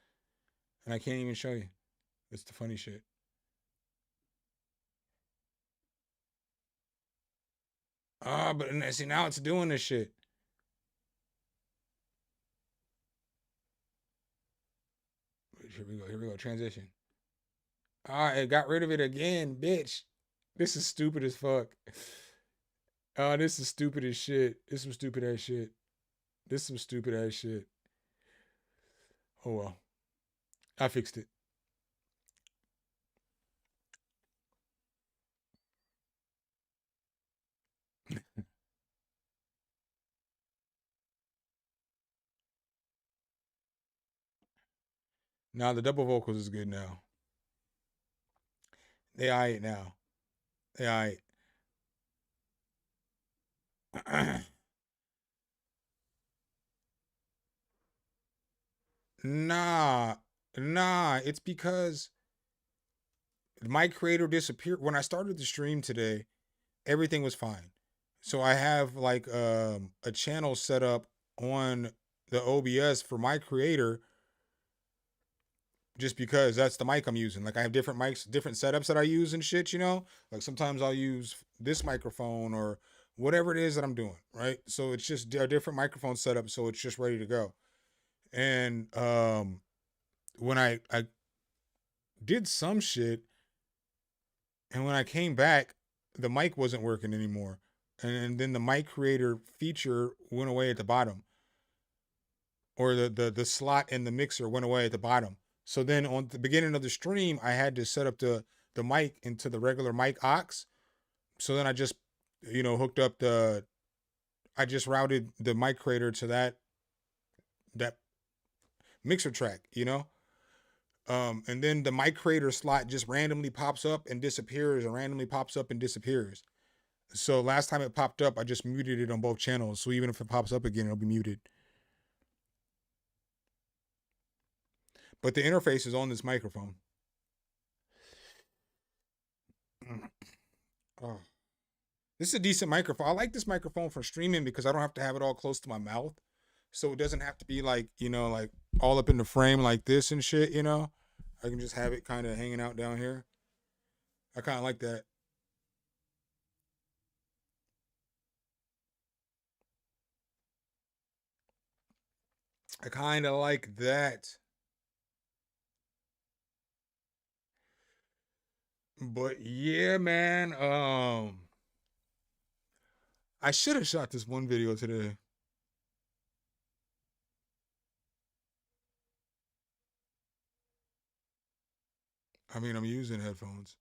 And I can't even show you. It's the funny shit. But see, now it's doing this shit. Here we go, transition. It got rid of it again, bitch. This is stupid as fuck. This is stupid as shit. This is some stupid ass shit. Oh well. I fixed it. Now the double vocals is good now. They aight now. They aight. Nah, it's because my creator disappeared. When I started the stream today, everything was fine. So I have like a channel set up on the OBS for my creator just because that's the mic I'm using. Like I have different mics, different setups that I use and shit, you know? Like sometimes I'll use this microphone or whatever it is that I'm doing, right? So it's just a different microphone setup, so it's just ready to go. And when I did some shit, and when I came back, the mic wasn't working anymore. And then the mic creator feature went away at the bottom. Or the slot in the mixer went away at the bottom. So then on the beginning of the stream, I had to set up the mic into the regular mic aux. So then I just, hooked up I just routed the mic creator to that mixer track, and then the mic creator slot just randomly pops up and disappears, and randomly pops up and disappears. So last time it popped up, I just muted it on both channels. So even if it pops up again, it'll be muted. But the interface is on this microphone. Oh. This is a decent microphone. I like this microphone for streaming because I don't have to have it all close to my mouth. So it doesn't have to be like, like all up in the frame like this and shit, I can just have it kind of hanging out down here. I kind of like that. I kind of like that. But yeah, man, I should have shot this one video today. I mean, I'm using headphones.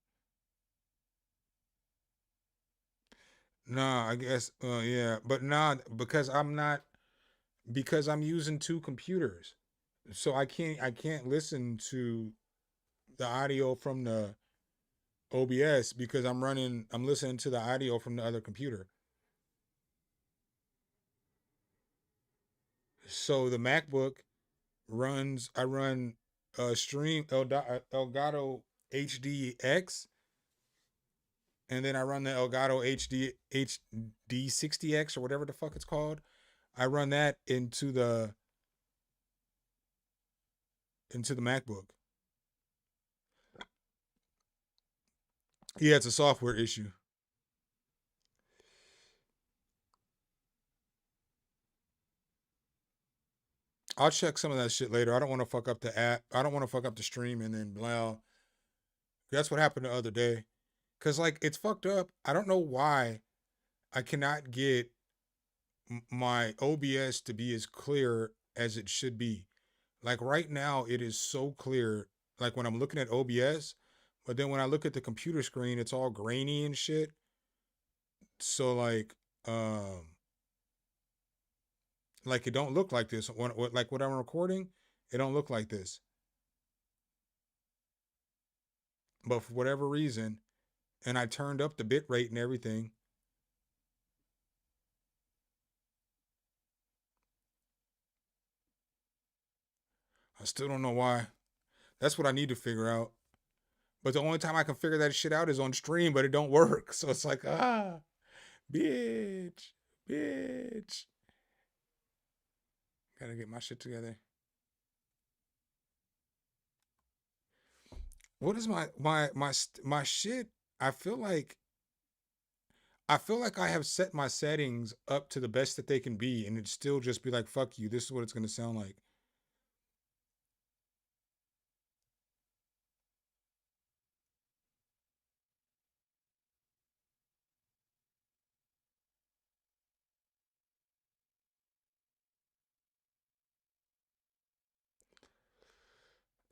Nah, I guess, yeah, but nah, because I'm using two computers. So I can't listen to the audio from the OBS because I'm listening to the audio from the other computer. So the MacBook I run stream Elgato HDX, and then I run the Elgato HD60X or whatever the fuck it's called. I run that into the MacBook. Yeah, it's a software issue. I'll check some of that shit later. I don't want to fuck up the app. I don't want to fuck up the stream and then blah. That's what happened the other day. Cause like it's fucked up. I don't know why I cannot get my OBS to be as clear as it should be. Like right now, it is so clear. Like when I'm looking at OBS, but then when I look at the computer screen, it's all grainy and shit. So like it don't look like this. Like what I'm recording, It don't look like this. But for whatever reason, and I turned up the bit rate and everything. I still don't know why. That's what I need to figure out. But the only time I can figure that shit out is on stream, but it don't work. So it's like, bitch. Gotta get my shit together. What is my shit? I feel like I have set my settings up to the best that they can be, and it still just be like, fuck you. This is what it's gonna sound like.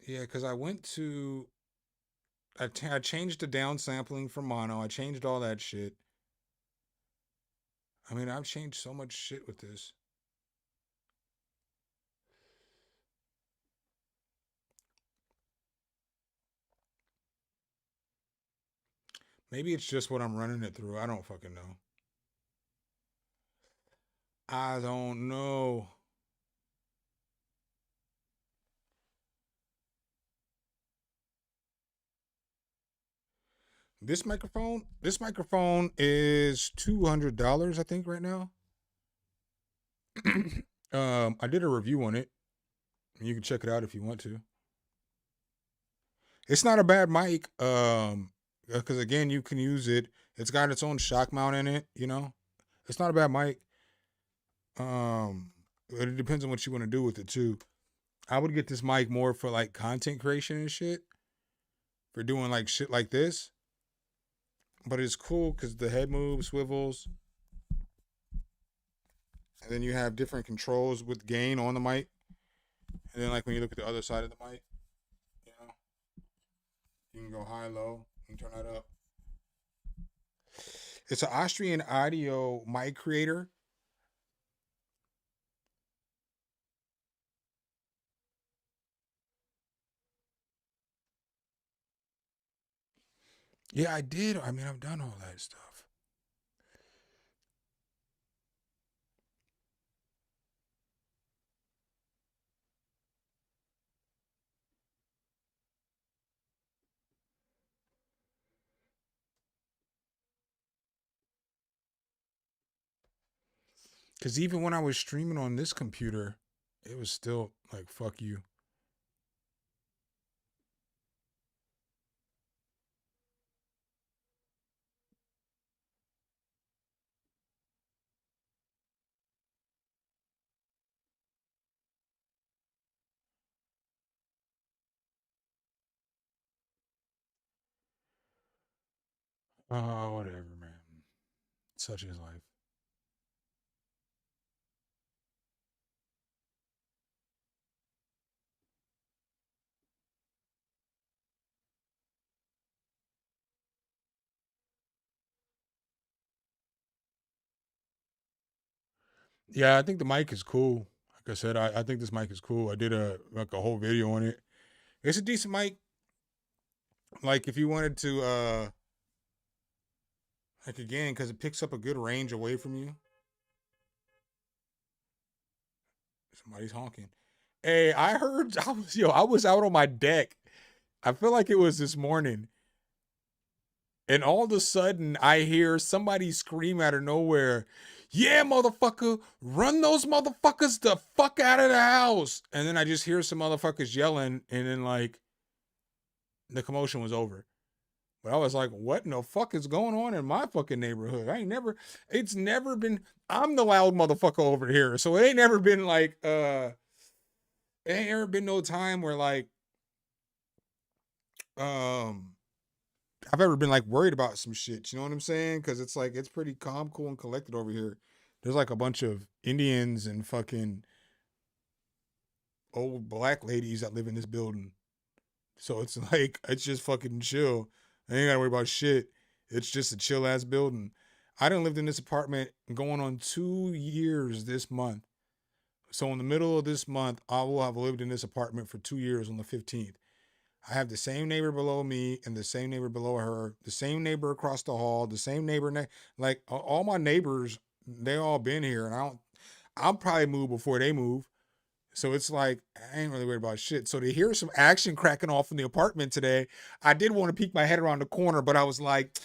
Yeah, because I went to I changed the downsampling for mono. I changed all that shit. I mean, I've changed so much shit with this. Maybe it's just what I'm running it through. I don't fucking know. I don't know. This microphone is $200, I think, right now. I did a review on it. You can check it out if you want to. It's not a bad mic. Because again, you can use it. It's got its own shock mount in it, you know. It's not a bad mic. It depends on what you want to do with it too. I would get this mic more for like content creation and shit. For doing like shit like this. But it's cool because the head moves, swivels. And then you have different controls with gain on the mic. And then like when you look at the other side of the mic, you know, you can go high, low, and turn that up. It's an Austrian audio mic creator. Yeah, I did. I mean, I've done all that stuff. Because even when I was streaming on this computer, it was still like, fuck you. Oh, whatever, man. Such is life. Yeah, I think the mic is cool. Like I said, I think this mic is cool. I did a whole video on it. It's a decent mic. Like if you wanted to like again, because it picks up a good range away from you. Somebody's honking. Hey, I heard I was out on my deck. I feel like it was this morning. And all of a sudden I hear somebody scream out of nowhere, "Yeah, motherfucker, run those motherfuckers the fuck out of the house." And then I just hear some motherfuckers yelling, and then like the commotion was over. But I was like, what in the fuck is going on in my fucking neighborhood? It's never been, I'm the loud motherfucker over here. So it ain't never been like, it ain't ever been no time where like, I've ever been like worried about some shit. You know what I'm saying? Cause it's like, it's pretty calm, cool, and collected over here. There's like a bunch of Indians and fucking old black ladies that live in this building. So it's like, it's just fucking chill. I ain't gotta worry about shit. It's just a chill ass building. I done lived in this apartment going on 2 years this month. So in the middle of this month, I will have lived in this apartment for 2 years on the 15th. I have the same neighbor below me and the same neighbor below her, the same neighbor across the hall, the same neighbor like all my neighbors, they all been here, and I'll probably move before they move. So it's like I ain't really worried about shit. So to hear some action cracking off in the apartment today, I did want to peek my head around the corner, but I was like,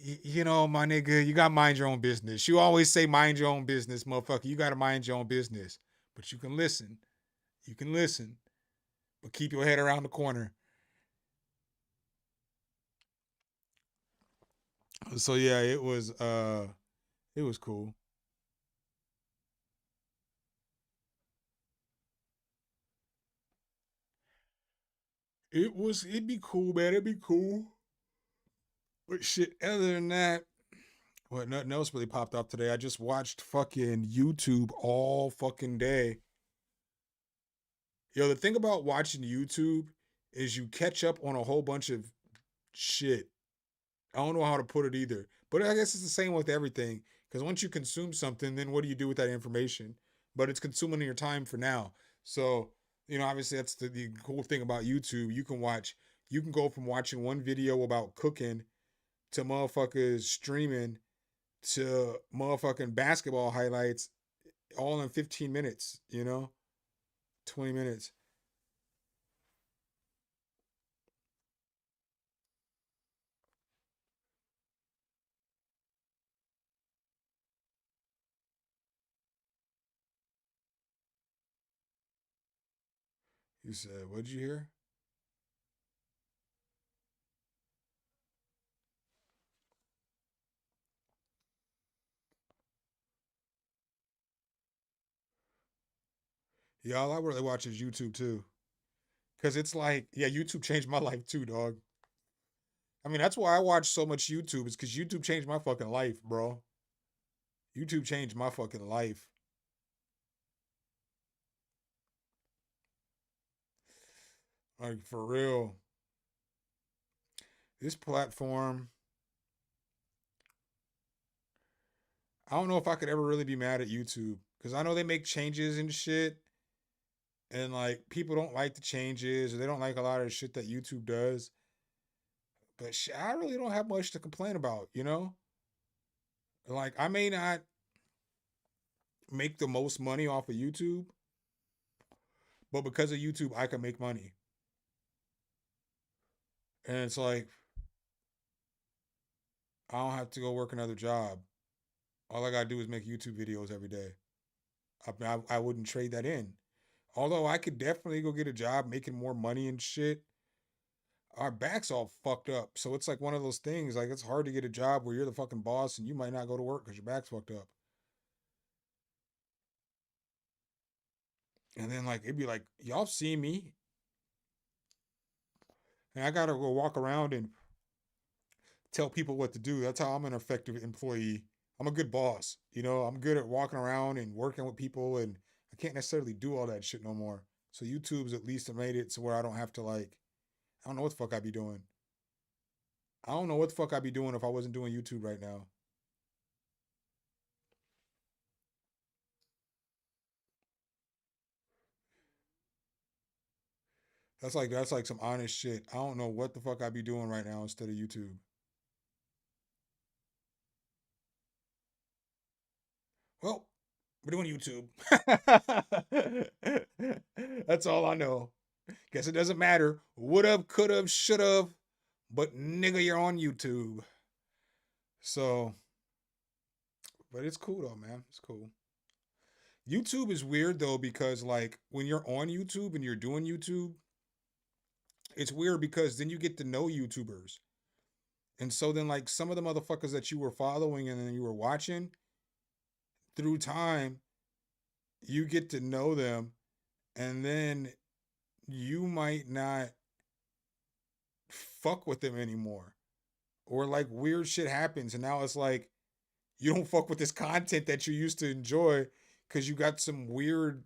you know, my nigga, you gotta mind your own business. You always say mind your own business, motherfucker. You gotta mind your own business. But you can listen. You can listen. But keep your head around the corner. So yeah, it was cool. It'd be cool, man. It'd be cool. But shit, other than that, well, nothing else really popped up today. I just watched fucking YouTube all fucking day. Yo, the thing about watching YouTube is you catch up on a whole bunch of shit. I don't know how to put it either. But I guess it's the same with everything. Because once you consume something, then what do you do with that information? But it's consuming your time for now. So, you know, obviously that's the cool thing about YouTube. You can go from watching one video about cooking to motherfuckers streaming to motherfucking basketball highlights all in 15 minutes, you know? 20 minutes. You said, what'd you hear? Yeah, all I really watch is YouTube too. Cause it's like, yeah, YouTube changed my life too, dog. I mean, that's why I watch so much YouTube, is because YouTube changed my fucking life, bro. YouTube changed my fucking life. Like, for real. This platform, I don't know if I could ever really be mad at YouTube. Because I know they make changes and shit. And like, people don't like the changes, or they don't like a lot of the shit that YouTube does. But shit, I really don't have much to complain about, you know? Like, I may not make the most money off of YouTube, but because of YouTube, I can make money. And it's like, I don't have to go work another job. All I gotta do is make YouTube videos every day. I wouldn't trade that in. Although I could definitely go get a job making more money and shit. Our back's all fucked up. So it's like one of those things, like it's hard to get a job where you're the fucking boss and you might not go to work because your back's fucked up. And then like it'd be like, y'all see me? And I gotta go walk around and tell people what to do. That's how I'm an effective employee. I'm a good boss. You know, I'm good at walking around and working with people, and I can't necessarily do all that shit no more. So YouTube's at least made it to where I don't have to like, I don't know what the fuck I'd be doing. I don't know what the fuck I'd be doing if I wasn't doing YouTube right now. That's like some honest shit. I don't know what the fuck I'd be doing right now instead of YouTube. Well, we're doing YouTube. That's all I know. Guess it doesn't matter. Would've, could've, should've, but nigga, you're on YouTube. So, but it's cool though, man. It's cool. YouTube is weird though, because like when you're on YouTube and you're doing YouTube, it's weird because then you get to know YouTubers. And so then like some of the motherfuckers that you were following and then you were watching, through time, you get to know them, and then you might not fuck with them anymore. Or like weird shit happens, and now it's like you don't fuck with this content that you used to enjoy because you got some weird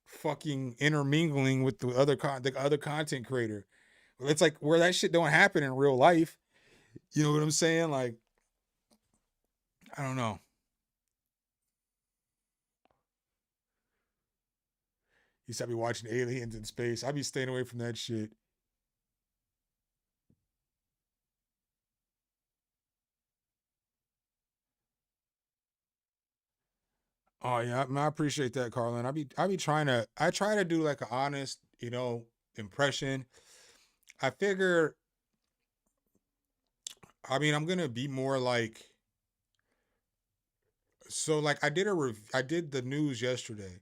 fucking intermingling with the other content creator. It's like where that shit don't happen in real life. You know what I'm saying? Like, I don't know. Used to be watching aliens in space. I'd be staying away from that shit. Oh yeah, I appreciate that, Carlin. I try to do like an honest, impression. I figure, I'm gonna be more like, so like I did the news yesterday,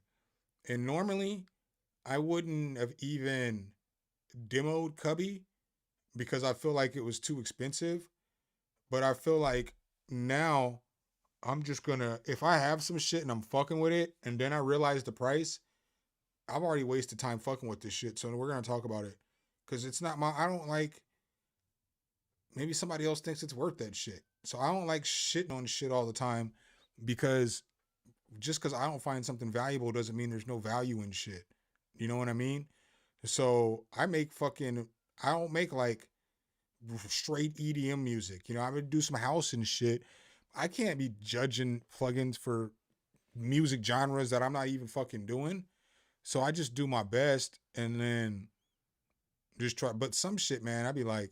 and normally I wouldn't have even demoed Cubby because I feel like it was too expensive. But I feel like now I'm just gonna, if I have some shit and I'm fucking with it, and then I realize the price, I've already wasted time fucking with this shit. So we're gonna talk about it because it's not I don't like. Maybe somebody else thinks it's worth that shit. So I don't like shitting on shit all the time because just because I don't find something valuable doesn't mean there's no value in shit. You know what I mean? So I don't make like straight EDM music. I would do some house and shit. I can't be judging plugins for music genres that I'm not even fucking doing. So I just do my best and then just try. But some shit, man, I'd be like,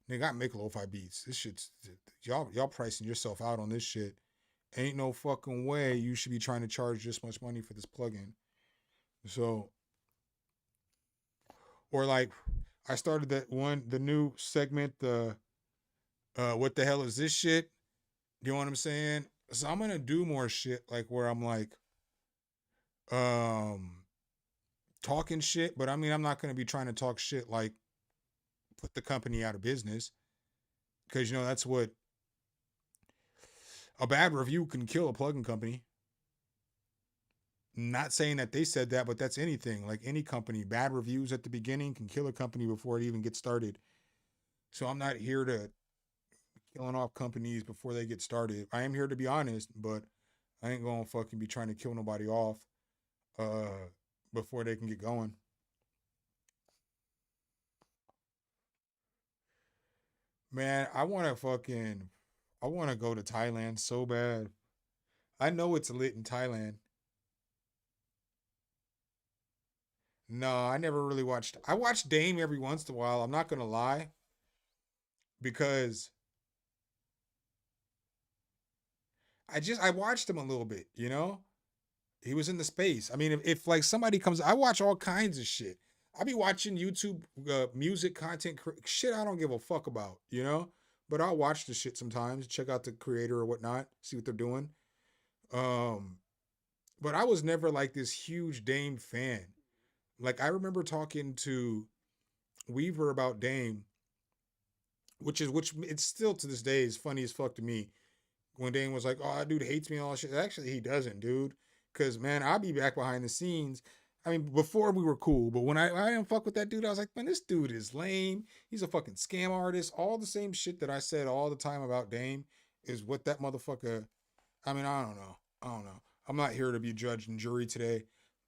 nigga, I make lo-fi beats. This shit's, y'all pricing yourself out on this shit. Ain't no fucking way you should be trying to charge this much money for this plugin. So, or like, I started the new segment, what the hell is this shit? You know what I'm saying? So I'm gonna do more shit like where I'm like, talking shit, but I'm not gonna be trying to talk shit like put the company out of business. Because that's what a bad review can kill a plugin company. Not saying that they said that, but that's anything. Like any company, bad reviews at the beginning can kill a company before it even gets started. So I'm not here to killing off companies before they get started. I am here to be honest, but I ain't gonna fucking be trying to kill nobody off before they can get going. Man, I want to go to Thailand so bad. I know it's lit in Thailand. No, I never really I watch Dame every once in a while. I'm not gonna lie. Because I watched him a little bit, He was in the space. If like somebody comes, I watch all kinds of shit. I be watching YouTube music content shit I don't give a fuck about, But I'll watch the shit sometimes, check out the creator or whatnot, see what they're doing. But I was never like this huge Dame fan. Like I remember talking to Weaver about Dame, which it's still to this day is funny as fuck to me. When Dame was like, "Oh, that dude hates me," and all that shit. Actually, he doesn't, dude. Cause man, I'll be back behind the scenes. Before we were cool, but when I didn't fuck with that dude, I was like, man, this dude is lame. He's a fucking scam artist. All the same shit that I said all the time about Dame is what that motherfucker. I don't know. I'm not here to be judge and jury today,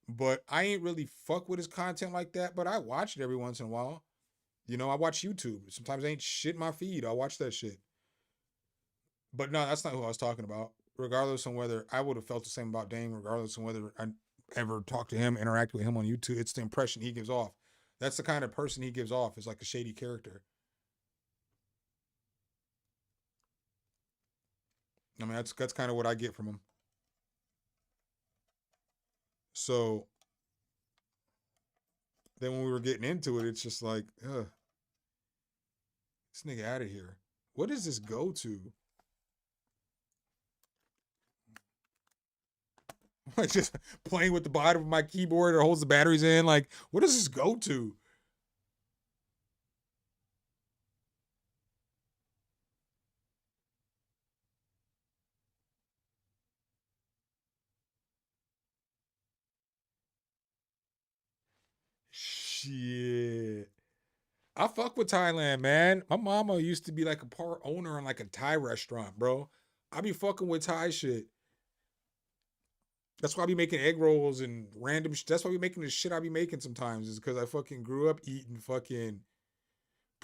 but I ain't really fuck with his content like that. But I watch it every once in a while. I watch YouTube. Sometimes ain't shit in my feed. I watch that shit. But no, that's not who I was talking about. Regardless on whether I would have felt the same about Dame, regardless on whether I ever talked to him, interact with him on YouTube, it's the impression he gives off. That's the kind of person he gives off, is like a shady character. That's kind of what I get from him. So then when we were getting into it, it's just like, ugh, this nigga out of here. What does this go to? Like just playing with the bottom of my keyboard or holds the batteries in. Like, what does this go to? Shit. I fuck with Thailand, man. My mama used to be like a part owner in like a Thai restaurant, bro. I be fucking with Thai shit. That's why I be making egg rolls and random that's why I be making the shit I be making sometimes, is because I fucking grew up eating fucking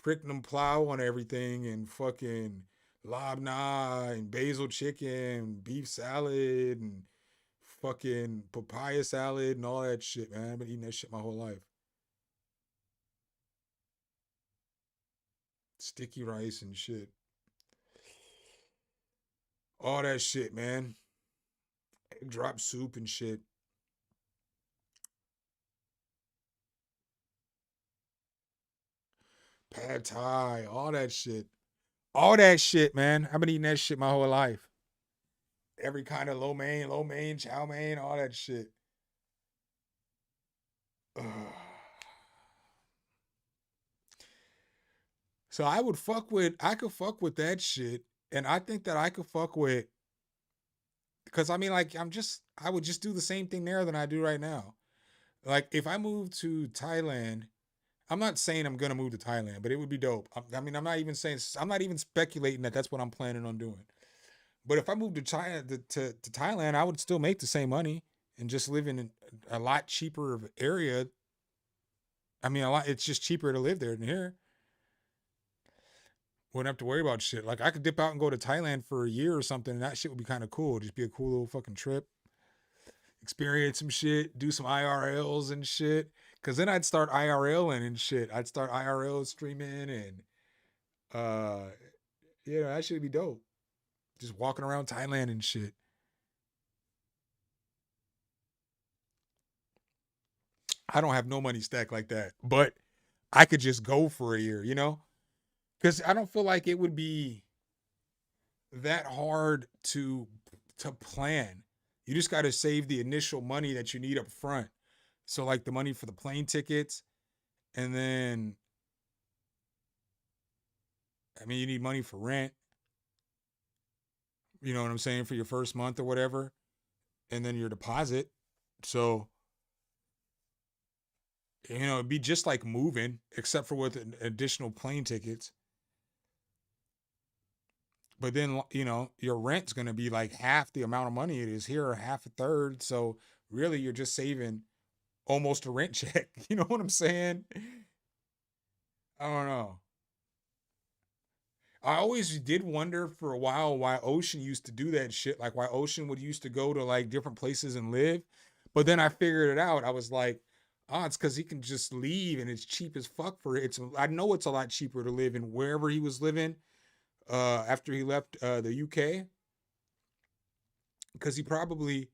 pricknum plow on everything and fucking labna and basil chicken, beef salad and fucking papaya salad and all that shit, man. I've been eating that shit my whole life. Sticky rice and shit. All that shit, man. Egg drop soup and shit. Pad Thai, all that shit. All that shit, man. I've been eating that shit my whole life. Every kind of lo mein, chow mein, all that shit. Ugh. So I could fuck with that shit. And I think that I could fuck with, because I mean, like, I would just do the same thing there than I do right now. Like, if I move to Thailand, I'm not saying I'm gonna move to Thailand, but it would be dope. I mean, I'm not even speculating that that's what I'm planning on doing. But if I moved to Thailand, I would still make the same money and just live in a lot cheaper area. I mean, it's just cheaper to live there than here. Wouldn't have to worry about shit. Like, I could dip out and go to Thailand for a year or something, and that shit would be kind of cool. Just be a cool little fucking trip. Experience some shit, do some IRLs and shit. Cause then I'd start IRLing and shit. I'd start IRL streaming and that should be dope. Just walking around Thailand and shit. I don't have no money stacked like that, but I could just go for a year, you know? Cause I don't feel like it would be that hard to plan. You just got to save the initial money that you need up front. So like the money for the plane tickets, and then, I mean, you need money for rent. You know what I'm saying? For your first month or whatever. And then your deposit. So, it'd be just like moving, except for with additional plane tickets. But then, your rent's going to be like half the amount of money it is here, or half a third. So really, you're just saving almost a rent check. You know what I'm saying? I don't know. I always did wonder for a while why Ocean used to do that shit. Like, why Ocean would used to go to like different places and live. But then I figured it out. I was like, it's because he can just leave and it's cheap as fuck for it. I know it's a lot cheaper to live in wherever he was living after he left the UK. Because he probably,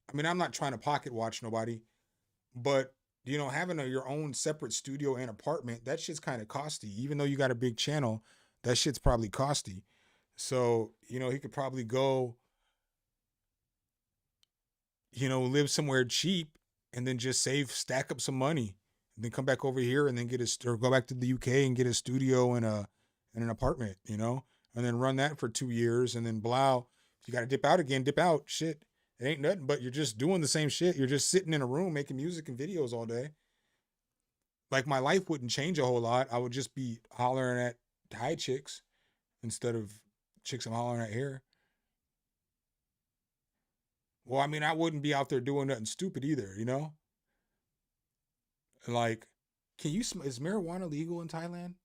I mean, I'm not trying to pocket watch nobody, but having your own separate studio and apartment, that shit's kind of costly. Even though you got a big channel, that shit's probably costly. So, he could probably go, live somewhere cheap and then just stack up some money and then come back over here and then or go back to the UK and get a studio and an apartment, and then run that for 2 years and then blow. If you got to dip out again, dip out. Shit. It ain't nothing, but you're just doing the same shit. You're just sitting in a room making music and videos all day. Like, my life wouldn't change a whole lot. I would just be hollering at Thai chicks instead of chicks I'm hollering at here. Well, I mean, I wouldn't be out there doing nothing stupid either, Like, is marijuana legal in Thailand?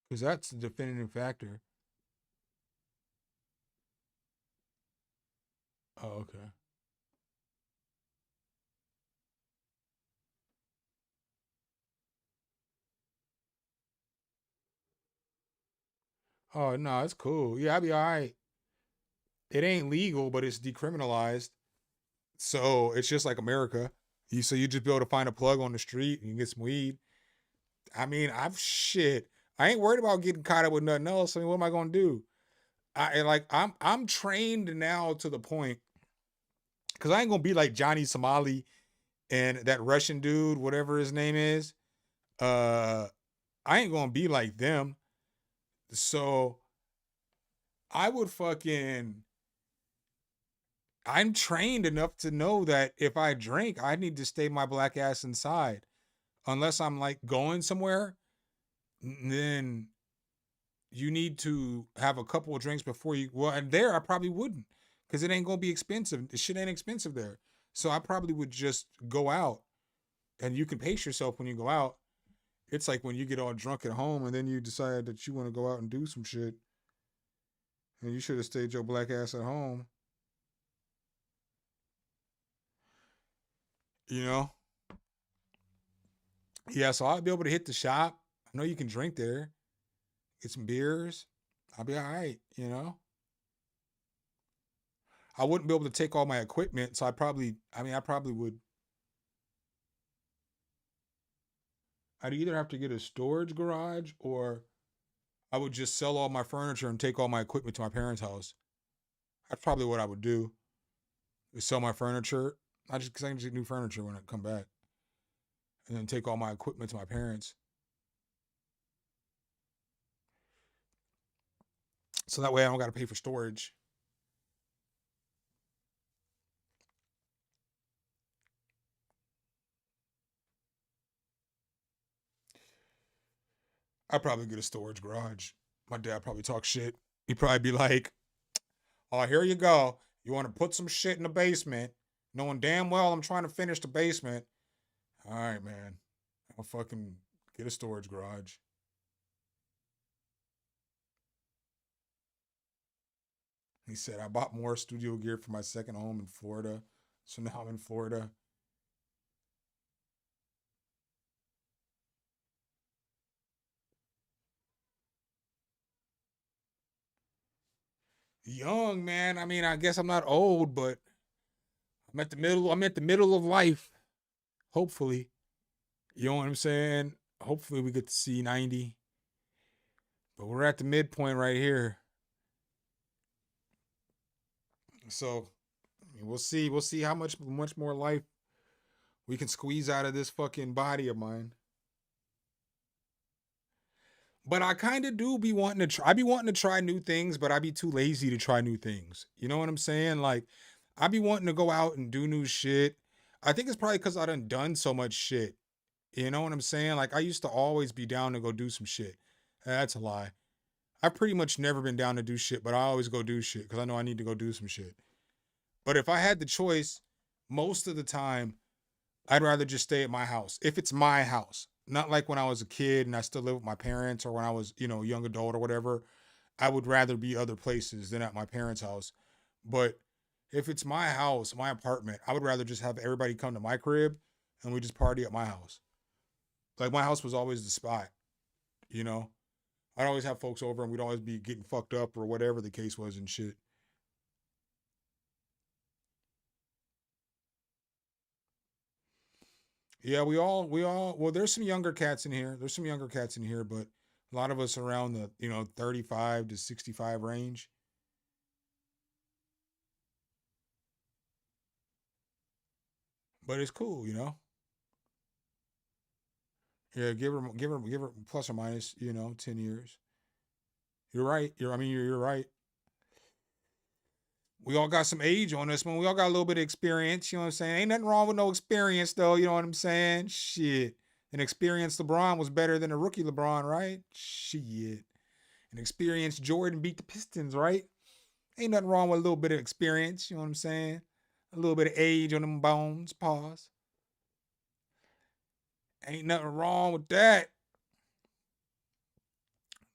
Because that's the definitive factor. Oh, okay. Oh, no, it's cool. Yeah, I'd be all right. It ain't legal, but it's decriminalized. So it's just like America. You just be able to find a plug on the street and you get some weed. I mean, I ain't worried about getting caught up with nothing else. I mean, what am I gonna do? I'm trained now to the point, because I ain't gonna be like Johnny Somali and that Russian dude, whatever his name is. I ain't gonna be like them. So I'm trained enough to know that if I drink, I need to stay my black ass inside. Unless I'm like going somewhere, then you need to have a couple of drinks before and there I probably wouldn't, because it ain't gonna be expensive. The shit ain't expensive there. So I probably would just go out and you can pace yourself when you go out. It's like when you get all drunk at home and then you decide that you want to go out and do some shit. And you should have stayed your black ass at home. You know? Yeah, so I'll be able to hit the shop. I know you can drink there. Get some beers. I'll be all right, you know? I wouldn't be able to take all my equipment, so I probably would. I'd either have to get a storage garage or I would just sell all my furniture and take all my equipment to my parents' house. That's probably what I would do. Is sell my furniture. Because I can just get new furniture when I come back. And then take all my equipment to my parents. So that way I don't got to pay for storage. I'd probably get a storage garage. My dad probably talk shit. He'd probably be like, oh, here you go. You want to put some shit in the basement, knowing damn well I'm trying to finish the basement. All right, man. I'll fucking get a storage garage. He said, I bought more studio gear for my second home in Florida. So now I'm in Florida. Young, man. I mean, I guess I'm not old, but I'm at the middle of life. Hopefully. You know what I'm saying? Hopefully we get to see 90. But we're at the midpoint right here. So we'll see. We'll see how much more life we can squeeze out of this fucking body of mine. But I kind of do be wanting to try. I be wanting to try new things, but I be too lazy to try new things. You know what I'm saying? Like, I be wanting to go out and do new shit. I think it's probably because I done so much shit. You know what I'm saying? Like, I used to always be down to go do some shit. That's a lie. I've pretty much never been down to do shit, but I always go do shit because I know I need to go do some shit. But if I had the choice, most of the time, I'd rather just stay at my house. If it's my house. Not like when I was a kid and I still live with my parents, or when I was, young adult or whatever. I would rather be other places than at my parents' house. But if it's my house, my apartment, I would rather just have everybody come to my crib and we just party at my house. Like, my house was always the spot, I'd always have folks over and we'd always be getting fucked up or whatever the case was and shit. Yeah, well, there's some younger cats in here. But a lot of us around the, 35 to 65 range. But it's cool, Yeah, give her plus or minus, 10 years. You're right. You're right. We all got some age on us, man. We all got a little bit of experience, you know what I'm saying? Ain't nothing wrong with no experience, though, you know what I'm saying? Shit. An experienced LeBron was better than a rookie LeBron, right? Shit. An experienced Jordan beat the Pistons, right? Ain't nothing wrong with a little bit of experience, you know what I'm saying? A little bit of age on them bones, pause. Ain't nothing wrong with that.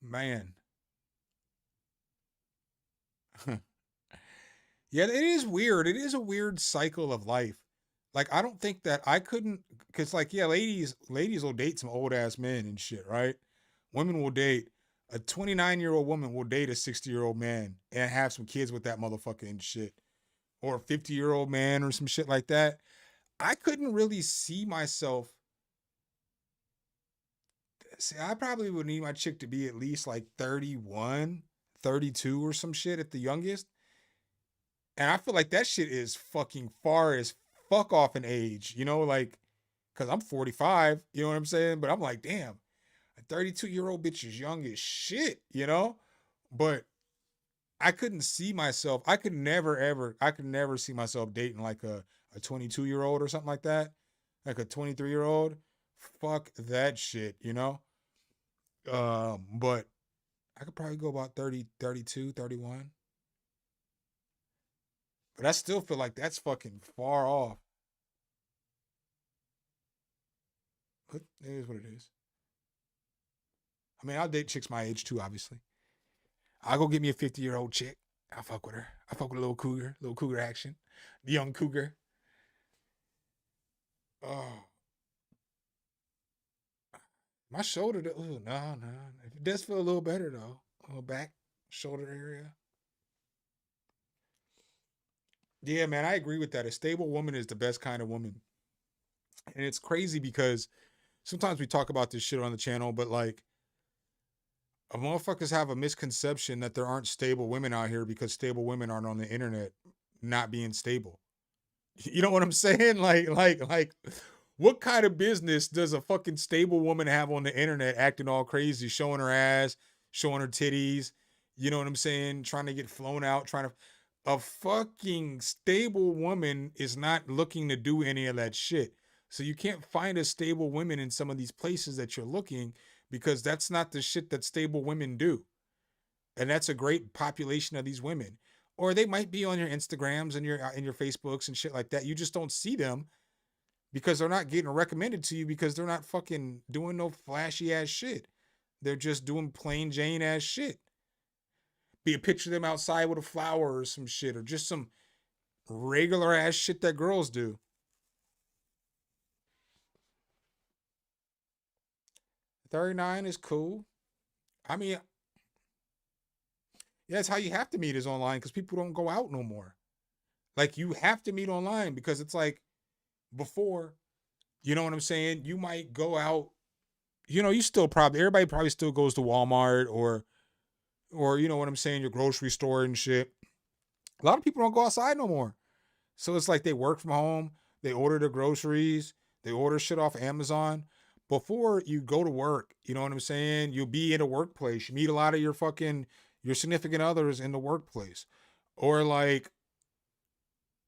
Man. Yeah, it is weird. It is a weird cycle of life. Like, I don't think that I couldn't, because, like, yeah, ladies will date some old ass men and shit, right? Women will date, a 29-year-old woman will date a 60-year-old man and have some kids with that motherfucker and shit. Or a 50-year-old man or some shit like that. I couldn't really see myself. See, I probably would need my chick to be at least like 31, 32 or some shit at the youngest. And I feel like that shit is fucking far as fuck off in age, like, because I'm 45, you know what I'm saying? But I'm like, damn, a 32-year-old bitch is young as shit, But I couldn't see myself. I could never see myself dating like a 22-year-old or something like that. Like a 23-year-old. Fuck that shit, But I could probably go about 30, 32, 31. But I still feel like that's fucking far off. But it is what it is. I mean, I'll date chicks my age too, obviously. I'll go get me a 50-year-old chick. I'll fuck with her. I fuck with a little cougar action. The young cougar. Oh. My shoulder, oh, no. It does feel a little better though. A little back, shoulder area. Yeah, man, I agree with that. A stable woman is the best kind of woman. And it's crazy because sometimes we talk about this shit on the channel, but like, motherfuckers have a misconception that there aren't stable women out here because stable women aren't on the internet not being stable. You know what I'm saying? Like, what kind of business does a fucking stable woman have on the internet acting all crazy, showing her ass, showing her titties? You know what I'm saying? Trying to get flown out, a fucking stable woman is not looking to do any of that shit. So you can't find a stable woman in some of these places that you're looking because that's not the shit that stable women do. And that's a great population of these women. Or they might be on your Instagrams and your Facebooks and shit like that. You just don't see them because they're not getting recommended to you because they're not fucking doing no flashy ass shit. They're just doing plain Jane ass shit. Be a picture of them outside with a flower or some shit or just some regular ass shit that girls do. $39 is cool. I mean, yeah, that's how you have to meet is online because people don't go out no more. Like, you have to meet online because it's like before, you know what I'm saying? You might go out, you know, everybody probably still goes to Walmart or you know what I'm saying, your grocery store and shit. A lot of people don't go outside no more. So it's like they work from home, they order their groceries, they order shit off Amazon. Before you go to work, you know what I'm saying? You'll be in a workplace. You meet a lot of your significant others in the workplace. Or like,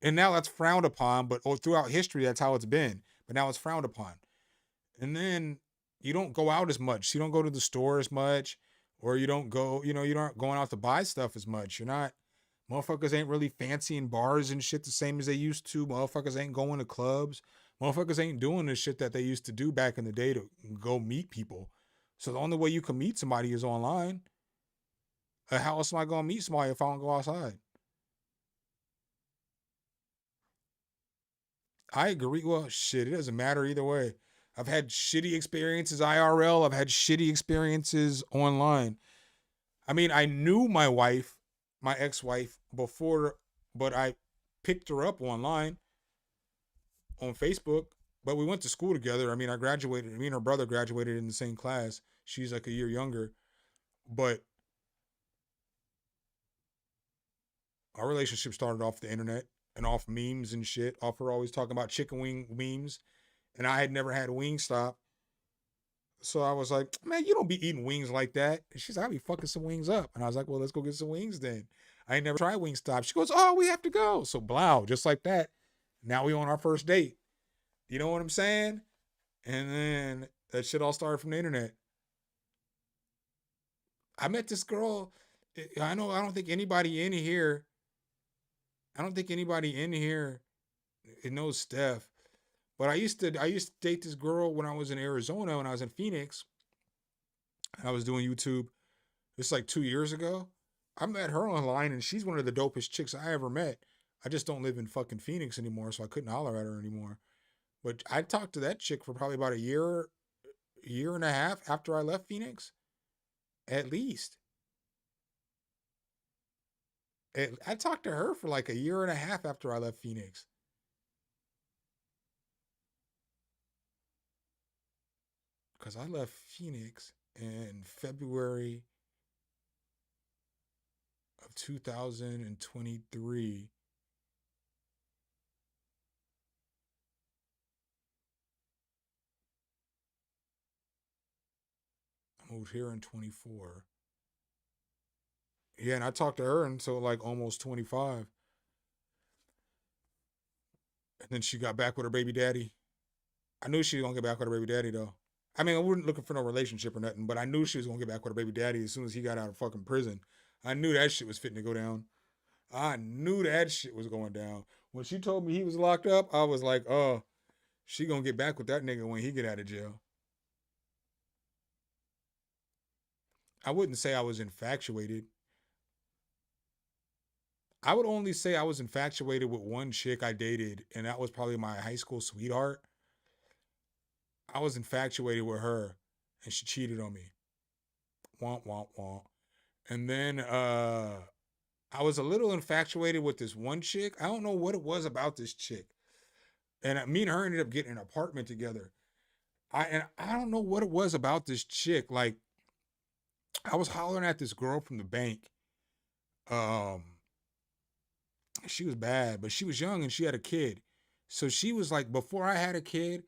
and now that's frowned upon, but throughout history, that's how it's been. But now it's frowned upon. And then you don't go out as much. So you don't go to the store as much. Or you don't go, you aren't going out to buy stuff as much. Motherfuckers ain't really fancy in bars and shit the same as they used to. Motherfuckers ain't going to clubs. Motherfuckers ain't doing the shit that they used to do back in the day to go meet people. So the only way you can meet somebody is online. How else am I going to meet somebody if I don't go outside? I agree. Well, shit, it doesn't matter either way. I've had shitty experiences IRL. I've had shitty experiences online. I mean, I knew my ex-wife before, but I picked her up online on Facebook, but we went to school together. I mean, me and her brother graduated in the same class. She's like a year younger, but our relationship started off the internet and off memes and shit, off her always talking about chicken wing memes. And I had never had Wingstop. So I was like, man, you don't be eating wings like that. And she's like, I'll be fucking some wings up. And I was like, well, let's go get some wings then. I ain't never tried Wingstop. She goes, oh, we have to go. So blow, just like that. Now we on our first date. You know what I'm saying? And then that shit all started from the internet. I met this girl. I don't think anybody in here knows Steph. But I used to date this girl when I was in Arizona, when I was in Phoenix. I was doing YouTube. It's like 2 years ago. I met her online and she's one of the dopest chicks I ever met. I just don't live in fucking Phoenix anymore, so I couldn't holler at her anymore. But I talked to that chick for probably about a year and a half after I left Phoenix. At least. I talked to her for like a year and a half after I left Phoenix. Because I left Phoenix in February of 2023. I moved here in 24. Yeah, and I talked to her until like almost 25. And then she got back with her baby daddy. I knew she was going to get back with her baby daddy, though. I mean, I wasn't looking for no relationship or nothing, but I knew she was going to get back with her baby daddy as soon as he got out of fucking prison. I knew that shit was fitting to go down. I knew that shit was going down. When she told me he was locked up, I was like, oh, she going to get back with that nigga when he get out of jail. I wouldn't say I was infatuated. I would only say I was infatuated with one chick I dated, and that was probably my high school sweetheart. I was infatuated with her, and she cheated on me. Womp, womp, womp. And then I was a little infatuated with this one chick. I don't know what it was about this chick. And me and her ended up getting an apartment together. I don't know what it was about this chick. Like, I was hollering at this girl from the bank. She was bad, but she was young and she had a kid. So she was like, before I had a kid,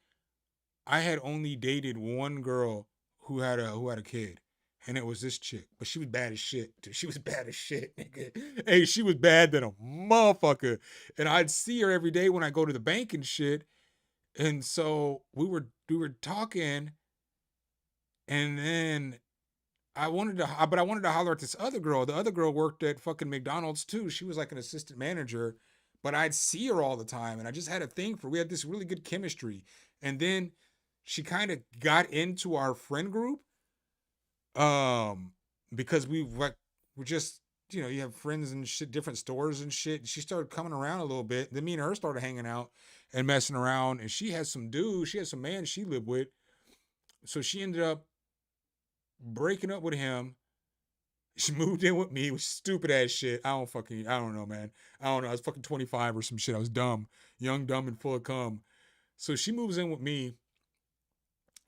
I had only dated one girl who had a kid, and it was this chick. But she was bad as shit, dude. She was bad as shit, nigga. Hey, she was bad than a motherfucker. And I'd see her every day when I go to the bank and shit. And so we were talking, and then I wanted to holler at this other girl. The other girl worked at fucking McDonald's too. She was like an assistant manager, but I'd see her all the time, and I just had a thing for. We had this really good chemistry, and then she kind of got into our friend group, because we're just, you know, you have friends and shit, different stores and shit. She started coming around a little bit. Then me and her started hanging out and messing around, and she had some man she lived with, so she ended up breaking up with him. She moved in with me. It was stupid ass shit. I don't know, man. I don't know. I was fucking 25 or some shit. I was dumb, young, dumb, and full of cum. So she moves in with me,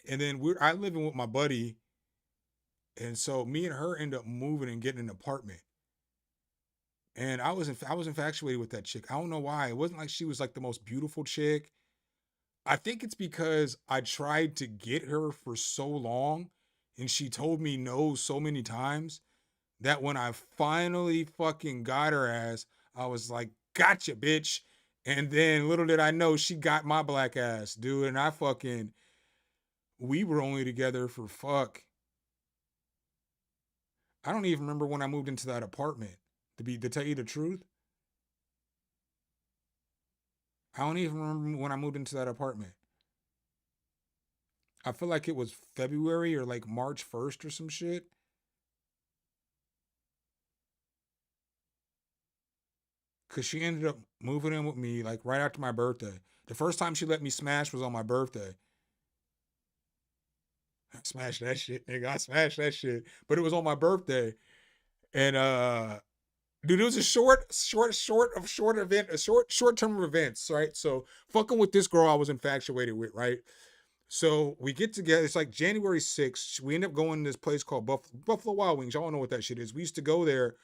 and then I live in with my buddy, and so me and her end up moving and getting an apartment. And I was infatuated with that chick. I don't know why. It wasn't like she was like the most beautiful chick. I think it's because I tried to get her for so long, and she told me no so many times, that when I finally fucking got her ass, I was like, gotcha, bitch. And then little did I know, she got my black ass, dude. And we were only together for I don't even remember when I moved into that apartment, to tell you the truth. I don't even remember when I moved into that apartment. I feel like it was February or like March 1st or some shit. Because she ended up moving in with me like right after my birthday. The first time she let me smash was on my birthday. I smashed that shit, nigga. I smashed that shit. But it was on my birthday. And dude, it was a short-term of events, right? So fucking with this girl I was infatuated with, right? So we get together. It's like January 6th. We end up going to this place called Buffalo Wild Wings. Y'all know what that shit is. We used to go there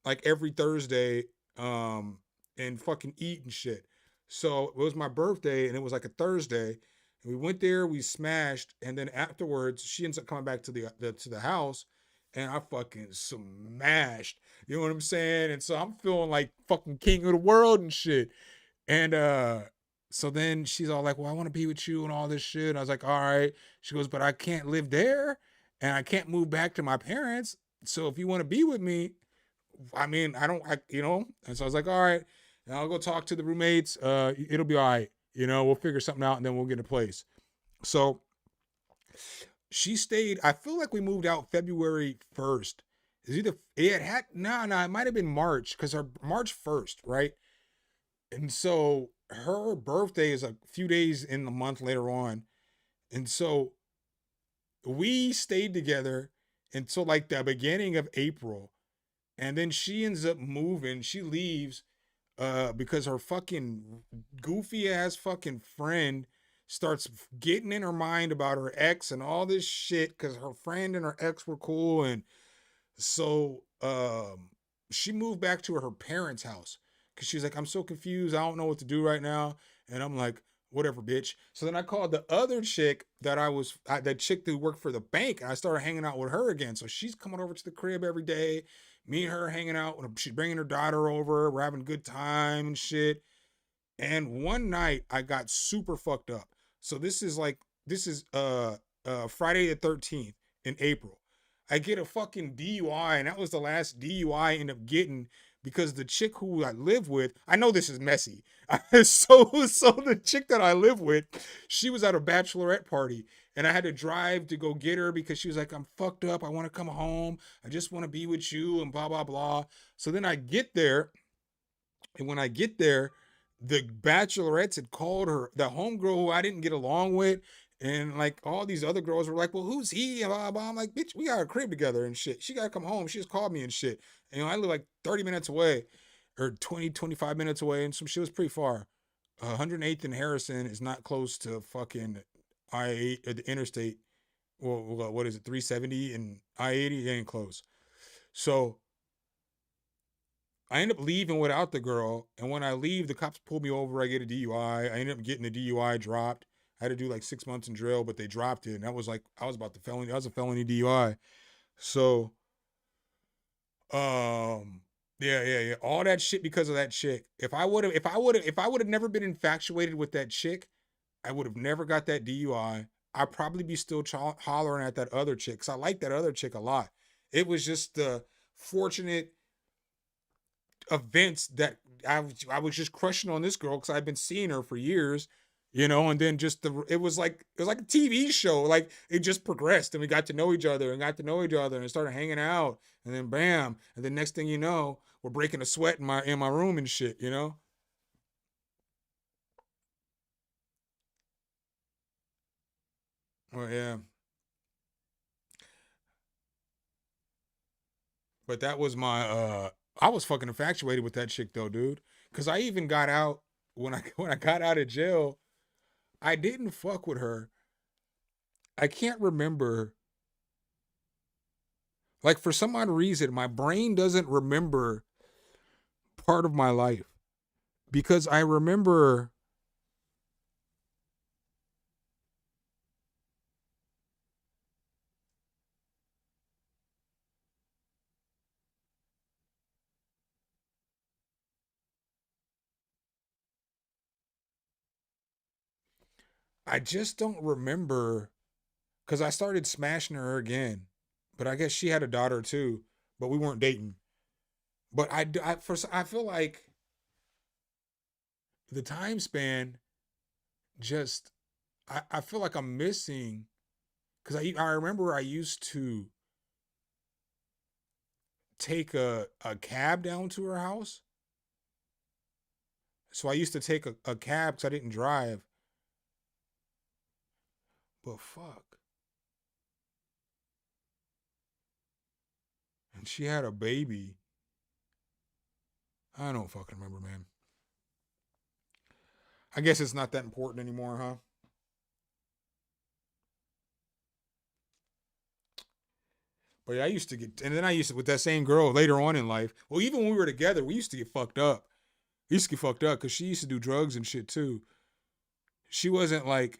like every Thursday, and fucking eat and shit. So it was my birthday, and it was like a Thursday. And we went there, we smashed, and then afterwards, she ends up coming back to the house, and I fucking smashed. You know what I'm saying? And so I'm feeling like fucking king of the world and shit. And so then she's all like, well, I want to be with you and all this shit. And I was like, all right. She goes, but I can't live there, and I can't move back to my parents. So if you want to be with me, I mean, you know. And so I was like, all right, and I'll go talk to the roommates. It'll be all right. You know, we'll figure something out, and then we'll get a place. So she stayed. I feel like we moved out February 1st. It might have been March, because her March 1st, right? And so her birthday is a few days in the month later on. And so we stayed together until like the beginning of April. And then she ends up moving. She leaves because her fucking goofy ass fucking friend starts getting in her mind about her ex and all this shit, because her friend and her ex were cool. And so she moved back to her parents' house, because she's like, I'm so confused. I don't know what to do right now. And I'm like, whatever, bitch. So then I called the other chick that chick that worked for the bank, and I started hanging out with her again. So she's coming over to the crib every day. Me and her hanging out. She's bringing her daughter over. We're having a good time and shit. And one night I got super fucked up. So this is Friday the 13th in April. I get a fucking DUI, and that was the last DUI I ended up getting, because the chick who I live with, I know this is messy. So the chick that I live with, she was at a bachelorette party, And I had to drive to go get her because she was like, I'm fucked up. I want to come home. I just want to be with you and blah, blah, blah. So then I get there. And when I get there, the bachelorettes had called her, the homegirl who I didn't get along with. And like all these other girls were like, well, who's he? And blah, blah. I'm like, bitch, we got a crib together and shit. She got to come home. She just called me and shit. And, I live like 30 minutes away or 20, 25 minutes away. And some shit was pretty far. 108th and Harrison is not close to fucking I-8 at the interstate. Well, what is it? 370 and I-80 ain't close. So I end up leaving without the girl. And when I leave, the cops pull me over. I get a DUI. I ended up getting the DUI dropped. I had to do like 6 months in jail, but they dropped it. And that was like, I was about the felony. I was a felony DUI. So, yeah. All that shit because of that chick. If I would have never been infatuated with that chick, I would have never got that DUI. I'd probably be still hollering at that other chick because I like that other chick a lot. It was just the fortunate events that I was just crushing on this girl because I've been seeing her for years, and then just it was like a TV show. Like it just progressed and we got to know each other and started hanging out and then bam. And the next thing you know, we're breaking a sweat in my room and shit, Oh yeah. But that was my I was fucking infatuated with that chick though, dude. Cause I even got out when I got out of jail, I didn't fuck with her. I can't remember. Like for some odd reason, my brain doesn't remember part of my life. Because I remember I just don't remember because I started smashing her again, but I guess she had a daughter too, but we weren't dating. But I feel like the time span just, I feel like I'm missing because I remember I used to take a cab down to her house. So I used to take a cab because I didn't drive. But fuck. And she had a baby. I don't fucking remember, man. I guess it's not that important anymore, huh? But yeah, I used to get, and then I used to, with that same girl later on in life, well, even when we were together, we used to get fucked up. We used to get fucked up because she used to do drugs and shit too. She wasn't like,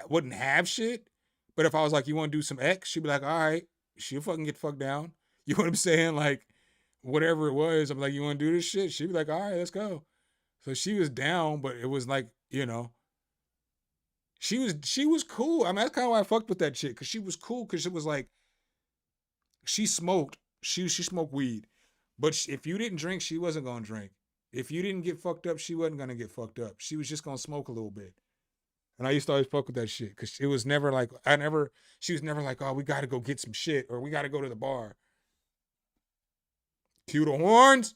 wouldn't have shit. But if I was like, you want to do some X? She'd be like, all right, she'll fucking get fucked down. You know what I'm saying? Like, whatever it was, I'm like, you want to do this shit? She'd be like, all right, let's go. So she was down, but it was like, she was cool. I mean, that's kind of why I fucked with that chick, because she was cool, because it was like, she smoked. She smoked weed. But if you didn't drink, she wasn't going to drink. If you didn't get fucked up, she wasn't going to get fucked up. She was just going to smoke a little bit. And I used to always fuck with that shit because it was never like, she was never like, oh, we got to go get some shit or we got to go to the bar. Cue the horns.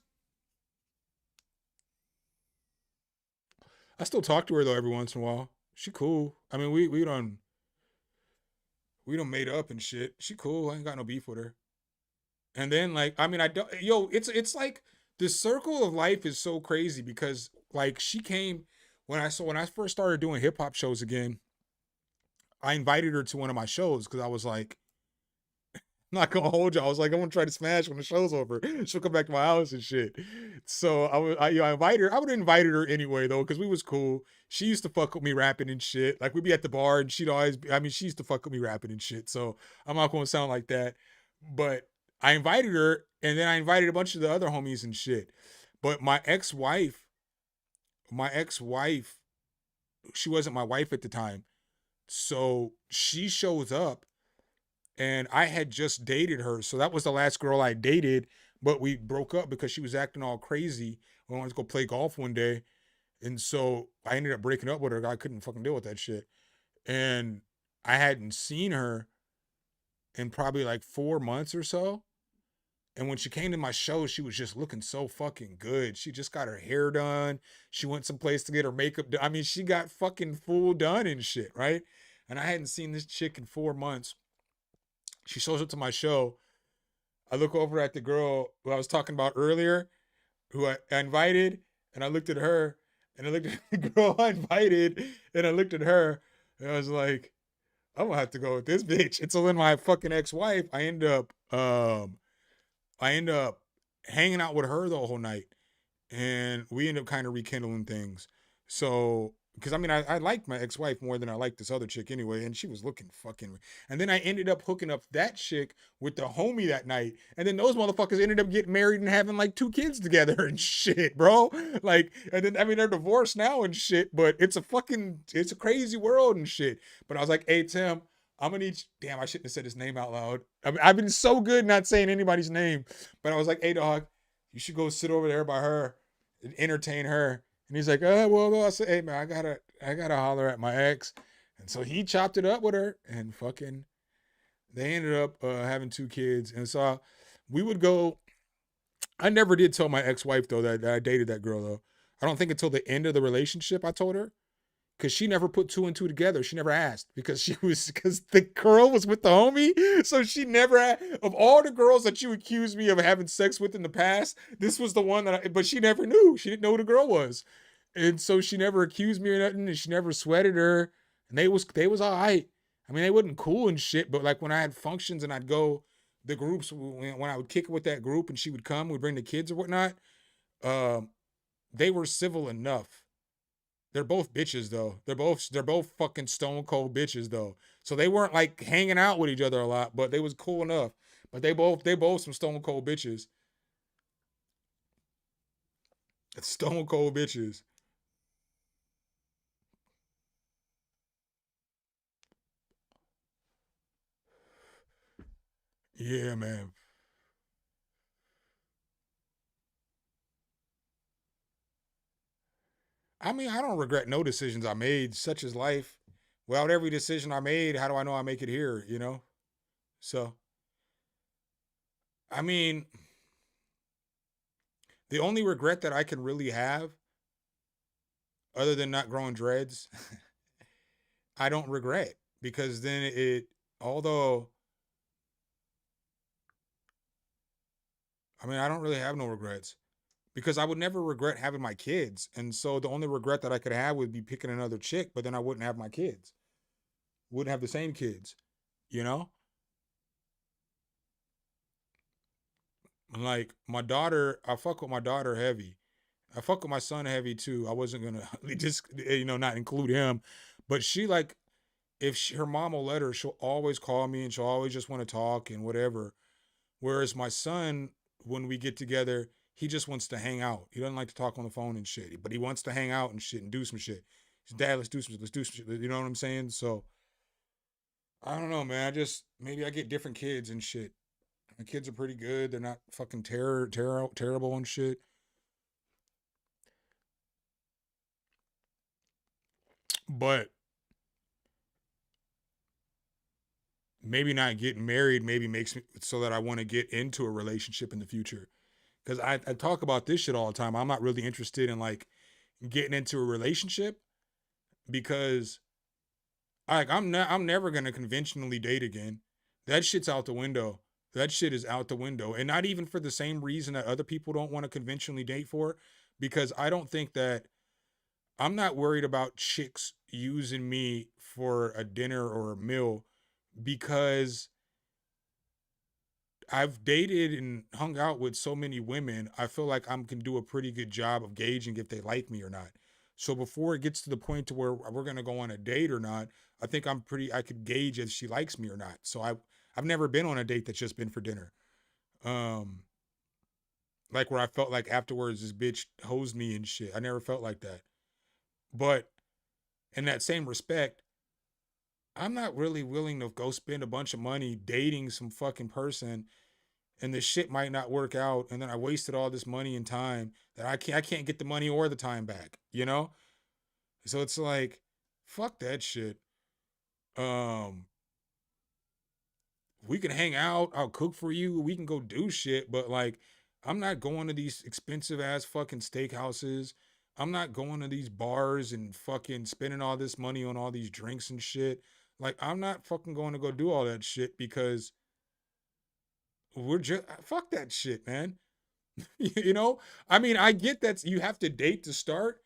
I still talk to her though every once in a while. She cool. I mean, we done made up and shit. She cool. I ain't got no beef with her. And then like, I mean, it's like the circle of life is so crazy because like she came when I first started doing hip hop shows again. I invited her to one of my shows because I was like, I'm not gonna hold you. I was like, I'm gonna try to smash when the show's over. She'll come back to my house and shit. So I invited her. I would have invited her anyway though, because we was cool. She used to fuck with me rapping and shit. Like we'd be at the bar and she'd always she used to fuck with me rapping and shit. So I'm not gonna sound like that. But I invited her and then I invited a bunch of the other homies and shit. But my ex-wife, she wasn't my wife at the time. So she shows up. And I had just dated her. So that was the last girl I dated. But we broke up because she was acting all crazy. We wanted to go play golf one day. And so I ended up breaking up with her. I couldn't fucking deal with that shit. And I hadn't seen her in probably like 4 months or so. And when she came to my show, she was just looking so fucking good. She just got her hair done. She went someplace to get her makeup done. I mean, she got fucking full done and shit, right? And I hadn't seen this chick in 4 months. She shows up to my show. I look over at the girl who I was talking about earlier, who I invited, and I looked at her, and I looked at the girl I invited, and I looked at her, and I was like, I'm gonna have to go with this bitch. And so then my fucking ex-wife, I end up hanging out with her the whole night, and we end up kind of rekindling things. So, because I mean, I liked my ex-wife more than I liked this other chick anyway, and she was looking fucking. And then I ended up hooking up that chick with the homie that night, and then those motherfuckers ended up getting married and having like 2 kids together and shit, bro. Like, and then I mean, they're divorced now and shit, but it's a crazy world and shit. But I was like, hey Tim, I'm gonna need. Damn, I shouldn't have said his name out loud. I mean, I've been so good not saying anybody's name, but I was like, hey dog, you should go sit over there by her and entertain her. And he's like, well, I said, hey man, I gotta holler at my ex. And so he chopped it up with her, and fucking, they ended up having 2 kids. And so we would go. I never did tell my ex-wife though that I dated that girl though. I don't think until the end of the relationship I told her. Because she never put 2 and 2 together. She never asked because the girl was with the homie. So she never, of all the girls that you accused me of having sex with in the past, this was the one but she never knew. She didn't know who the girl was. And so she never accused me or nothing, and she never sweated her. And they was all right. I mean, they wasn't cool and shit, but like when I had functions and I'd go, the groups, when I would kick it with that group and she would come, we'd bring the kids or whatnot, they were civil enough. They're both bitches though. They're both fucking stone cold bitches though. So they weren't like hanging out with each other a lot, but they was cool enough. But they both some stone cold bitches. It's stone cold bitches. Yeah, man. I mean, I don't regret no decisions I made, such as life. Without every decision I made, how do I know I make it here, you know? So, I mean, the only regret that I can really have, other than not growing dreads, I don't regret. Because then although, I mean, I don't really have no regrets. Because I would never regret having my kids. And so the only regret that I could have would be picking another chick, but then I wouldn't have my kids. Wouldn't have the same kids, you know? Like my daughter, I fuck with my daughter heavy. I fuck with my son heavy too. I wasn't gonna just, not include him. But she like, if her mom will let her, she'll always call me and she'll always just want to talk and whatever. Whereas my son, when we get together, he just wants to hang out. He doesn't like to talk on the phone and shit, but he wants to hang out and shit and do some shit. His dad, let's do some shit. You know what I'm saying? So I don't know, man. Maybe I get different kids and shit. My kids are pretty good. They're not fucking terrible and shit. But maybe not getting married maybe makes me so that I want to get into a relationship in the future. Because I talk about this shit all the time. I'm not really interested in like getting into a relationship because I'm never gonna conventionally date again. That shit's out the window. That shit is out the window. And not even for the same reason that other people don't want to conventionally date for. Because I don't think that I'm not worried about chicks using me for a dinner or a meal because I've dated and hung out with so many women. I feel like I can do a pretty good job of gauging if they like me or not. So before it gets to the point to where we're going to go on a date or not, I think I could gauge if she likes me or not. So I've never been on a date that's just been for dinner. Like where I felt like afterwards this bitch hosed me and shit. I never felt like that. But in that same respect, I'm not really willing to go spend a bunch of money dating some fucking person and this shit might not work out. And then I wasted all this money and time that I can't get the money or the time back, you know? So it's like, fuck that shit. We can hang out, I'll cook for you, we can go do shit, but like I'm not going to these expensive ass fucking steakhouses. I'm not going to these bars and fucking spending all this money on all these drinks and shit. Like I'm not fucking going to go do all that shit because we're just fuck that shit, man. You know? I mean, I get that you have to date to start,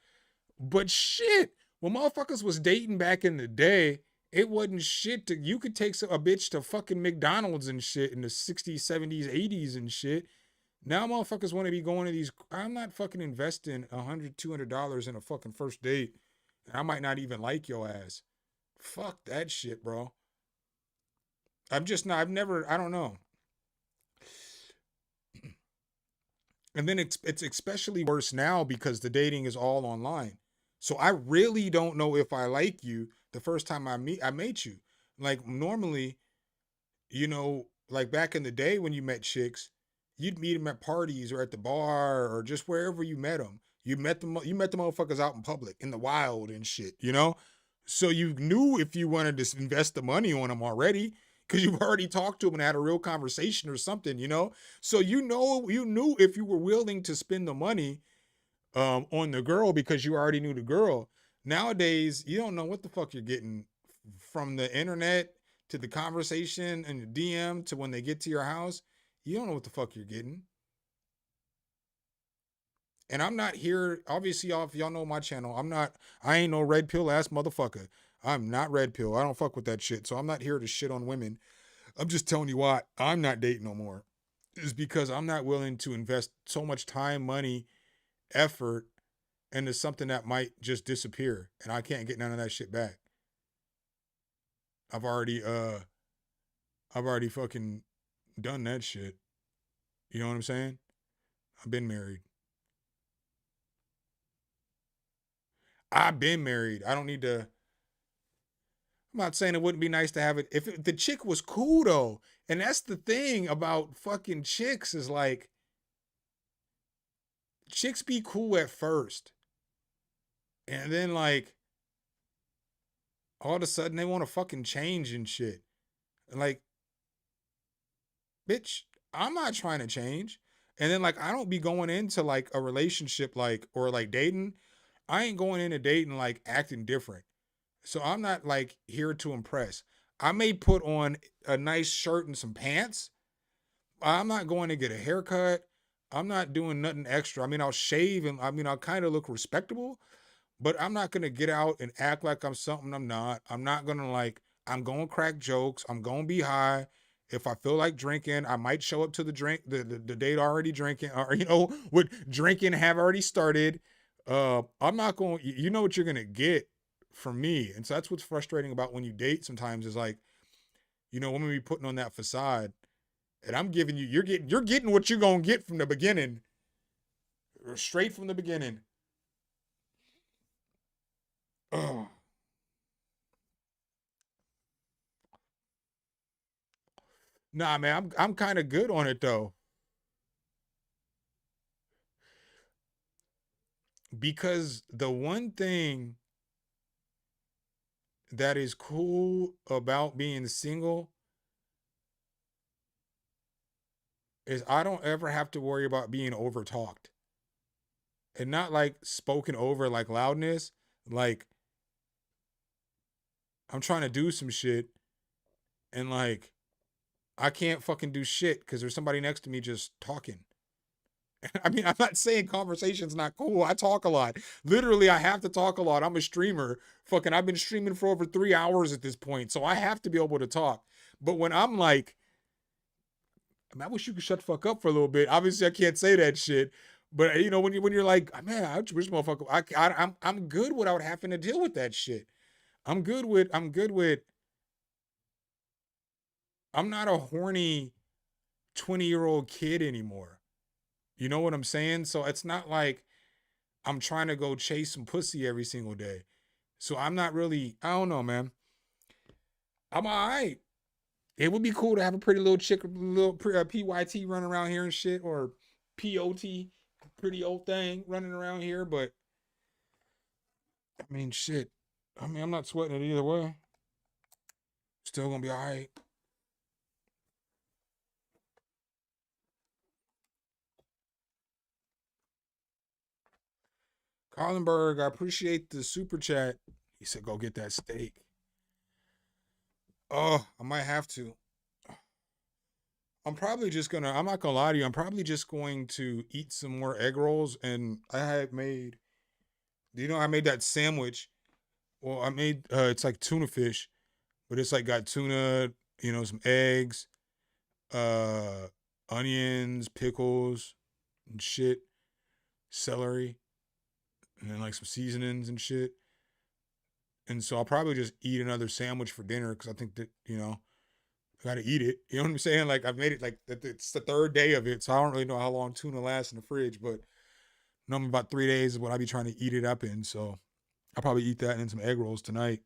but shit, when motherfuckers was dating back in the day, it wasn't shit to you could take a bitch to fucking McDonald's and shit in the 60s, 70s, 80s and shit. Now motherfuckers want to be going to these. I'm not fucking investing $100, $200 in a fucking first date. And I might not even like your ass. Fuck that shit, bro. I'm just not, I've never, I don't know. And then it's especially worse now because the dating is all online. So I really don't know if I like you the first time I met you. Like normally, you know, like back in the day when you met chicks, you'd meet them at parties or at the bar or just wherever you met them. You met the motherfuckers out in public, in the wild and shit, you know? So you knew if you wanted to invest the money on them already because you've already talked to them and had a real conversation or something, you know? So you knew if you were willing to spend the money on the girl because you already knew the girl. Nowadays, you don't know what the fuck you're getting from the internet to the conversation and the DM to when they get to your house. You don't know what the fuck you're getting. And I'm not here, obviously, y'all, if y'all know my channel, I ain't no red pill ass motherfucker. I'm not red pill. I don't fuck with that shit. So I'm not here to shit on women. I'm just telling you why I'm not dating no more. Is because I'm not willing to invest so much time, money, effort into something that might just disappear. And I can't get none of that shit back. I've already fucking done that shit. You know what I'm saying? I've been married. I don't need to. I'm not saying it wouldn't be nice to have it. If the chick was cool though. And that's the thing about fucking chicks is like, chicks be cool at first. And then like, all of a sudden they want to fucking change and shit. And like, bitch, I'm not trying to change. And then like, I don't be going into like a relationship like, or like dating. I ain't going into dating like acting different. So I'm not like here to impress. I may put on a nice shirt and some pants. I'm not going to get a haircut. I'm not doing nothing extra. I mean, I'll shave and I'll kind of look respectable, but I'm not going to get out and act like I'm something I'm not. I'm not going to like, I'm going to crack jokes. I'm going to be high. If I feel like drinking, I might show up to the date already drinking, or, you know, with drinking have already started. I'm not going, you know what you're going to get from me. And so that's what's frustrating about when you date sometimes is like, you know, women be putting on that facade and I'm giving you, you're getting what you're going to get from the beginning, or straight from the beginning. Ugh. Nah, man, I'm kind of good on it though. Because the one thing that is cool about being single is I don't ever have to worry about being overtalked. And not like spoken over like loudness. Like I'm trying to do some shit and like I can't fucking do shit because there's somebody next to me just talking. I mean, I'm not saying conversation's not cool. I talk a lot. Literally, I have to talk a lot. I'm a streamer. Fucking, I've been streaming for over 3 hours at this point. So I have to be able to talk. But when I'm like, I mean, I wish you could shut the fuck up for a little bit. Obviously, I can't say that shit. But you know, when you're like, man, I wish motherfucker, I'm good without having to deal with that shit. I'm not a horny 20-year-old kid anymore. You know what I'm saying? So it's not like I'm trying to go chase some pussy every single day. So I'm not really, I don't know, man. I'm all right. It would be cool to have a pretty little chick, little PYT running around here and shit, or POT, pretty old thing running around here. But I mean, shit. I mean, I'm not sweating it either way. Still gonna be all right. Collenberg, I appreciate the super chat. He said, go get that steak. Oh, I might have to. I'm probably just gonna, I'm not gonna lie to you, I'm probably just going to eat some more egg rolls. And I had made, do you know I made that sandwich? Well, I made, it's like tuna fish, but it's like got tuna, you know, some eggs, onions, pickles, and shit, celery, and then like some seasonings and shit. And so I'll probably just eat another sandwich for dinner because I think that, you know, I got to eat it. You know what I'm saying? Like I've made it like it's the third day of it. So I don't really know how long tuna lasts in the fridge, but normally about 3 days is what I be trying to eat it up in. So I'll probably eat that and then some egg rolls tonight.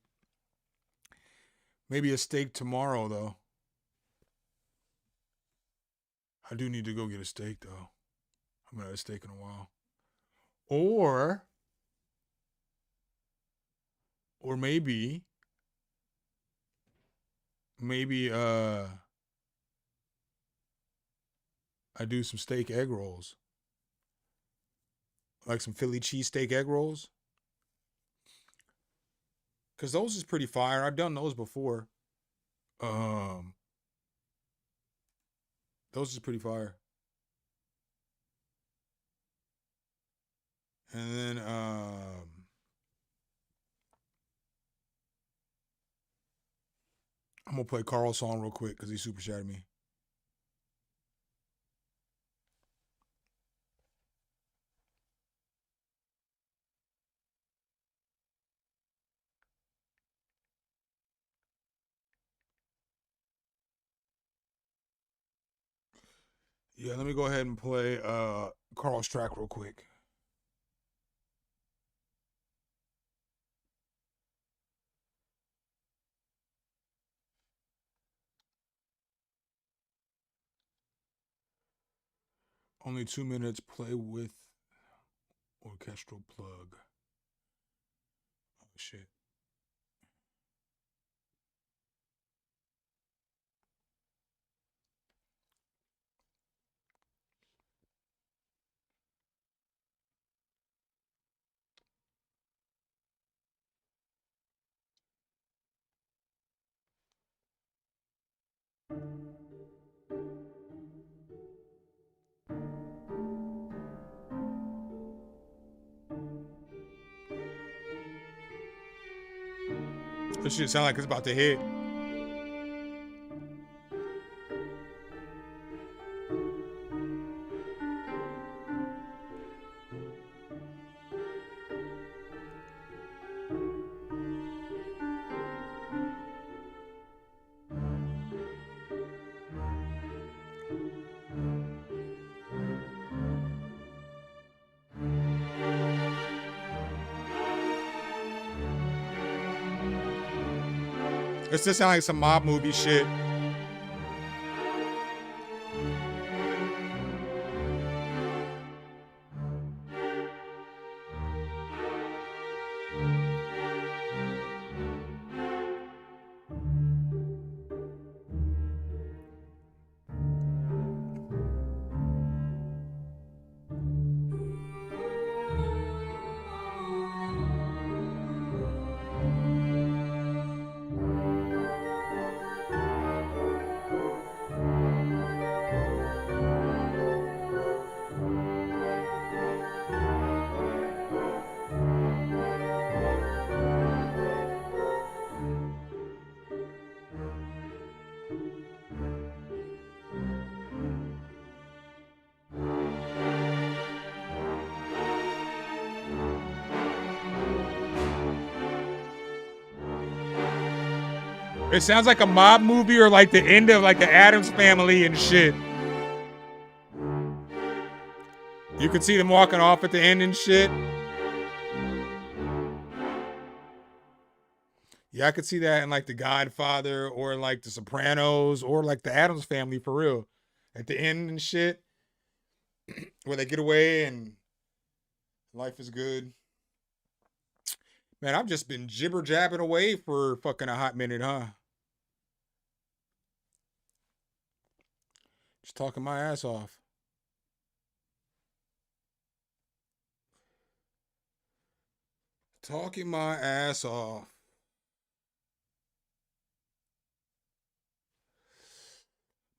Maybe a steak tomorrow though. I do need to go get a steak though. I haven't had a steak in a while. Or maybe I do some steak egg rolls. Like some Philly cheesesteak egg rolls. Cause those is pretty fire. I've done those before. Those is pretty fire. And then I'm gonna play Carl's song real quick because he super chatted me. Yeah, let me go ahead and play Carl's track real quick. Only 2 minutes. Play with orchestral plug. Oh shit. This shit sound like it's about to hit. This just sound like some mob movie shit. It sounds like a mob movie or like the end of like the Addams Family and shit. You can see them walking off at the end and shit. Yeah, I could see that in like The Godfather or like The Sopranos or like the Addams Family for real. At the end and shit. Where they get away and life is good. Man, I've just been jibber jabbing away for fucking a hot minute, huh? Just talking my ass off. Talking my ass off.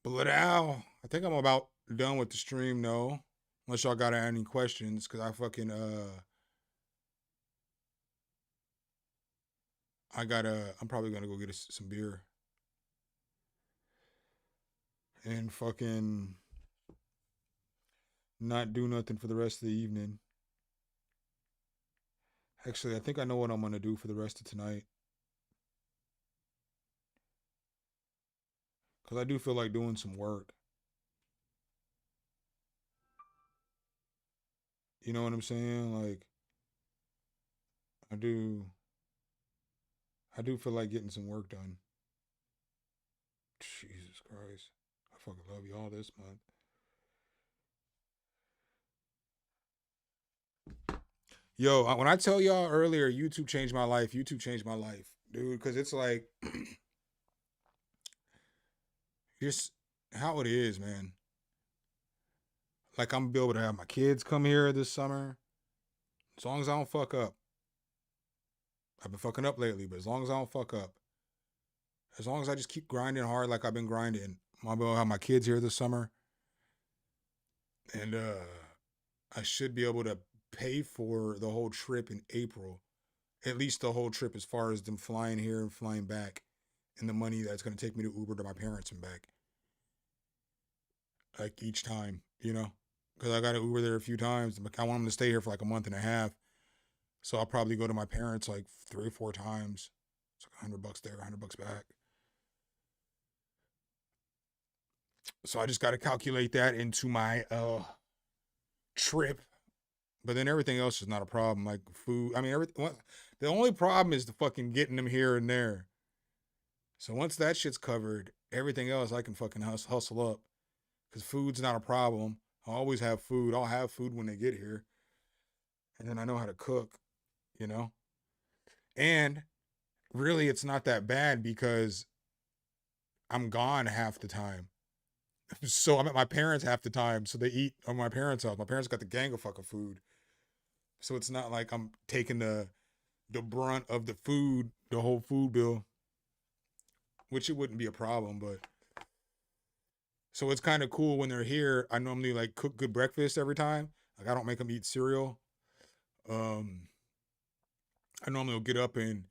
Blood Owl. I think I'm about done with the stream, though. Unless y'all got any questions, because I fucking, I'm probably gonna go get some beer. And fucking not do nothing for the rest of the evening. Actually, I think I know what I'm gonna do for the rest of tonight. Because I do feel like doing some work. You know what I'm saying? Like, I do feel like getting some work done. Jesus Christ. I fucking love y'all this month. Yo, when I tell y'all earlier, YouTube changed my life. YouTube changed my life, dude. Because it's like, just how it is, man. Like, I'm gonna be able to have my kids come here this summer. As long as I don't fuck up. I've been fucking up lately, but as long as I don't fuck up. As long as I just keep grinding hard like I've been grinding. I'm gonna have my kids here this summer. And I should be able to pay for the whole trip in April. At least the whole trip as far as them flying here and flying back. And the money that's going to take me to Uber to my parents and back. Like each time, you know? Because I got to Uber there a few times. I want them to stay here for like a month and a half. So I'll probably go to my parents like 3 or 4 times. It's like $100 there, $100 back. So I just got to calculate that into my trip. But then everything else is not a problem. Like food. I mean, everything. The only problem is the fucking getting them here and there. So once that shit's covered, everything else I can fucking hustle up. Because food's not a problem. I always have food. I'll have food when they get here. And then I know how to cook, you know? And really, it's not that bad because I'm gone half the time. So I'm at my parents half the time. So they eat on my parents' house. My parents got the gang of fucking food. So it's not like I'm taking the brunt of the food, the whole food bill. Which it wouldn't be a problem, but. So it's kind of cool when they're here. I normally like cook good breakfast every time. Like I don't make them eat cereal. I normally will get up and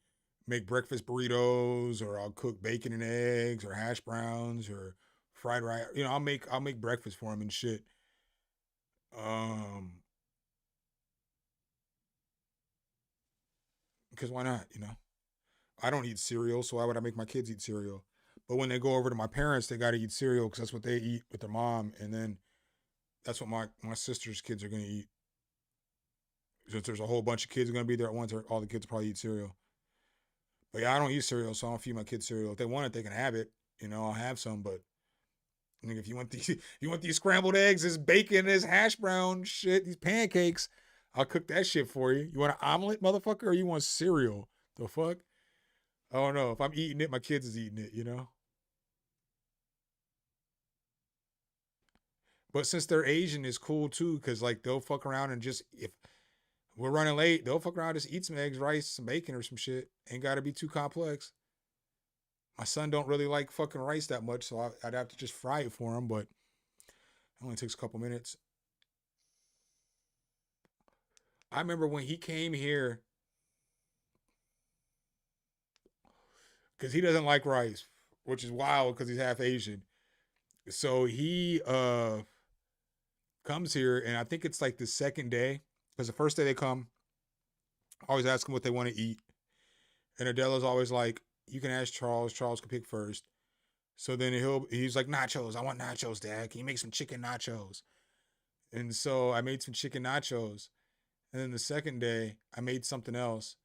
make breakfast burritos, or I'll cook bacon and eggs, or hash browns, or fried rice. You know, I'll make breakfast for them and shit. Because why not? You know, I don't eat cereal, so why would I make my kids eat cereal? But when they go over to my parents, they got to eat cereal because that's what they eat with their mom. And then that's what my sister's kids are going to eat. Since there's a whole bunch of kids going to be there at once, all the kids probably eat cereal. But yeah, I don't eat cereal, so I don't feed my kids cereal. If they want it, they can have it. You know, I'll have some. But I think if you want these scrambled eggs, this bacon, this hash brown shit, these pancakes, I'll cook that shit for you. You want an omelet, motherfucker, or you want cereal? The fuck? I don't know. If I'm eating it, my kids is eating it, you know? But since they're Asian, it's cool too, because like they'll fuck around and just, if we're running late, they'll fuck around, just eat some eggs, rice, some bacon or some shit. Ain't got to be too complex. My son don't really like fucking rice that much, so I'd have to just fry it for him, but it only takes a couple minutes. I remember when he came here, because he doesn't like rice, which is wild because he's half Asian. So he comes here, and I think it's like the second day, because the first day they come, I always ask them what they want to eat. And Adela's always like, you can ask Charles. Charles can pick first. So then he's like, nachos. I want nachos, Dad. Can you make some chicken nachos? And so I made some chicken nachos. And then the second day, I made something else.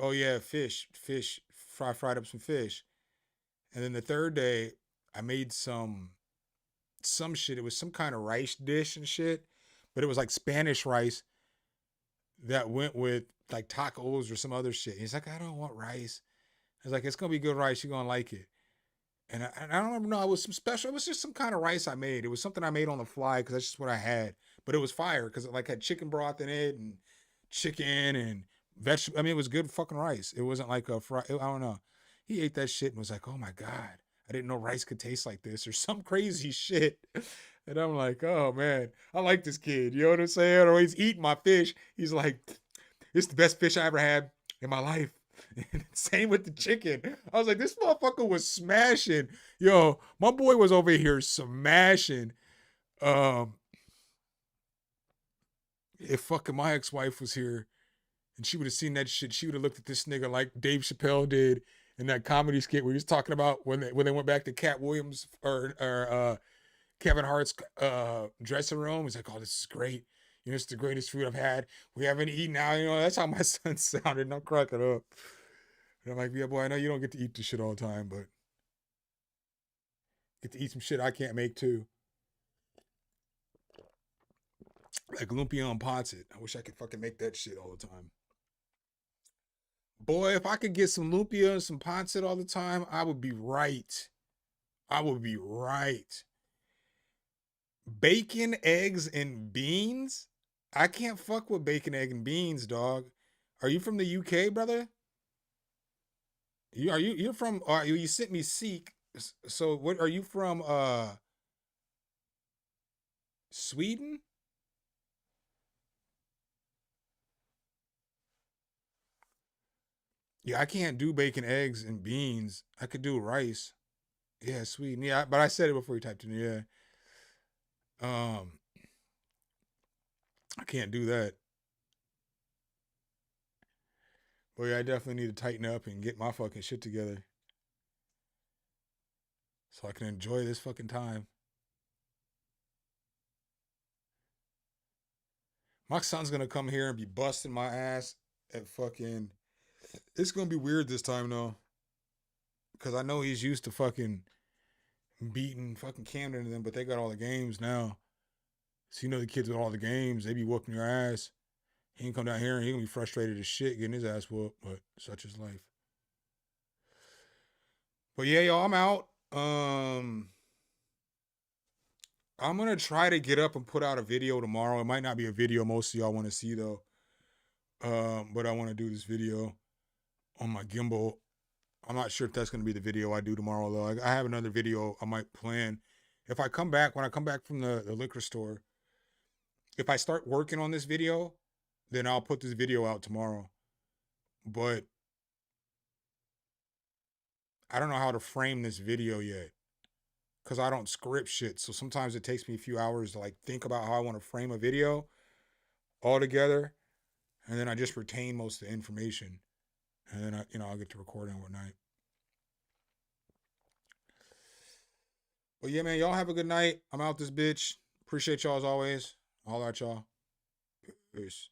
Oh, yeah, fish. Fried up some fish. And then the third day, I made some shit. It was some kind of rice dish and shit. But it was like Spanish rice that went with like tacos or some other shit. He's like, I don't want rice. I was like, it's going to be good rice. You're going to like it. And I don't even know. It was some special. It was just some kind of rice I made. It was something I made on the fly because that's just what I had. But it was fire because it like had chicken broth in it and chicken and vegetable. I mean, it was good fucking rice. It wasn't like a fry. I don't know. He ate that shit and was like, "Oh my god, I didn't know rice could taste like this," or some crazy shit. And I'm like, "Oh man, I like this kid." You know what I'm saying? Or he's eating my fish. He's like, "It's the best fish I ever had in my life." Same with the chicken. I was like, this motherfucker was smashing. Yo, my boy was over here smashing. If fucking my ex-wife was here and she would have seen that shit, she would have looked at this nigga like Dave Chappelle did in that comedy skit where he was talking about when they went back to Cat Williams or Kevin Hart's dressing room. He's like, "Oh, this is great. You know, it's the greatest food I've had. We haven't eaten now." You know, that's how my son sounded. And I'm cracking up. And I'm like, "Yeah, boy, I know you don't get to eat this shit all the time, but get to eat some shit I can't make too." Like lumpia on pancit. I wish I could fucking make that shit all the time. Boy, if I could get some lumpia and some pancit all the time, I would be right. I would be right. Bacon, eggs, and beans? I can't fuck with bacon, egg, and beans, dog. Are you from the UK, brother? You're from you sent me Seek. So what are you from Sweden? Yeah, I can't do bacon, eggs, and beans. I could do rice. Yeah, Sweden. Yeah, but I said it before you typed in. Yeah. I can't do that. But yeah, I definitely need to tighten up and get my fucking shit together. So I can enjoy this fucking time. My son's gonna come here and be busting my ass at fucking. It's gonna be weird this time though. Cause I know he's used to fucking beating fucking Camden and them, but they got all the games now. So you know the kids with all the games, they be whooping your ass. He can come down here and he gonna be frustrated as shit getting his ass whooped, but such is life. But yeah, y'all, I'm out. I'm gonna try to get up and put out a video tomorrow. It might not be a video most of y'all want to see though. But I want to do this video on my gimbal. I'm not sure if that's gonna be the video I do tomorrow though. I have another video I might plan. If I come back, when I come back from the liquor store, if I start working on this video, then I'll put this video out tomorrow. But I don't know how to frame this video yet. Because I don't script shit. So sometimes it takes me a few hours to like think about how I want to frame a video all together. And then I just retain most of the information. And then I'll get to recording one night. But yeah, man, y'all have a good night. I'm out this bitch. Appreciate y'all as always. All right, y'all. Peace.